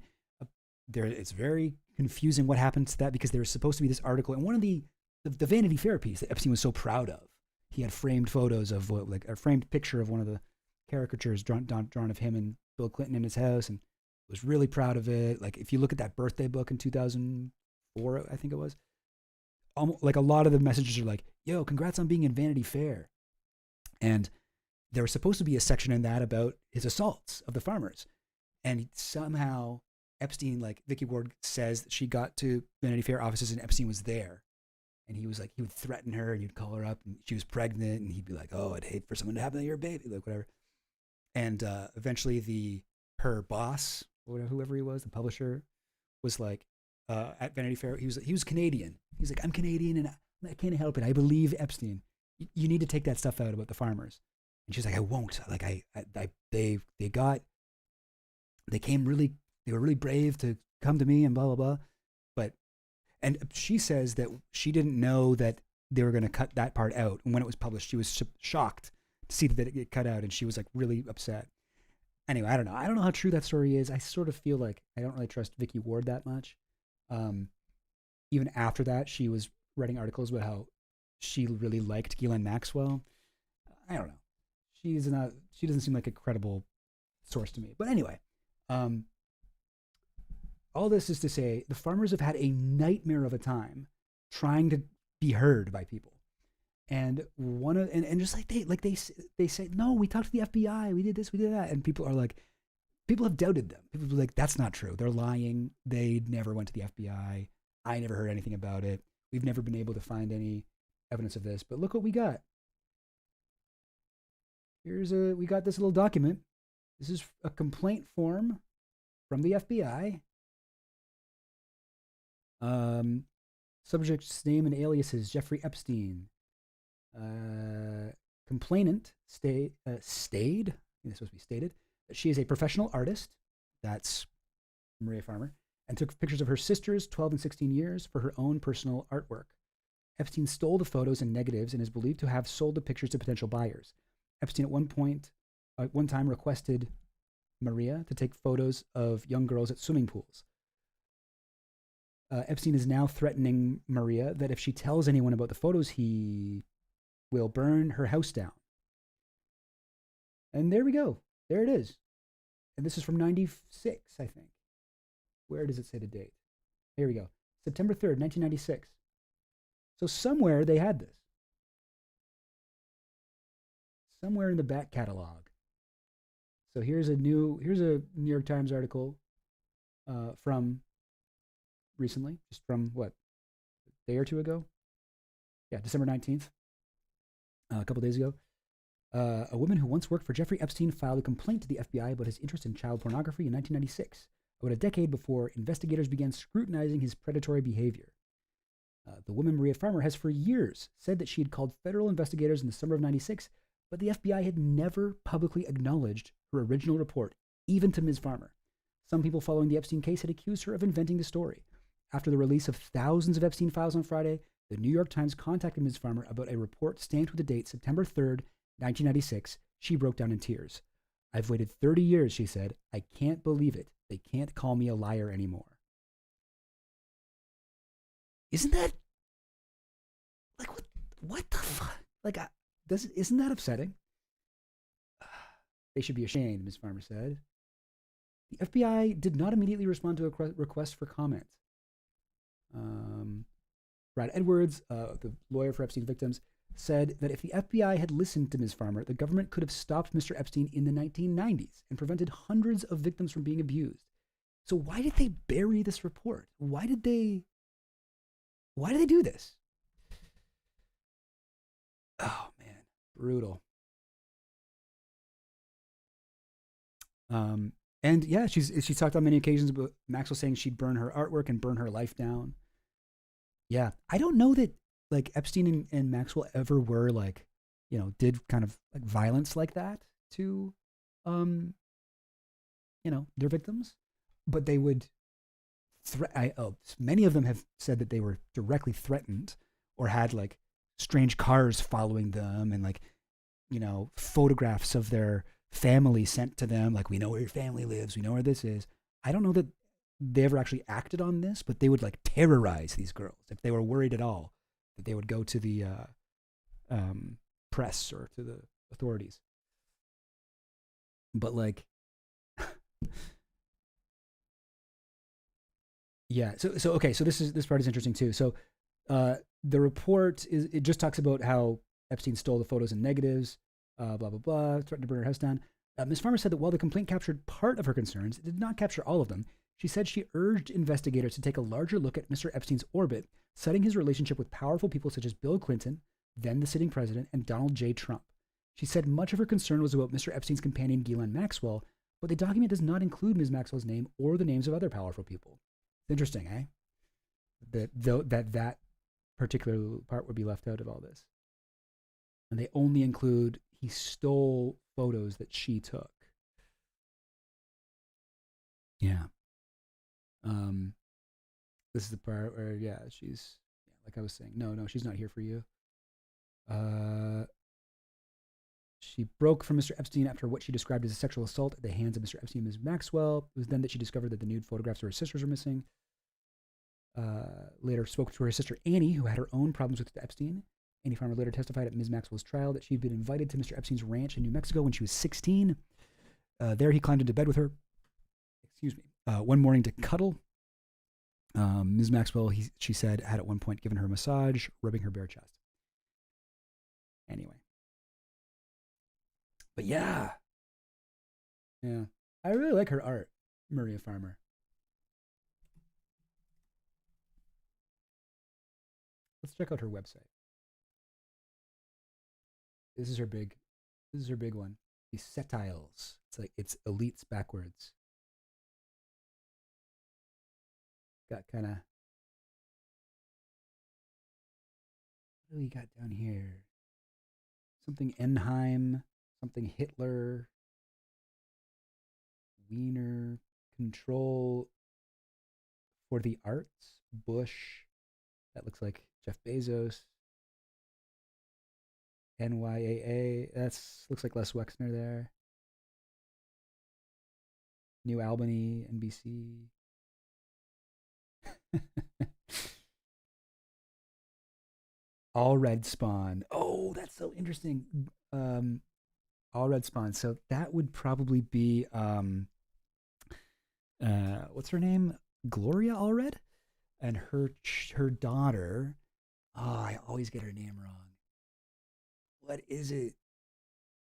it's very confusing what happened to that, because there was supposed to be this article, and one of the Vanity Fair piece that Epstein was so proud of. He had framed photos of like a framed picture of one of the caricatures drawn of him and Bill Clinton in his house, and was really proud of it. Like if you look at that birthday book in 2004, I think it was, like a lot of the messages are like, yo, congrats on being in Vanity Fair. And there was supposed to be a section in that about his assaults of the farmers. And somehow Epstein, like Vicky Ward says that she got to Vanity Fair offices and Epstein was there. And he was like, he would threaten her and he'd call her up and she was pregnant and he'd be like, oh, I'd hate for someone to happen to your baby, like whatever. And eventually her boss, or whoever he was, the publisher, was like, at Vanity Fair, he was Canadian. He's like, I'm Canadian and I can't help it. I believe Epstein. You need to take that stuff out about the farmers. And she's like, I won't. Like they were really brave to come to me and blah, blah, blah. And she says that she didn't know that they were going to cut that part out. And when it was published, she was shocked to see that it get cut out. And she was like really upset. Anyway, I don't know. I don't know how true that story is. I sort of feel like I don't really trust Vicky Ward that much. Even after that, she was writing articles about how she really liked Ghislaine Maxwell. I don't know. She doesn't seem like a credible source to me. But anyway, all this is to say, the farmers have had a nightmare of a time trying to be heard by people. And just like they say, no, we talked to the FBI, we did this, we did that. And people are like, people have doubted them. People be like, that's not true. They're lying. They never went to the FBI. I never heard anything about it. We've never been able to find any evidence of this. But look what we got. We got this little document. This is a complaint form from the FBI. Subject's name and aliases: Jeffrey Epstein. Complainant stayed. I think it's supposed to be stated that she is a professional artist. That's Maria Farmer, and took pictures of her sisters, 12 and 16 years, for her own personal artwork. Epstein stole the photos and negatives and is believed to have sold the pictures to potential buyers. Epstein at one time requested Maria to take photos of young girls at swimming pools. Epstein is now threatening Maria that if she tells anyone about the photos, he will burn her house down. And there we go. There it is. And this is from 96, I think. Where does it say the date? Here we go. September 3rd, 1996. So somewhere they had this. Somewhere in the back catalog. So here's a New York Times article from recently, just from what, a day or two ago? Yeah, December 19th, a couple days ago. A woman who once worked for Jeffrey Epstein filed a complaint to the FBI about his interest in child pornography in 1996, about a decade before investigators began scrutinizing his predatory behavior. The woman, Maria Farmer, has for years said that she had called federal investigators in the summer of 96, but the FBI had never publicly acknowledged her original report, even to Ms. Farmer. Some people following the Epstein case had accused her of inventing the story. After the release of thousands of Epstein files on Friday, the New York Times contacted Ms. Farmer about a report stamped with the date September 3rd, 1996. She broke down in tears. "I've waited 30 years," she said. "I can't believe it. They can't call me a liar anymore." Isn't that, like, what the fuck? Like, isn't that upsetting? They should be ashamed, Ms. Farmer said. The FBI did not immediately respond to a request for comment. Brad Edwards, the lawyer for Epstein victims, said that if the FBI had listened to Ms. Farmer, the government could have stopped Mr. Epstein in the 1990s and prevented hundreds of victims from being abused. So why did they bury this report? Why did they do this? Oh, man, brutal. And yeah, she's talked on many occasions about Maxwell saying she'd burn her artwork and burn her life down. Yeah, I don't know that, like, Epstein and Maxwell ever were, like, did kind of like violence like that to, their victims, but they would many of them have said that they were directly threatened or had, like, strange cars following them and, like, photographs of their family sent to them, like, "We know where your family lives, we know where this is." I don't know that they ever actually acted on this, but they would, like, terrorize these girls if they were worried at all that they would go to the press or to the authorities. But, like, yeah. So okay. So this part is interesting too. So the report it just talks about how Epstein stole the photos and negatives, blah blah blah, threatened to burn her house down. Ms. Farmer said that while the complaint captured part of her concerns, it did not capture all of them. She said she urged investigators to take a larger look at Mr. Epstein's orbit, citing his relationship with powerful people such as Bill Clinton, then the sitting president, and Donald J. Trump. She said much of her concern was about Mr. Epstein's companion, Ghislaine Maxwell, but the document does not include Ms. Maxwell's name or the names of other powerful people. It's interesting, eh? That particular part would be left out of all this. And they only include he stole photos that she took. Yeah. This is the part where, yeah, she's, like I was saying, no, she's not here for you. She broke from Mr. Epstein after what she described as a sexual assault at the hands of Mr. Epstein and Ms. Maxwell. It was then that she discovered that the nude photographs of her sisters were missing. Later spoke to her sister Annie, who had her own problems with Epstein. Annie Farmer later testified at Ms. Maxwell's trial that she'd been invited to Mr. Epstein's ranch in New Mexico when she was 16. There he climbed into bed with her, one morning to cuddle. Ms. Maxwell, she said, had at one point given her a massage, rubbing her bare chest. Anyway. But yeah. I really like her art, Maria Farmer. Let's check out her website. This is her big. This is her big one. These setiles. It's like it's elites backwards. Got kind of. What do we got down here? Something Enheim, something Hitler, Wiener, Control for the Arts, Bush. That looks like Jeff Bezos. NYAA. That's looks like Les Wexner there. New Albany, NBC. All Red Spawn. Oh, that's so interesting. All Red Spawn. So that would probably be what's her name? Gloria Allred, and her daughter. Oh, I always get her name wrong. What is it?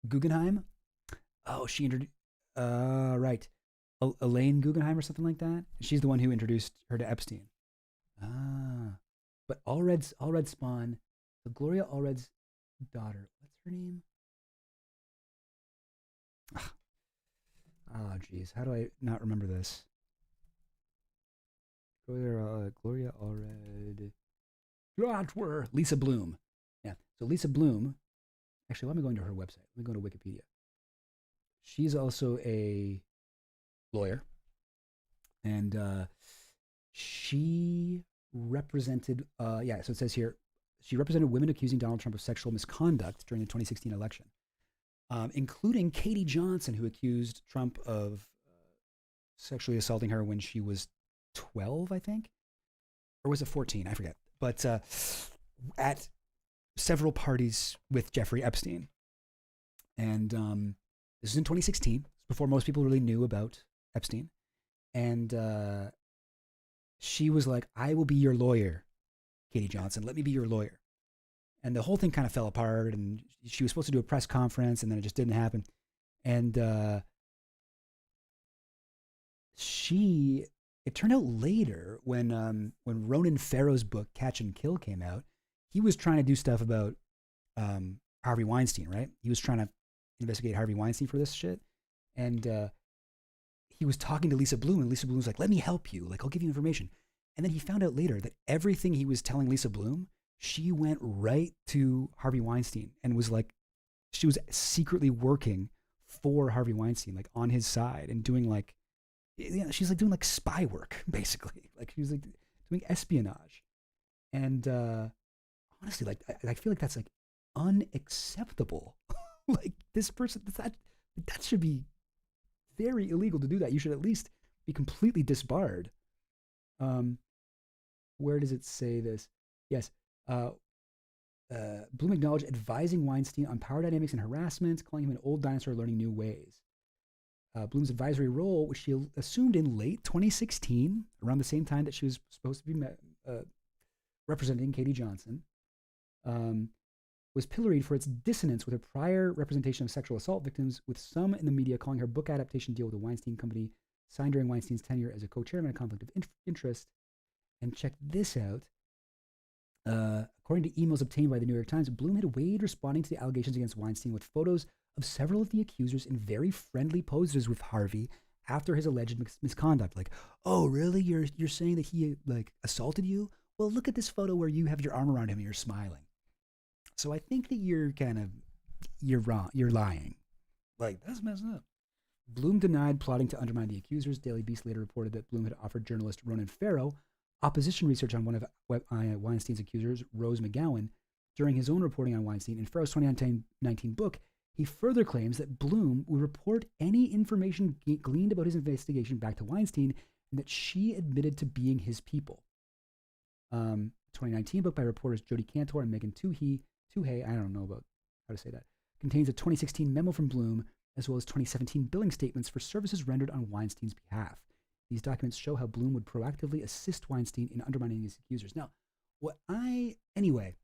Guggenheim? Oh, she introduced. Right. Elaine Guggenheim or something like that. She's the one who introduced her to Epstein. But All Red Spawn. So Gloria Allred's daughter. What's her name? Oh, geez. How do I not remember this? Gloria Allred. Lisa Bloom. Yeah. So Lisa Bloom. Actually, why am I going to her website? Let me go to Wikipedia. She's also a lawyer. And she represented, so it says here, she represented women accusing Donald Trump of sexual misconduct during the 2016 election, including Katie Johnson, who accused Trump of sexually assaulting her when she was 12, I think. Or was it 14? I forget. But at several parties with Jeffrey Epstein. And this is in 2016, before most people really knew about Epstein. And she was like, I will be your lawyer, Katie Johnson. Let me be your lawyer. And the whole thing kind of fell apart. And she was supposed to do a press conference, and then it just didn't happen. And it turned out later when Ronan Farrow's book, Catch and Kill, came out, he was trying to do stuff about Harvey Weinstein, right? He was trying to investigate Harvey Weinstein for this shit. And he was talking to Lisa Bloom, and Lisa Bloom was like, let me help you. Like, I'll give you information. And then he found out later that everything he was telling Lisa Bloom, she went right to Harvey Weinstein and was like, she was secretly working for Harvey Weinstein, like on his side, and doing like, she's like doing like spy work, basically. Like she was like doing espionage. And honestly, like I feel like that's like unacceptable. Like this person, that should be very illegal to do that. You should at least be completely disbarred. Where does it say this? Yes. Bloom acknowledged advising Weinstein on power dynamics and harassment, calling him an old dinosaur learning new ways. Bloom's advisory role, which she assumed in late 2016, around the same time that she was supposed to be representing Katie Johnson, was pilloried for its dissonance with her prior representation of sexual assault victims, with some in the media calling her book adaptation deal with the Weinstein Company signed during Weinstein's tenure as a co-chairman a conflict of interest. And check this out. According to emails obtained by the New York Times, Bloom had weighed responding to the allegations against Weinstein with photos of several of the accusers in very friendly poses with Harvey after his alleged misconduct. Like, oh, really? You're saying that he like assaulted you? Well, look at this photo where you have your arm around him and you're smiling. So I think that you're wrong. You're lying. Like, that's messed up. Bloom denied plotting to undermine the accusers. Daily Beast later reported that Bloom had offered journalist Ronan Farrow opposition research on one of Weinstein's accusers, Rose McGowan, during his own reporting on Weinstein. In Farrow's 2019 book, he further claims that Bloom would report any information gleaned about his investigation back to Weinstein, and that she admitted to being his people. 2019 book by reporters Jodi Cantor and Megan Toohey, I don't know about how to say that, contains a 2016 memo from Bloom, as well as 2017 billing statements for services rendered on Weinstein's behalf. These documents show how Bloom would proactively assist Weinstein in undermining his accusers. Now, anyway,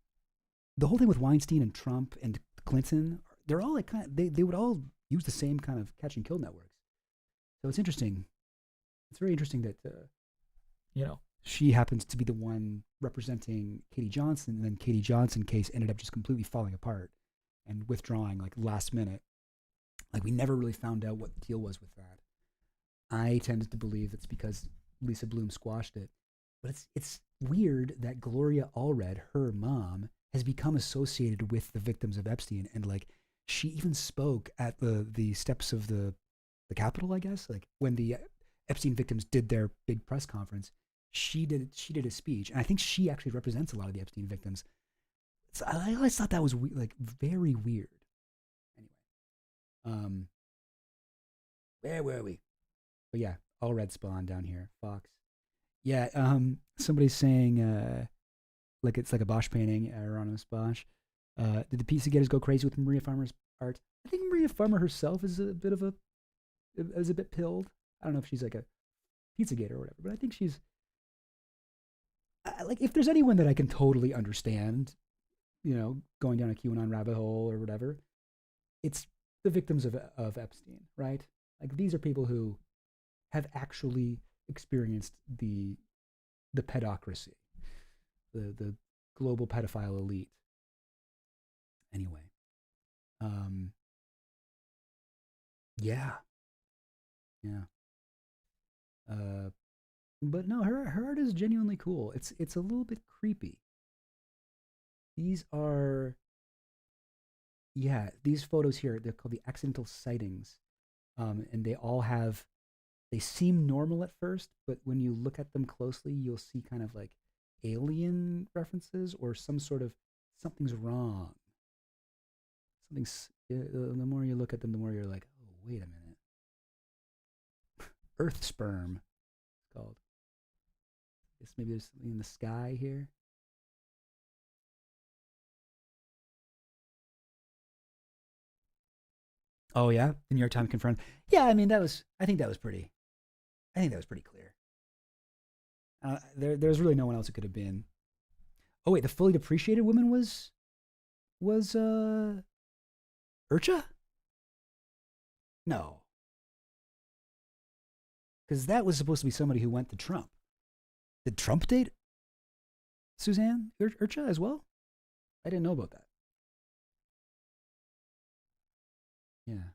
the whole thing with Weinstein and Trump and Clinton, they're all like they would all use the same kind of catch and kill networks. So it's interesting. It's very interesting that, she happens to be the one representing Katie Johnson, and then Katie Johnson case ended up just completely falling apart and withdrawing like last minute. Like we never really found out what the deal was with that. I tended to believe it's because Lisa Bloom squashed it. But it's weird that Gloria Allred, her mom, has become associated with the victims of Epstein, and like she even spoke at the steps of the Capitol, I guess, like when the Epstein victims did their big press conference. She did a speech, and I think she actually represents a lot of the Epstein victims. So I always thought that was like very weird. Anyway, where were we? But yeah, all red spawn down here. Fox. Yeah, somebody's saying like it's like a Bosch painting, Anonymous Bosch. Did the pizza getters go crazy with Maria Farmer's art? I think Maria Farmer herself is a bit pilled. I don't know if she's like a pizza gator or whatever, but I think she's like, if there's anyone that I can totally understand, going down a QAnon rabbit hole or whatever, it's the victims of Epstein, right? Like these are people who have actually experienced the pedocracy, the global pedophile elite. Anyway, yeah. But no, her art is genuinely cool. It's a little bit creepy. These photos here, they're called the accidental sightings. And they seem normal at first, but when you look at them closely, you'll see kind of like alien references or some sort of something's wrong. The more you look at them, the more you're like, oh, wait a minute. Earth sperm, it's called. I guess maybe there's something in the sky here. Oh yeah, the New York Times confirmed. Yeah, I mean I think that was pretty clear. There's really no one else it could have been. Oh wait, the fully depreciated woman was Urcha? No. Because that was supposed to be somebody who went to Trump. Did Trump date Suzanne Urcha as well? I didn't know about that. Yeah.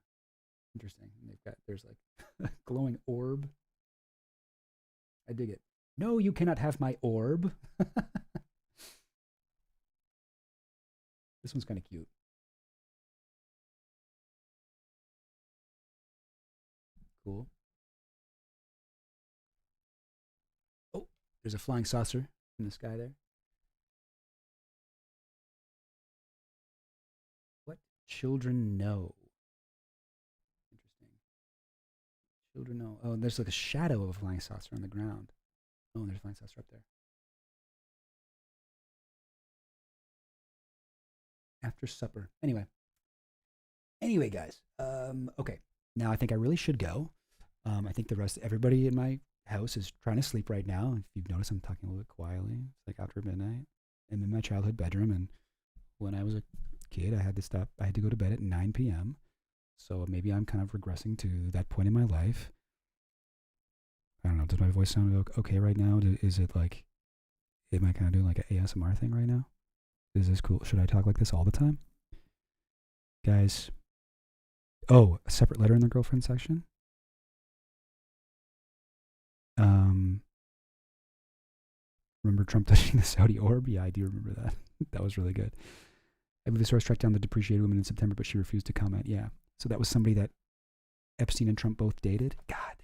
Interesting. There's like a glowing orb. I dig it. No, you cannot have my orb. This one's kind of cute. Cool. Oh, there's a flying saucer in the sky there. What children know? Interesting. Children know. Oh, there's like a shadow of a flying saucer on the ground. Oh, there's a flying saucer up there. After supper. Anyway, guys. Okay. Now I think I really should go. I think everybody in my house is trying to sleep right now. If you've noticed, I'm talking a little bit quietly. It's like after midnight. I'm in my childhood bedroom, and when I was a kid, I had to go to bed at 9 p.m. So maybe I'm kind of regressing to that point in my life. I don't know. Does my voice sound okay right now? Is it like, am I kind of doing like an ASMR thing right now? Is this cool? Should I talk like this all the time? Guys. Oh, a separate letter in the girlfriend section. Remember Trump touching the Saudi orb? Yeah, I do remember that. That was really good. I believe the source tracked down the depreciated woman in September, but she refused to comment. Yeah. So that was somebody that Epstein and Trump both dated. God,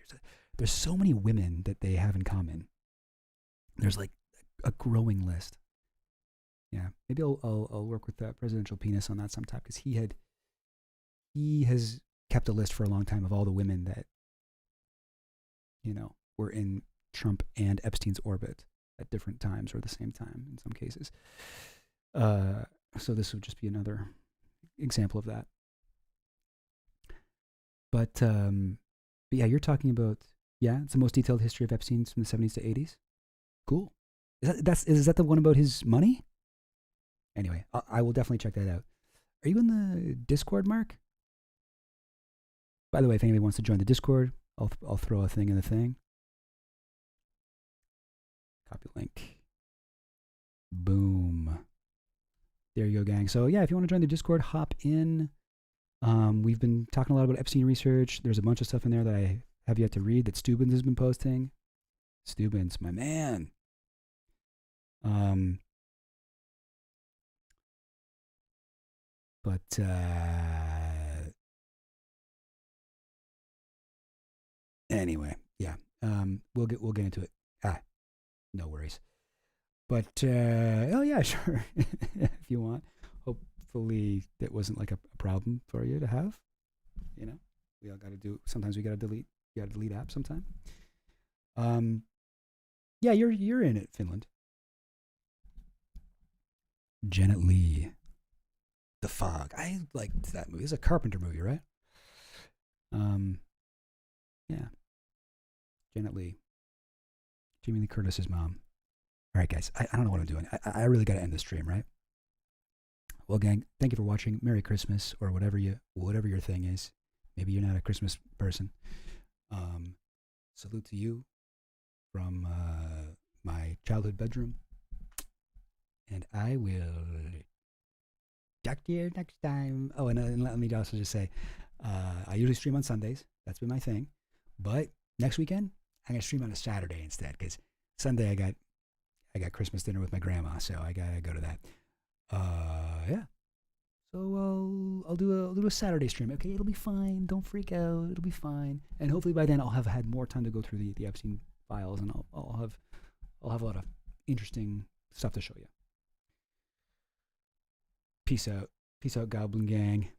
there's so many women that they have in common. There's like a growing list. Yeah, maybe I'll work with the presidential penis on that sometime, because he has kept a list for a long time of all the women that were in Trump and Epstein's orbit at different times or the same time in some cases. So this would just be another example of that. But yeah, you're talking about it's the most detailed history of Epstein's from the 70s to 80s. Cool. Is that the one about his money? Anyway, I will definitely check that out. Are you in the Discord, Mark? By the way, if anybody wants to join the Discord, I'll throw a thing in the thing. Copy link. Boom. There you go, gang. So yeah, if you want to join the Discord, hop in. We've been talking a lot about Epstein research. There's a bunch of stuff in there that I have yet to read that Stubbins has been posting. Stubbins, my man. But anyway, yeah. We'll get into it. No worries. But oh yeah, sure. If you want. Hopefully that wasn't like a problem for you to have. You know, we all got to do. Sometimes we got to delete. You got to delete apps sometime. Yeah, you're in it, Finland. Janet Leigh. The Fog. I liked that movie. It's a Carpenter movie, right? Yeah. Janet Leigh. Jamie Lee Curtis's mom. All right, guys. I don't know what I'm doing. I really got to end the stream, right? Well, gang, thank you for watching. Merry Christmas, or whatever your thing is. Maybe you're not a Christmas person. Salute to you from my childhood bedroom. And I will talk to you next time. Oh, and let me also just say, I usually stream on Sundays. That's been my thing. But next weekend, I'm going to stream on a Saturday instead, because Sunday I got Christmas dinner with my grandma, so I got to go to that. Yeah. So I'll do a Saturday stream. Okay, it'll be fine. Don't freak out. It'll be fine. And hopefully by then I'll have had more time to go through the Epstein files, and I'll have a lot of interesting stuff to show you. Peace out. Peace out, Goblin Gang.